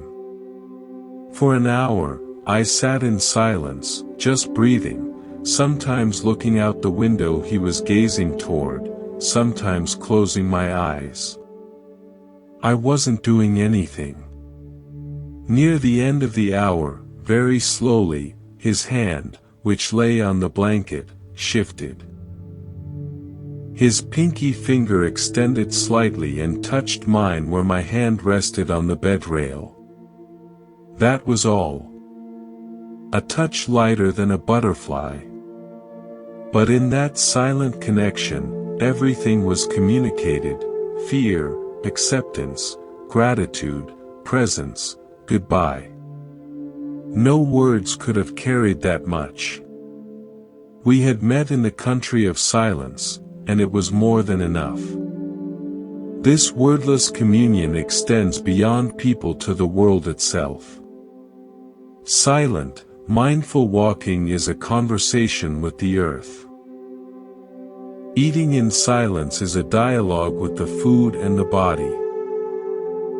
For an hour, I sat in silence, just breathing, sometimes looking out the window he was gazing toward, sometimes closing my eyes. I wasn't doing anything. Near the end of the hour, very slowly, his hand, which lay on the blanket, shifted. His pinky finger extended slightly and touched mine where my hand rested on the bed rail. That was all. A touch lighter than a butterfly. But in that silent connection, everything was communicated: fear, acceptance, gratitude, presence, goodbye. No words could have carried that much. We had met in the country of silence, and it was more than enough. This wordless communion extends beyond people to the world itself. Silent, mindful walking is a conversation with the earth. Eating in silence is a dialogue with the food and the body.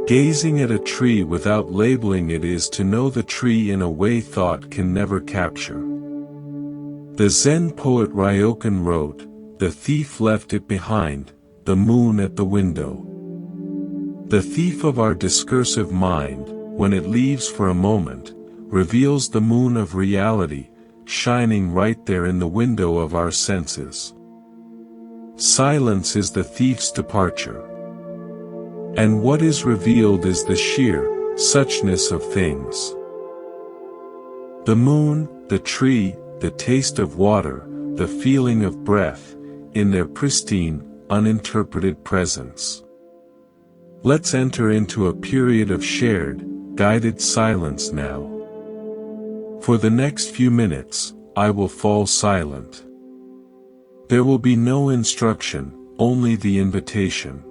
Gazing at a tree without labeling it is to know the tree in a way thought can never capture. The Zen poet Ryokan wrote, "The thief left it behind, the moon at the window." The thief of our discursive mind, when it leaves for a moment, reveals the moon of reality, shining right there in the window of our senses. Silence is the thief's departure. And what is revealed is the sheer suchness of things. The moon, the tree, the taste of water, the feeling of breath, in their pristine, uninterpreted presence. Let's enter into a period of shared, guided silence now. For the next few minutes, I will fall silent. There will be no instruction, only the invitation.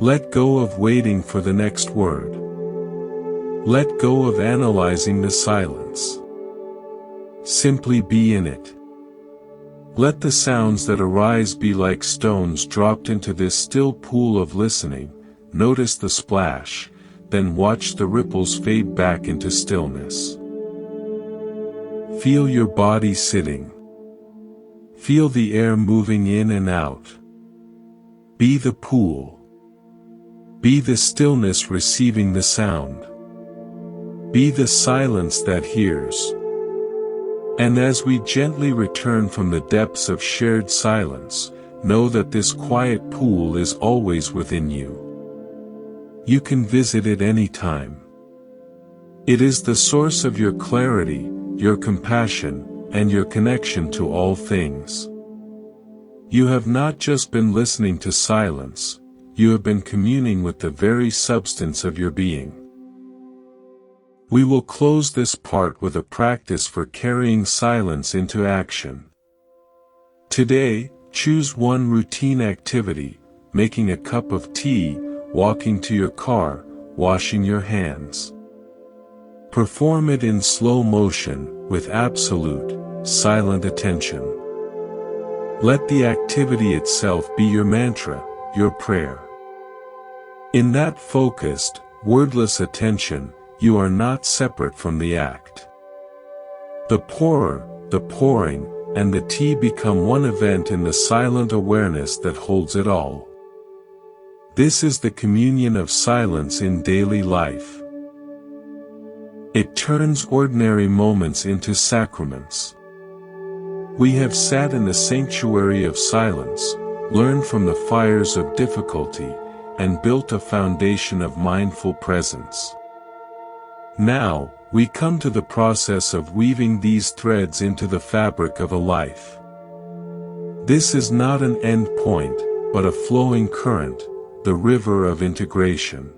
Let go of waiting for the next word. Let go of analyzing the silence. Simply be in it. Let the sounds that arise be like stones dropped into this still pool of listening. Notice the splash, then watch the ripples fade back into stillness. Feel your body sitting. Feel the air moving in and out. Be the pool. Be the stillness receiving the sound. Be the silence that hears. And as we gently return from the depths of shared silence, know that this quiet pool is always within you. You can visit it any time. It is the source of your clarity, your compassion, and your connection to all things. You have not just been listening to silence, you have been communing with the very substance of your being. We will close this part with a practice for carrying silence into action. Today, choose one routine activity: making a cup of tea, walking to your car, washing your hands. Perform it in slow motion, with absolute, silent attention. Let the activity itself be your mantra, your prayer. In that focused, wordless attention, you are not separate from the act. The pourer, the pouring, and the tea become one event in the silent awareness that holds it all. This is the communion of silence in daily life. It turns ordinary moments into sacraments. We have sat in the sanctuary of silence, learned from the fires of difficulty, and built a foundation of mindful presence. Now, we come to the process of weaving these threads into the fabric of a life. This is not an end point, but a flowing current, the river of integration.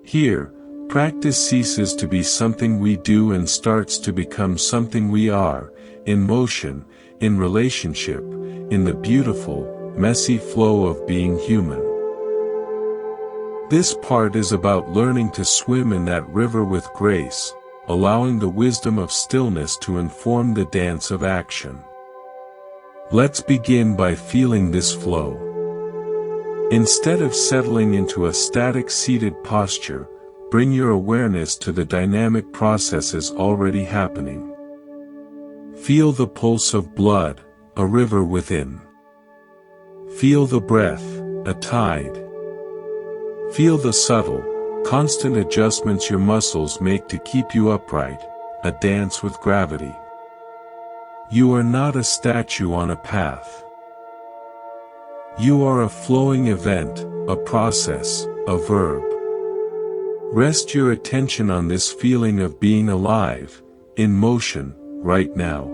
Here, practice ceases to be something we do and starts to become something we are, in motion, in relationship, in the beautiful, messy flow of being human. This part is about learning to swim in that river with grace, allowing the wisdom of stillness to inform the dance of action. Let's begin by feeling this flow. Instead of settling into a static seated posture, bring your awareness to the dynamic processes already happening. Feel the pulse of blood, a river within. Feel the breath, a tide. Feel the subtle, constant adjustments your muscles make to keep you upright, a dance with gravity. You are not a statue on a path. You are a flowing event, a process, a verb. Rest your attention on this feeling of being alive, in motion, right now.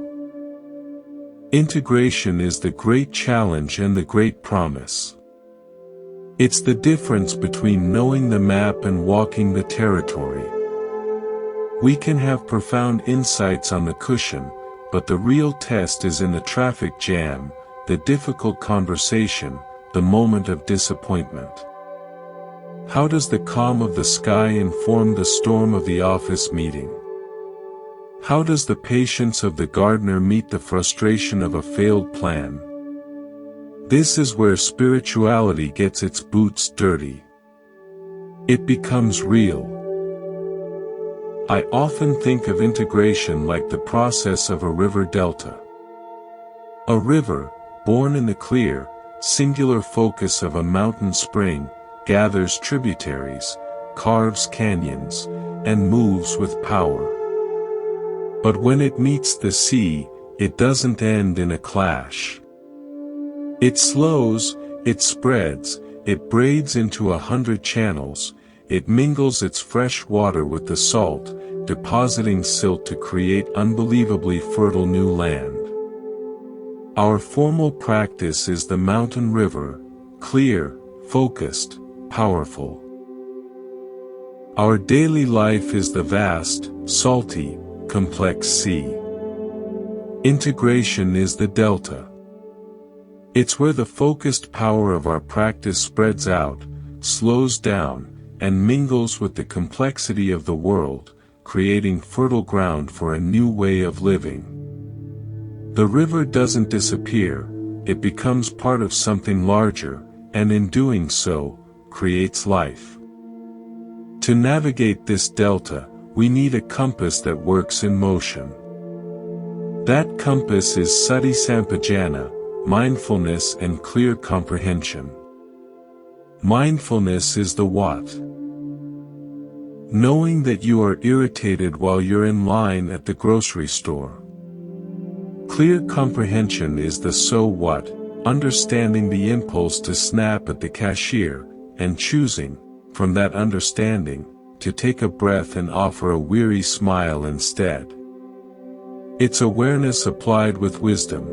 Integration is the great challenge and the great promise. It's the difference between knowing the map and walking the territory. We can have profound insights on the cushion, but the real test is in the traffic jam, the difficult conversation, the moment of disappointment. How does the calm of the sky inform the storm of the office meeting? How does the patience of the gardener meet the frustration of a failed plan? This is where spirituality gets its boots dirty. It becomes real. I often think of integration like the process of a river delta. A river, born in the clear, singular focus of a mountain spring, gathers tributaries, carves canyons, and moves with power. But when it meets the sea, it doesn't end in a clash. It slows, it spreads, it braids into 100 channels, it mingles its fresh water with the salt, depositing silt to create unbelievably fertile new land. Our formal practice is the mountain river, clear, focused, powerful. Our daily life is the vast, salty, complex sea. Integration is the delta. It's where the focused power of our practice spreads out, slows down, and mingles with the complexity of the world, creating fertile ground for a new way of living. The river doesn't disappear, it becomes part of something larger, and in doing so, creates life. To navigate this delta, we need a compass that works in motion. That compass is sati sampajana, mindfulness and clear comprehension. Mindfulness is the what. Knowing that you are irritated while you're in line at the grocery store. Clear comprehension is the so what, understanding the impulse to snap at the cashier, and choosing, from that understanding, to take a breath and offer a weary smile instead. It's awareness applied with wisdom.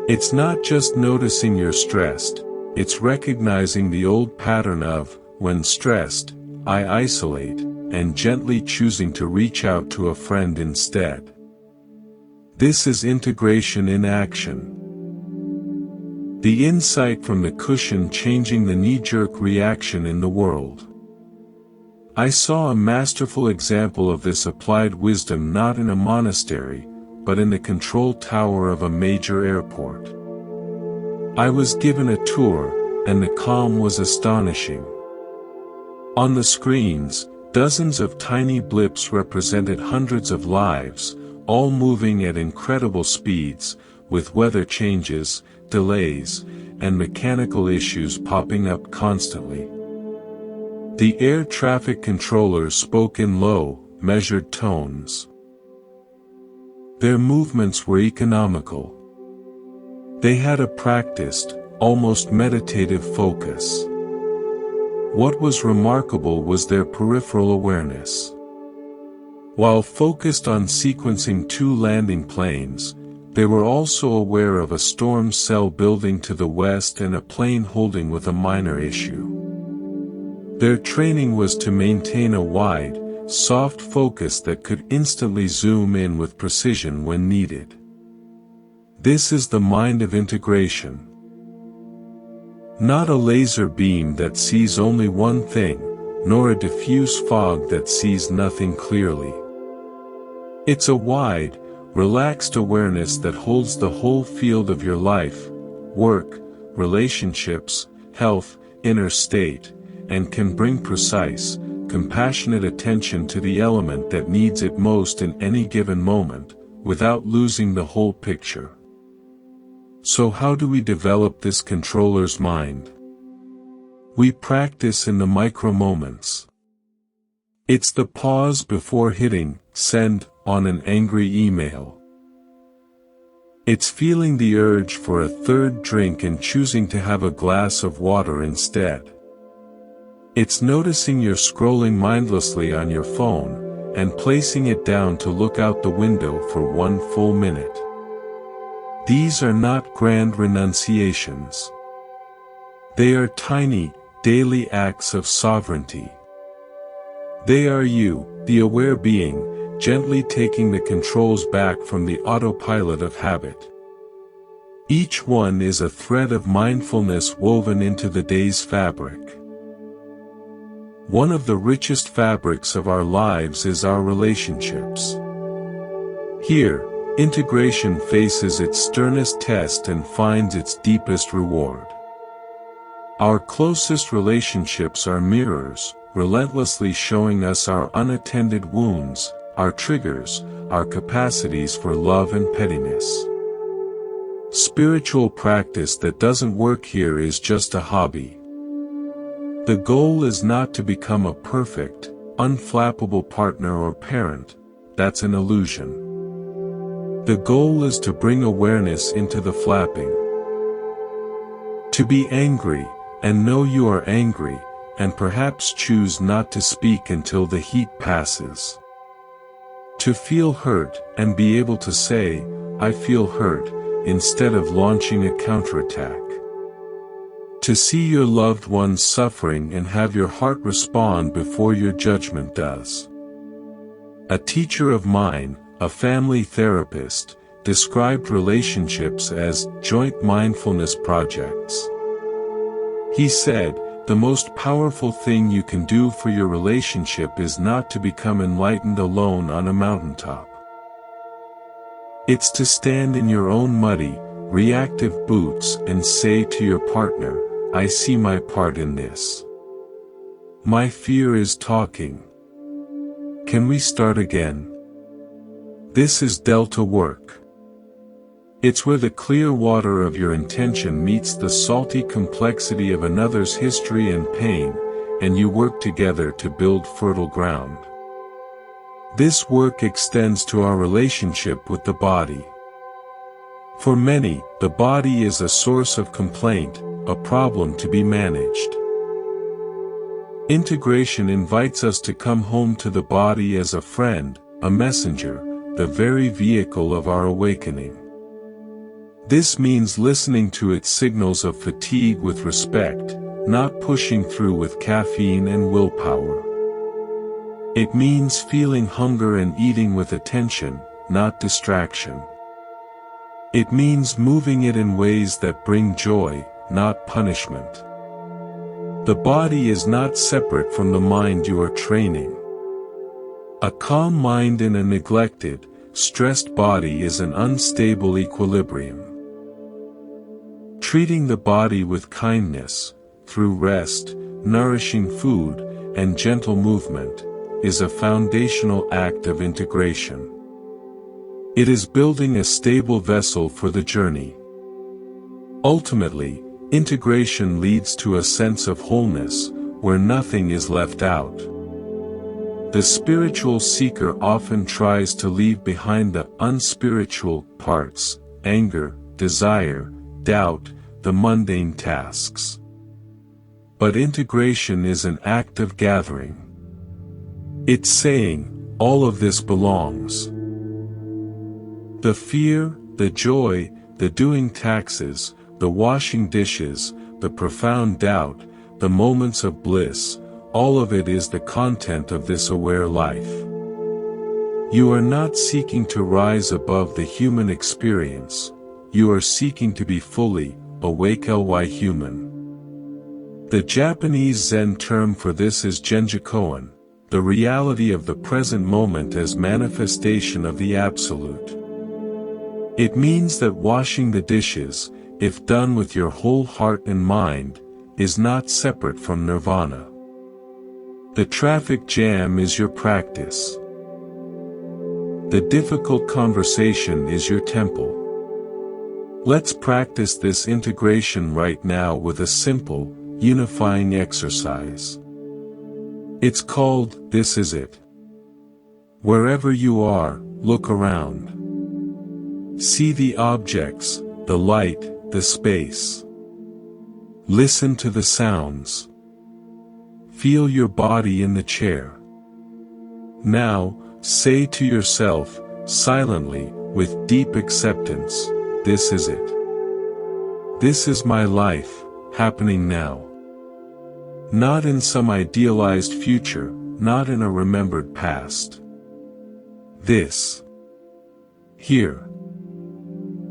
It's not just noticing you're stressed, it's recognizing the old pattern of, when stressed, I isolate, and gently choosing to reach out to a friend instead. This is integration in action. The insight from the cushion changing the knee-jerk reaction in the world. I saw a masterful example of this applied wisdom not in a monastery, but in the control tower of a major airport. I was given a tour, and the calm was astonishing. On the screens, dozens of tiny blips represented hundreds of lives, all moving at incredible speeds, with weather changes, delays, and mechanical issues popping up constantly. The air traffic controllers spoke in low, measured tones. Their movements were economical. They had a practiced, almost meditative focus. What was remarkable was their peripheral awareness. While focused on sequencing 2 landing planes, they were also aware of a storm cell building to the west and a plane holding with a minor issue. Their training was to maintain a wide, soft focus that could instantly zoom in with precision when needed. This is the mind of integration. Not a laser beam that sees only one thing, nor a diffuse fog that sees nothing clearly. It's a wide, relaxed awareness that holds the whole field of your life, work, relationships, health, inner state, and can bring precise, compassionate attention to the element that needs it most in any given moment, without losing the whole picture. So how do we develop this controller's mind? We practice in the micro moments. It's the pause before hitting send on an angry email. It's feeling the urge for a third drink and choosing to have a glass of water instead. It's noticing you're scrolling mindlessly on your phone, and placing it down to look out the window for 1 full minute. These are not grand renunciations. They are tiny, daily acts of sovereignty. They are you, the aware being, gently taking the controls back from the autopilot of habit. Each one is a thread of mindfulness woven into the day's fabric. One of the richest fabrics of our lives is our relationships. Here, integration faces its sternest test and finds its deepest reward. Our closest relationships are mirrors, relentlessly showing us our unattended wounds, our triggers, our capacities for love and pettiness. Spiritual practice that doesn't work here is just a hobby. The goal is not to become a perfect, unflappable partner or parent. That's an illusion. The goal is to bring awareness into the flapping. To be angry, and know you are angry, and perhaps choose not to speak until the heat passes. To feel hurt, and be able to say, I feel hurt, instead of launching a counterattack. To see your loved ones suffering and have your heart respond before your judgment does. A teacher of mine, a family therapist, described relationships as joint mindfulness projects. He said, the most powerful thing you can do for your relationship is not to become enlightened alone on a mountaintop. It's to stand in your own muddy, reactive boots and say to your partner, I see my part in this. My fear is talking. Can we start again? This is Delta work. It's where the clear water of your intention meets the salty complexity of another's history and pain, and you work together to build fertile ground. This work extends to our relationship with the body. For many, the body is a source of complaint, a problem to be managed. Integration invites us to come home to the body as a friend, a messenger, the very vehicle of our awakening. This means listening to its signals of fatigue with respect, not pushing through with caffeine and willpower. It means feeling hunger and eating with attention, not distraction. It means moving it in ways that bring joy, not punishment. The body is not separate from the mind you are training. A calm mind in a neglected, stressed body is an unstable equilibrium. Treating the body with kindness, through rest, nourishing food, and gentle movement, is a foundational act of integration. It is building a stable vessel for the journey. Ultimately, Integration leads to a sense of wholeness, where nothing is left out. The spiritual seeker often tries to leave behind the unspiritual parts, anger, desire, doubt, the mundane tasks. But integration is an act of gathering. It's saying, all of this belongs. The fear, the joy, the doing taxes, the washing dishes, the profound doubt, the moments of bliss, all of it is the content of this aware life. You are not seeking to rise above the human experience, you are seeking to be fully, awake human. The Japanese Zen term for this is Genjikoan, the reality of the present moment as manifestation of the Absolute. It means that washing the dishes, if done with your whole heart and mind, is not separate from nirvana. The traffic jam is your practice. The difficult conversation is your temple. Let's practice this integration right now with a simple, unifying exercise. It's called, This Is It. Wherever you are, look around. See the objects, the light, the space. Listen to the sounds. Feel your body in the chair. Now, say to yourself, silently, with deep acceptance, this is it. This is my life, happening now. Not in some idealized future, not in a remembered past. This. Here.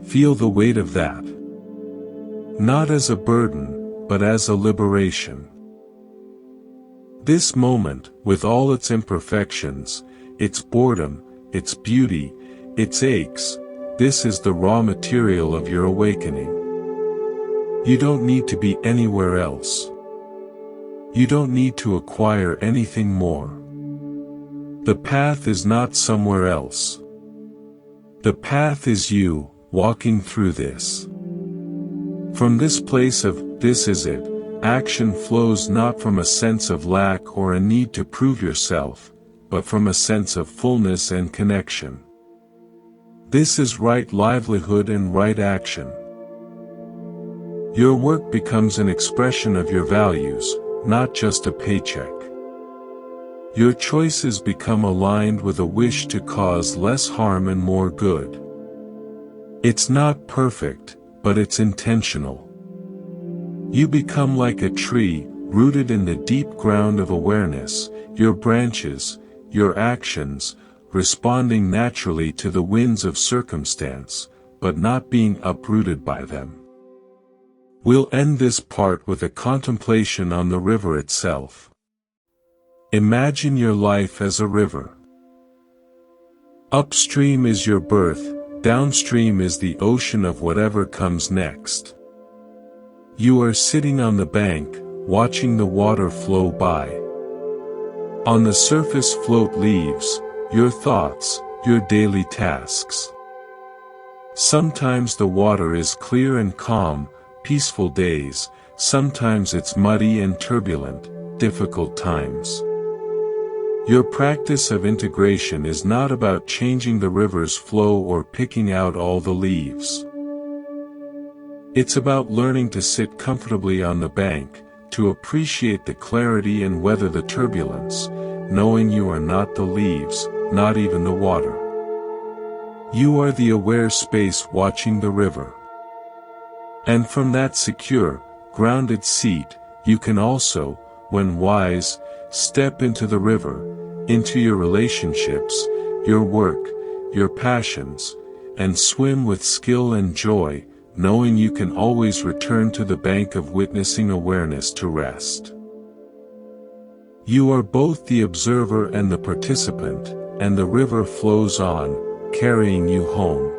Feel the weight of that. Not as a burden, but as a liberation. This moment, with all its imperfections, its boredom, its beauty, its aches, this is the raw material of your awakening. You don't need to be anywhere else. You don't need to acquire anything more. The path is not somewhere else. The path is you, walking through this. From this place of, this is it, action flows not from a sense of lack or a need to prove yourself, but from a sense of fullness and connection. This is right livelihood and right action. Your work becomes an expression of your values, not just a paycheck. Your choices become aligned with a wish to cause less harm and more good. It's not perfect, but it's intentional. You become like a tree, rooted in the deep ground of awareness, your branches, your actions, responding naturally to the winds of circumstance, but not being uprooted by them. We'll end this part with a contemplation on the river itself. Imagine your life as a river. Upstream is your birth, downstream is the ocean of whatever comes next. You are sitting on the bank, watching the water flow by. On the surface float leaves, your thoughts, your daily tasks. Sometimes the water is clear and calm, peaceful days, sometimes it's muddy and turbulent, difficult times. Your practice of integration is not about changing the river's flow or picking out all the leaves. It's about learning to sit comfortably on the bank, to appreciate the clarity and weather the turbulence, knowing you are not the leaves, not even the water. You are the aware space watching the river. And from that secure, grounded seat, you can also, when wise, step into the river, into your relationships, your work, your passions, and swim with skill and joy, knowing you can always return to the bank of witnessing awareness to rest. You are both the observer and the participant, and the river flows on, carrying you home.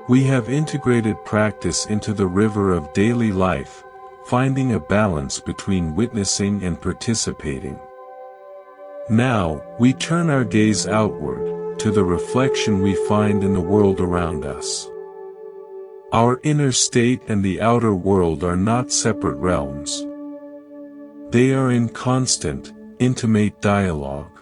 We have integrated practice into the river of daily life, finding a balance between witnessing and participating. Now, we turn our gaze outward, to the reflection we find in the world around us. Our inner state and the outer world are not separate realms. They are in constant, intimate dialogue.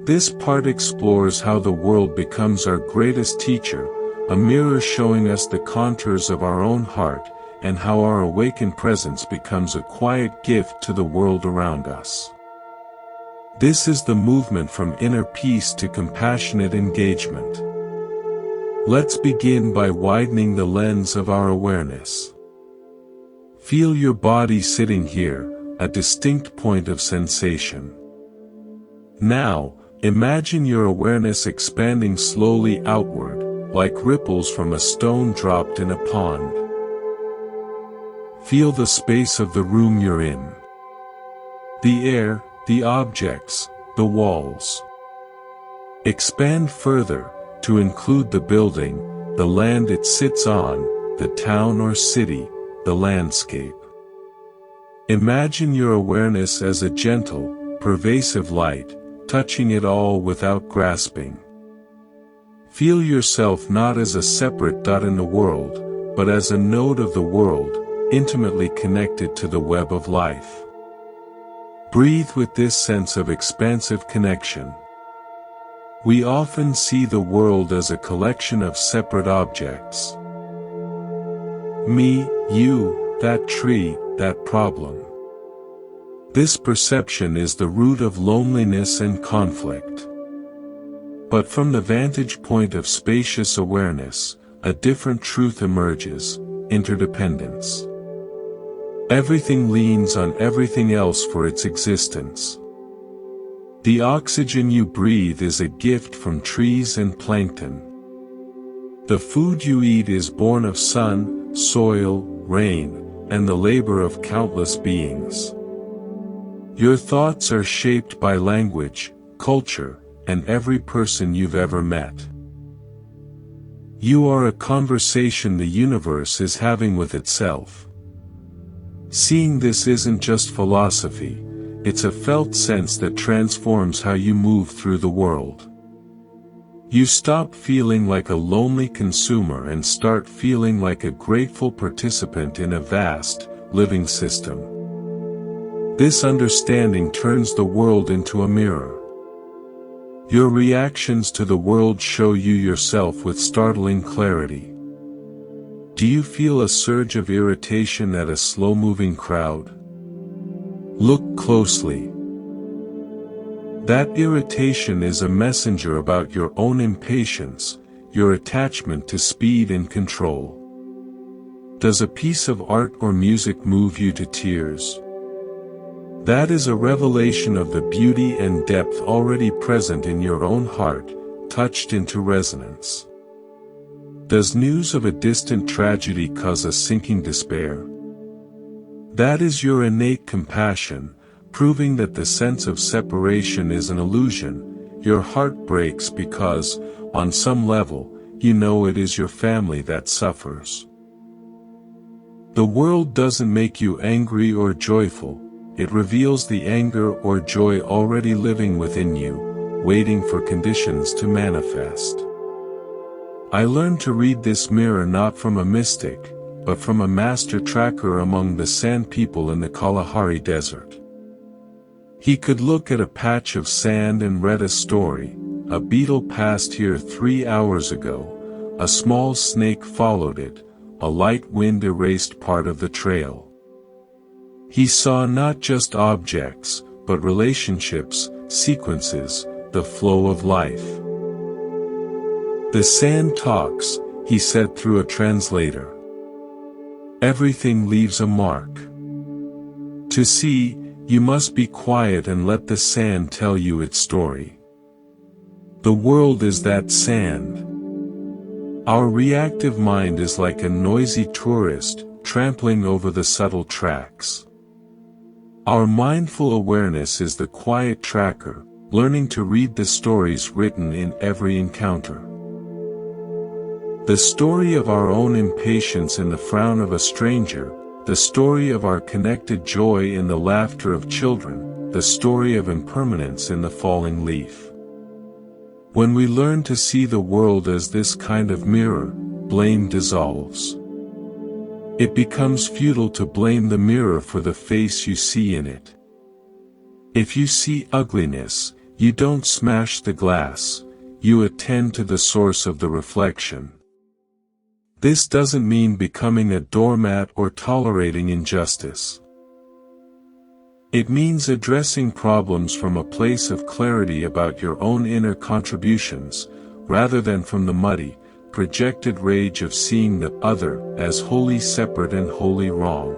This part explores how the world becomes our greatest teacher, a mirror showing us the contours of our own heart, and how our awakened presence becomes a quiet gift to the world around us. This is the movement from inner peace to compassionate engagement. Let's begin by widening the lens of our awareness. Feel your body sitting here, a distinct point of sensation. Now, imagine your awareness expanding slowly outward, like ripples from a stone dropped in a pond. Feel the space of the room you're in. The air, the objects, the walls. Expand further, to include the building, the land it sits on, the town or city, the landscape. Imagine your awareness as a gentle, pervasive light, touching it all without grasping. Feel yourself not as a separate dot in the world, but as a node of the world, intimately connected to the web of life. Breathe with this sense of expansive connection. We often see the world as a collection of separate objects. Me, you, that tree, that problem. This perception is the root of loneliness and conflict. But from the vantage point of spacious awareness, a different truth emerges: interdependence. Everything leans on everything else for its existence. The oxygen you breathe is a gift from trees and plankton. The food you eat is born of sun, soil, rain, and the labor of countless beings. Your thoughts are shaped by language, culture, and every person you've ever met. You are a conversation the universe is having with itself. Seeing this isn't just philosophy, it's a felt sense that transforms how you move through the world. You stop feeling like a lonely consumer and start feeling like a grateful participant in a vast, living system. This understanding turns the world into a mirror. Your reactions to the world show you yourself with startling clarity. Do you feel a surge of irritation at a slow-moving crowd? Look closely. That irritation is a messenger about your own impatience, your attachment to speed and control. Does a piece of art or music move you to tears? That is a revelation of the beauty and depth already present in your own heart, touched into resonance. Does news of a distant tragedy cause a sinking despair? That is your innate compassion, proving that the sense of separation is an illusion. Your heart breaks because, on some level, you know it is your family that suffers. The world doesn't make you angry or joyful, it reveals the anger or joy already living within you, waiting for conditions to manifest. I learned to read this mirror not from a mystic, but from a master tracker among the sand people in the Kalahari Desert. He could look at a patch of sand and read a story. A beetle passed here 3 hours ago, a small snake followed it, a light wind erased part of the trail. He saw not just objects, but relationships, sequences, the flow of life. The sand talks, he said through a translator. Everything leaves a mark. To see, you must be quiet and let the sand tell you its story. The world is that sand. Our reactive mind is like a noisy tourist, trampling over the subtle tracks. Our mindful awareness is the quiet tracker, learning to read the stories written in every encounter. The story of our own impatience in the frown of a stranger, the story of our connected joy in the laughter of children, the story of impermanence in the falling leaf. When we learn to see the world as this kind of mirror, blame dissolves. It becomes futile to blame the mirror for the face you see in it. If you see ugliness, you don't smash the glass, you attend to the source of the reflection. This doesn't mean becoming a doormat or tolerating injustice. It means addressing problems from a place of clarity about your own inner contributions, rather than from the muddy, projected rage of seeing the other as wholly separate and wholly wrong.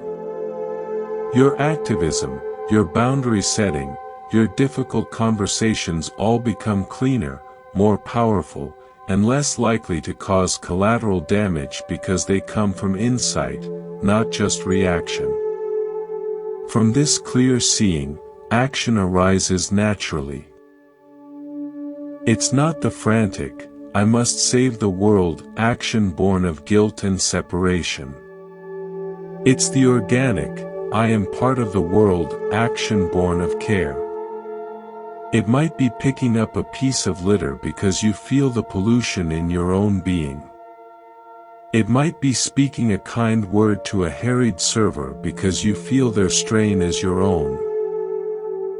Your activism, your boundary setting, your difficult conversations all become cleaner, more powerful, and less likely to cause collateral damage because they come from insight, not just reaction. From this clear seeing, action arises naturally. It's not the frantic, "I must save the world" action born of guilt and separation. It's the organic, "I am part of the world" action born of care. It might be picking up a piece of litter because you feel the pollution in your own being. It might be speaking a kind word to a harried server because you feel their strain as your own.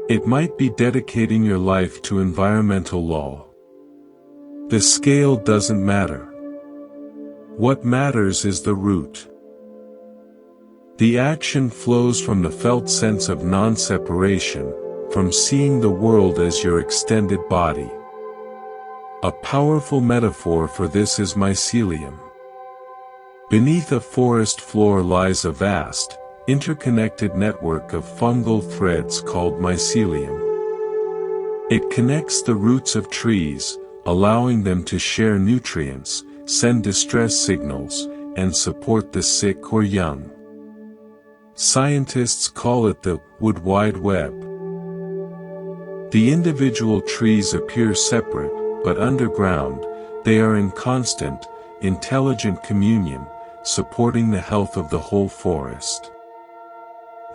It might be dedicating your life to environmental law. The scale doesn't matter. What matters is the root. The action flows from the felt sense of non-separation, from seeing the world as your extended body. A powerful metaphor for this is mycelium. Beneath a forest floor lies a vast, interconnected network of fungal threads called mycelium. It connects the roots of trees, allowing them to share nutrients, send distress signals, and support the sick or young. Scientists call it the Wood Wide Web. The individual trees appear separate, but underground, they are in constant, intelligent communion, supporting the health of the whole forest.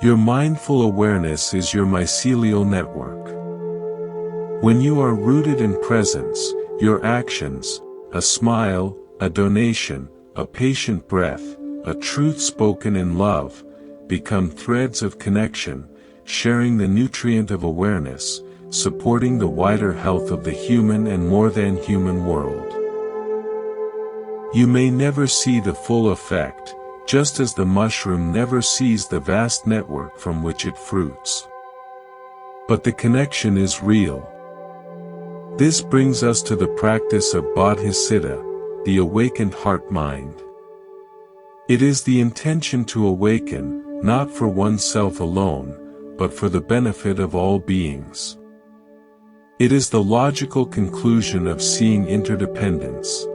Your mindful awareness is your mycelial network. When you are rooted in presence, your actions, a smile, a donation, a patient breath, a truth spoken in love, become threads of connection, sharing the nutrient of awareness, supporting the wider health of the human and more than human world. You may never see the full effect, just as the mushroom never sees the vast network from which it fruits. But the connection is real. This brings us to the practice of bodhicitta, the awakened heart-mind. It is the intention to awaken, not for oneself alone, but for the benefit of all beings. It is the logical conclusion of seeing interdependence.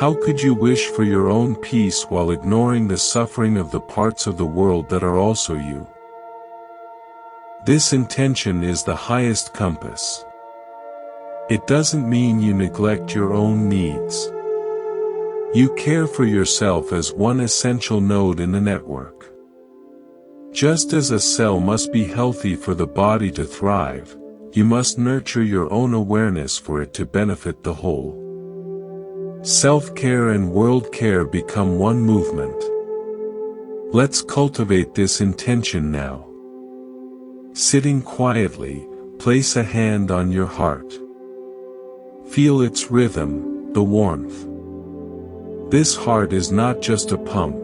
How could you wish for your own peace while ignoring the suffering of the parts of the world that are also you? This intention is the highest compass. It doesn't mean you neglect your own needs. You care for yourself as one essential node in the network. Just as a cell must be healthy for the body to thrive, you must nurture your own awareness for it to benefit the whole. Self-care and world care become one movement. Let's cultivate this intention now. Sitting quietly, place a hand on your heart. Feel its rhythm, the warmth. This heart is not just a pump.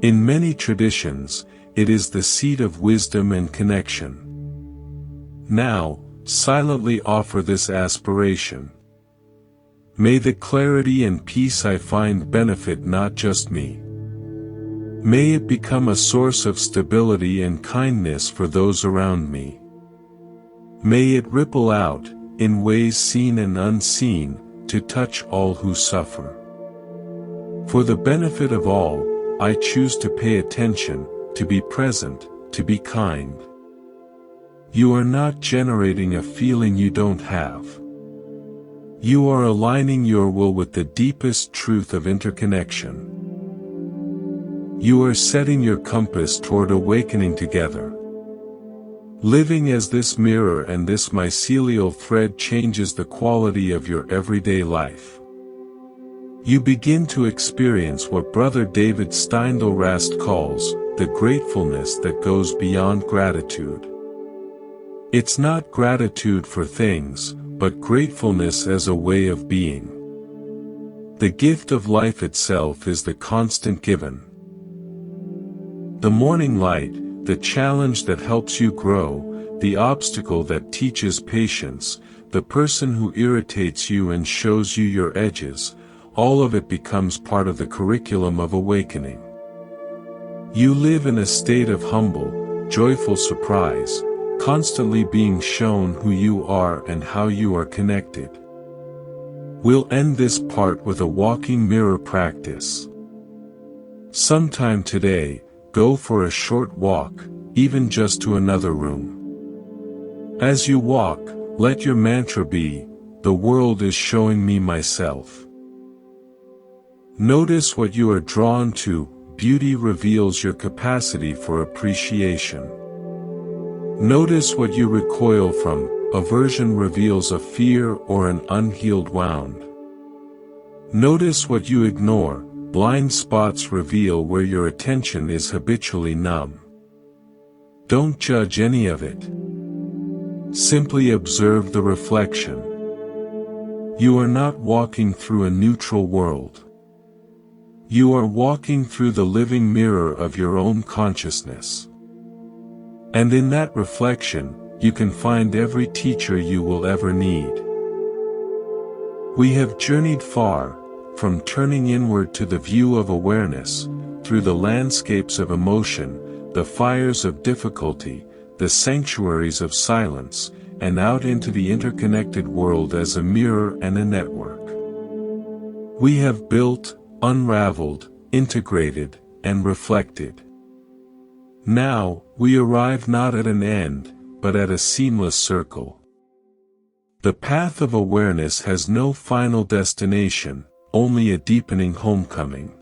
In many traditions, it is the seat of wisdom and connection. Now, silently offer this aspiration. May the clarity and peace I find benefit not just me. May it become a source of stability and kindness for those around me. May it ripple out, in ways seen and unseen, to touch all who suffer. For the benefit of all, I choose to pay attention, to be present, to be kind. You are not generating a feeling you don't have. You are aligning your will with the deepest truth of interconnection. You are setting your compass toward awakening together. Living as this mirror and this mycelial thread changes the quality of your everyday life. You begin to experience what Brother David Steindl-Rast calls the gratefulness that goes beyond gratitude. It's not gratitude for things, but gratefulness as a way of being. The gift of life itself is the constant given. The morning light, the challenge that helps you grow, the obstacle that teaches patience, the person who irritates you and shows you your edges, all of it becomes part of the curriculum of awakening. You live in a state of humble, joyful surprise, constantly being shown who you are and how you are connected. We'll end this part with a walking mirror practice. Sometime today, go for a short walk, even just to another room. As you walk, let your mantra be, "The world is showing me myself." Notice what you are drawn to. Beauty reveals your capacity for appreciation. Notice what you recoil from. Aversion reveals a fear or an unhealed wound. Notice what you ignore. Blind spots reveal where your attention is habitually numb. Don't judge any of it. Simply observe the reflection. You are not walking through a neutral world. You are walking through the living mirror of your own consciousness. And in that reflection, you can find every teacher you will ever need. We have journeyed far, from turning inward to the view of awareness, through the landscapes of emotion, the fires of difficulty, the sanctuaries of silence, and out into the interconnected world as a mirror and a network. We have built, unraveled, integrated, and reflected. Now, we arrive not at an end, but at a seamless circle. The path of awareness has no final destination, only a deepening homecoming.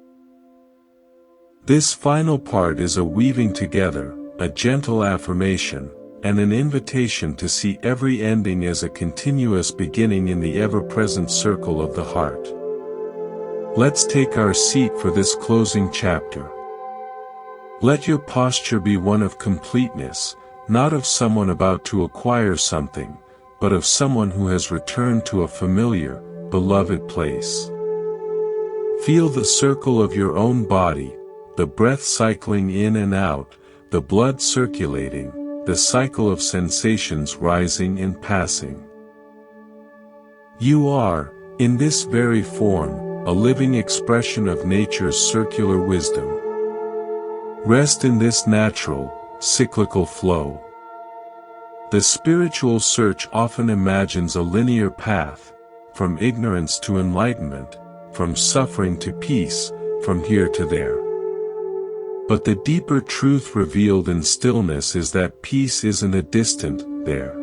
This final part is a weaving together, a gentle affirmation, and an invitation to see every ending as a continuous beginning in the ever-present circle of the heart. Let's take our seat for this closing chapter. Let your posture be one of completeness, not of someone about to acquire something, but of someone who has returned to a familiar, beloved place. Feel the circle of your own body, the breath cycling in and out, the blood circulating, the cycle of sensations rising and passing. You are, in this very form, a living expression of nature's circular wisdom. Rest in this natural, cyclical flow. The spiritual search often imagines a linear path, from ignorance to enlightenment, from suffering to peace, from here to there. But the deeper truth revealed in stillness is that peace isn't a distant there.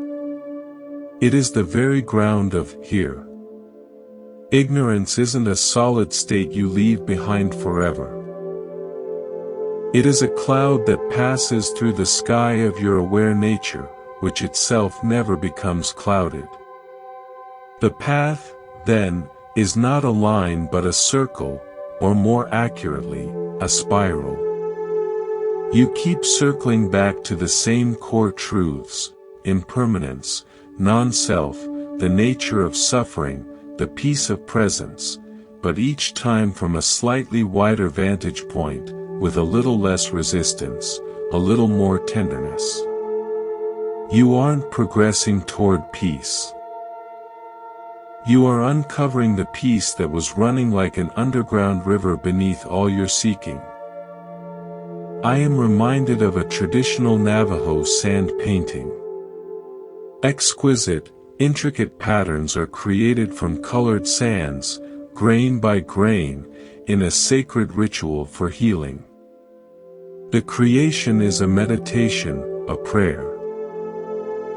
It is the very ground of here. Ignorance isn't a solid state you leave behind forever. It is a cloud that passes through the sky of your aware nature, which itself never becomes clouded. The path, then, is not a line but a circle, or more accurately, a spiral. You keep circling back to the same core truths: impermanence, non-self, the nature of suffering, the peace of presence, but each time from a slightly wider vantage point, with a little less resistance, a little more tenderness. You aren't progressing toward peace. You are uncovering the peace that was running like an underground river beneath all your seeking. I am reminded of a traditional Navajo sand painting. Exquisite, intricate patterns are created from colored sands, grain by grain, in a sacred ritual for healing. The creation is a meditation, a prayer.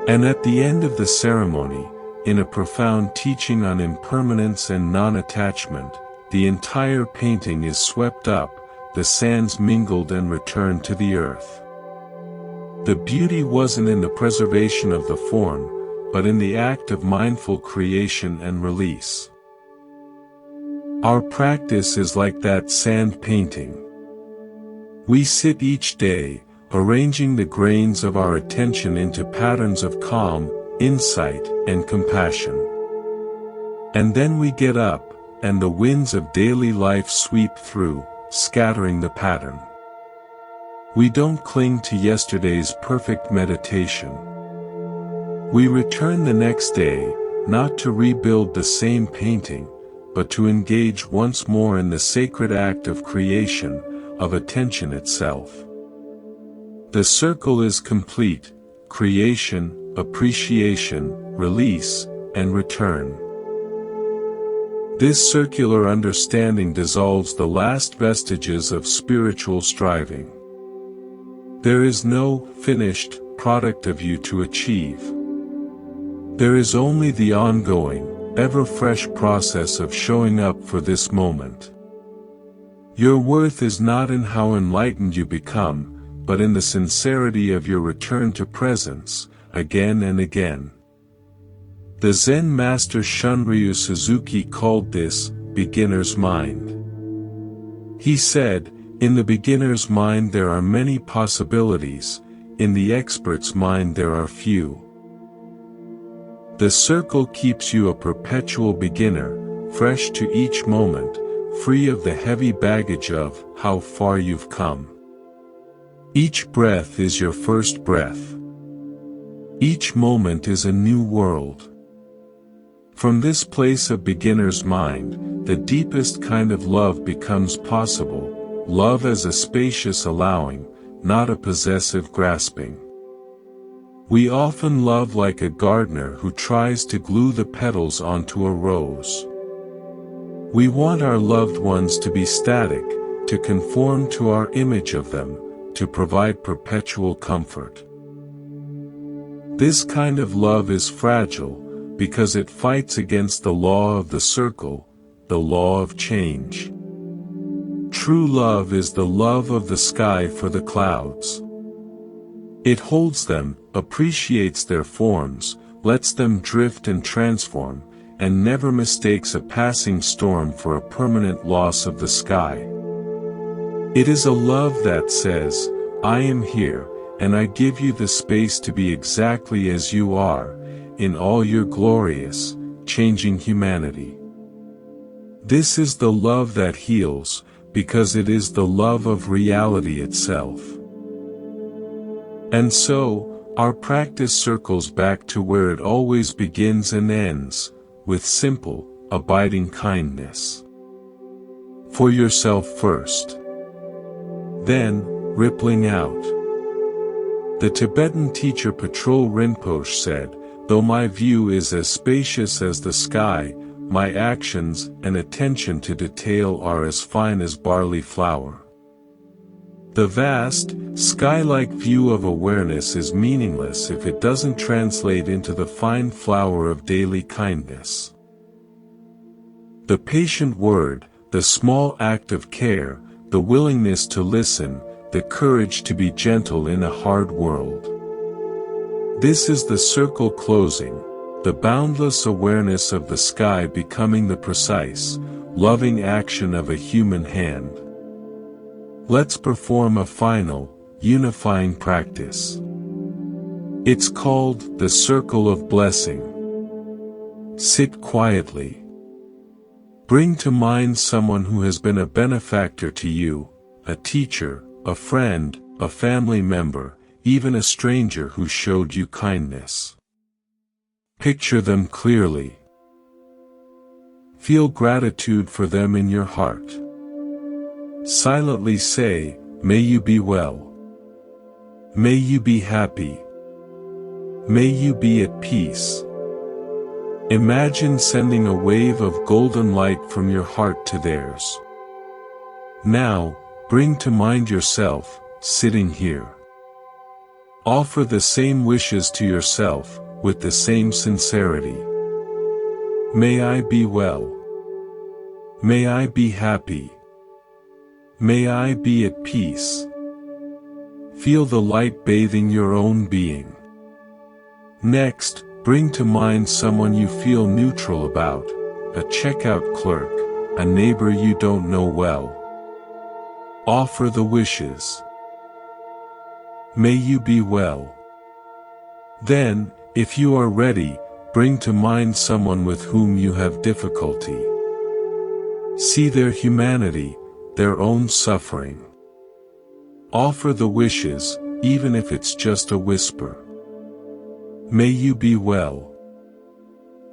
And at the end of the ceremony, in a profound teaching on impermanence and non-attachment, the entire painting is swept up, the sands mingled and returned to the earth. The beauty wasn't in the preservation of the form, but in the act of mindful creation and release. Our practice is like that sand painting. We sit each day, arranging the grains of our attention into patterns of calm, insight, and compassion. And then we get up, and the winds of daily life sweep through, scattering the pattern. We don't cling to yesterday's perfect meditation. We return the next day, not to rebuild the same painting, but to engage once more in the sacred act of creation, of attention itself. The circle is complete: creation, appreciation, release, and return. This circular understanding dissolves the last vestiges of spiritual striving. There is no finished product of you to achieve. There is only the ongoing, ever-fresh process of showing up for this moment. Your worth is not in how enlightened you become, but in the sincerity of your return to presence, again and again. The Zen master Shunryu Suzuki called this beginner's mind. He said, "In the beginner's mind there are many possibilities, in the expert's mind there are few." The circle keeps you a perpetual beginner, fresh to each moment, free of the heavy baggage of how far you've come. Each breath is your first breath. Each moment is a new world. From this place of beginner's mind, the deepest kind of love becomes possible, love as a spacious allowing, not a possessive grasping. We often love like a gardener who tries to glue the petals onto a rose. We want our loved ones to be static, to conform to our image of them, to provide perpetual comfort. This kind of love is fragile, because it fights against the law of the circle, the law of change. True love is the love of the sky for the clouds. It holds them, appreciates their forms, lets them drift and transform, and never mistakes a passing storm for a permanent loss of the sky. It is a love that says, "I am here, and I give you the space to be exactly as you are, in all your glorious, changing humanity." This is the love that heals, because it is the love of reality itself. And so, our practice circles back to where it always begins and ends, with simple, abiding kindness. For yourself first. Then, rippling out. The Tibetan teacher Patrul Rinpoche said, "Though my view is as spacious as the sky, my actions and attention to detail are as fine as barley flour." The vast, sky-like view of awareness is meaningless if it doesn't translate into the fine flower of daily kindness. The patient word, the small act of care, the willingness to listen, the courage to be gentle in a hard world. This is the circle closing, the boundless awareness of the sky becoming the precise, loving action of a human hand. Let's perform a final, unifying practice. It's called the Circle of Blessing. Sit quietly. Bring to mind someone who has been a benefactor to you, a teacher, a friend, a family member, even a stranger who showed you kindness. Picture them clearly. Feel gratitude for them in your heart. Silently say, "May you be well. May you be happy. May you be at peace." Imagine sending a wave of golden light from your heart to theirs. Now, bring to mind yourself, sitting here. Offer the same wishes to yourself, with the same sincerity. May I be well. May I be happy. May I be at peace. Feel the light bathing your own being. Next, bring to mind someone you feel neutral about, a checkout clerk, a neighbor you don't know well. Offer the wishes. May you be well. Then, if you are ready, bring to mind someone with whom you have difficulty. See their humanity, their own suffering. Offer the wishes, even if it's just a whisper. May you be well.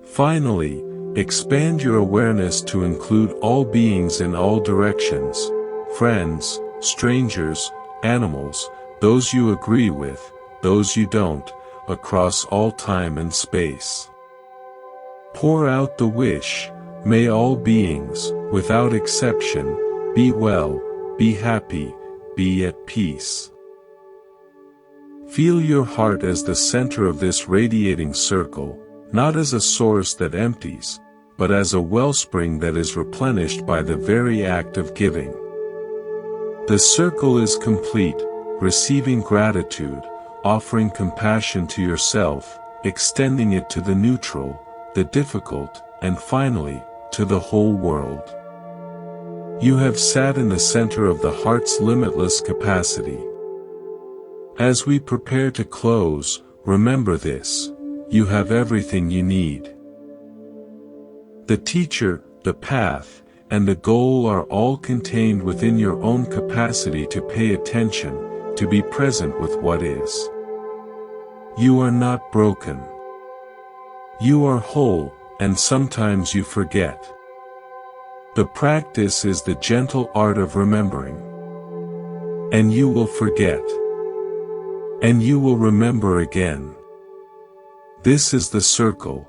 Finally, expand your awareness to include all beings in all directions, friends, strangers, animals, those you agree with, those you don't, across all time and space. Pour out the wish, may all beings, without exception, be well, be happy, be at peace. Feel your heart as the center of this radiating circle, not as a source that empties, but as a wellspring that is replenished by the very act of giving. The circle is complete, receiving gratitude, offering compassion to yourself, extending it to the neutral, the difficult, and finally, to the whole world. You have sat in the center of the heart's limitless capacity. As we prepare to close, remember this: you have everything you need. The teacher, the path, and the goal are all contained within your own capacity to pay attention, to be present with what is. You are not broken. You are whole, and sometimes you forget. The practice is the gentle art of remembering. And you will forget. And you will remember again. This is the circle.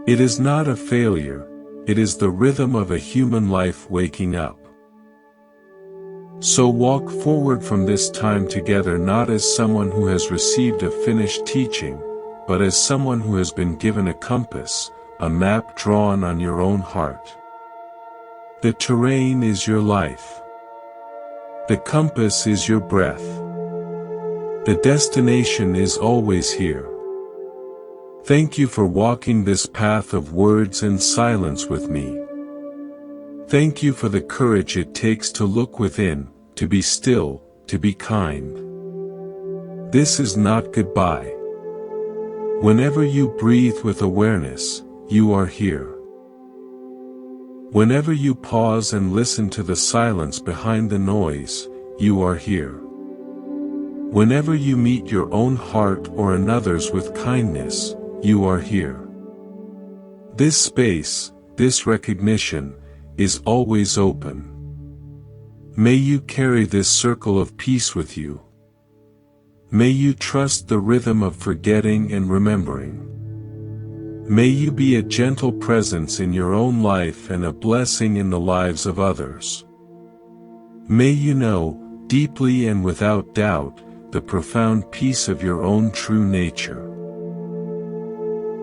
It is not a failure, it is the rhythm of a human life waking up. So walk forward from this time together not as someone who has received a finished teaching, but as someone who has been given a compass, a map drawn on your own heart. The terrain is your life. The compass is your breath. The destination is always here. Thank you for walking this path of words and silence with me. Thank you for the courage it takes to look within, to be still, to be kind. This is not goodbye. Whenever you breathe with awareness, you are here. Whenever you pause and listen to the silence behind the noise, you are here. Whenever you meet your own heart or another's with kindness, you are here. This space, this recognition, is always open. May you carry this circle of peace with you. May you trust the rhythm of forgetting and remembering. May you be a gentle presence in your own life and a blessing in the lives of others. May you know, deeply and without doubt, the profound peace of your own true nature.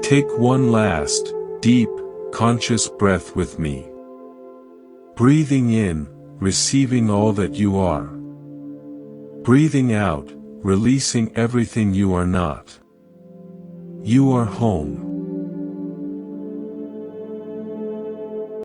Take one last, deep, conscious breath with me. Breathing in, receiving all that you are. Breathing out, releasing everything you are not. You are home.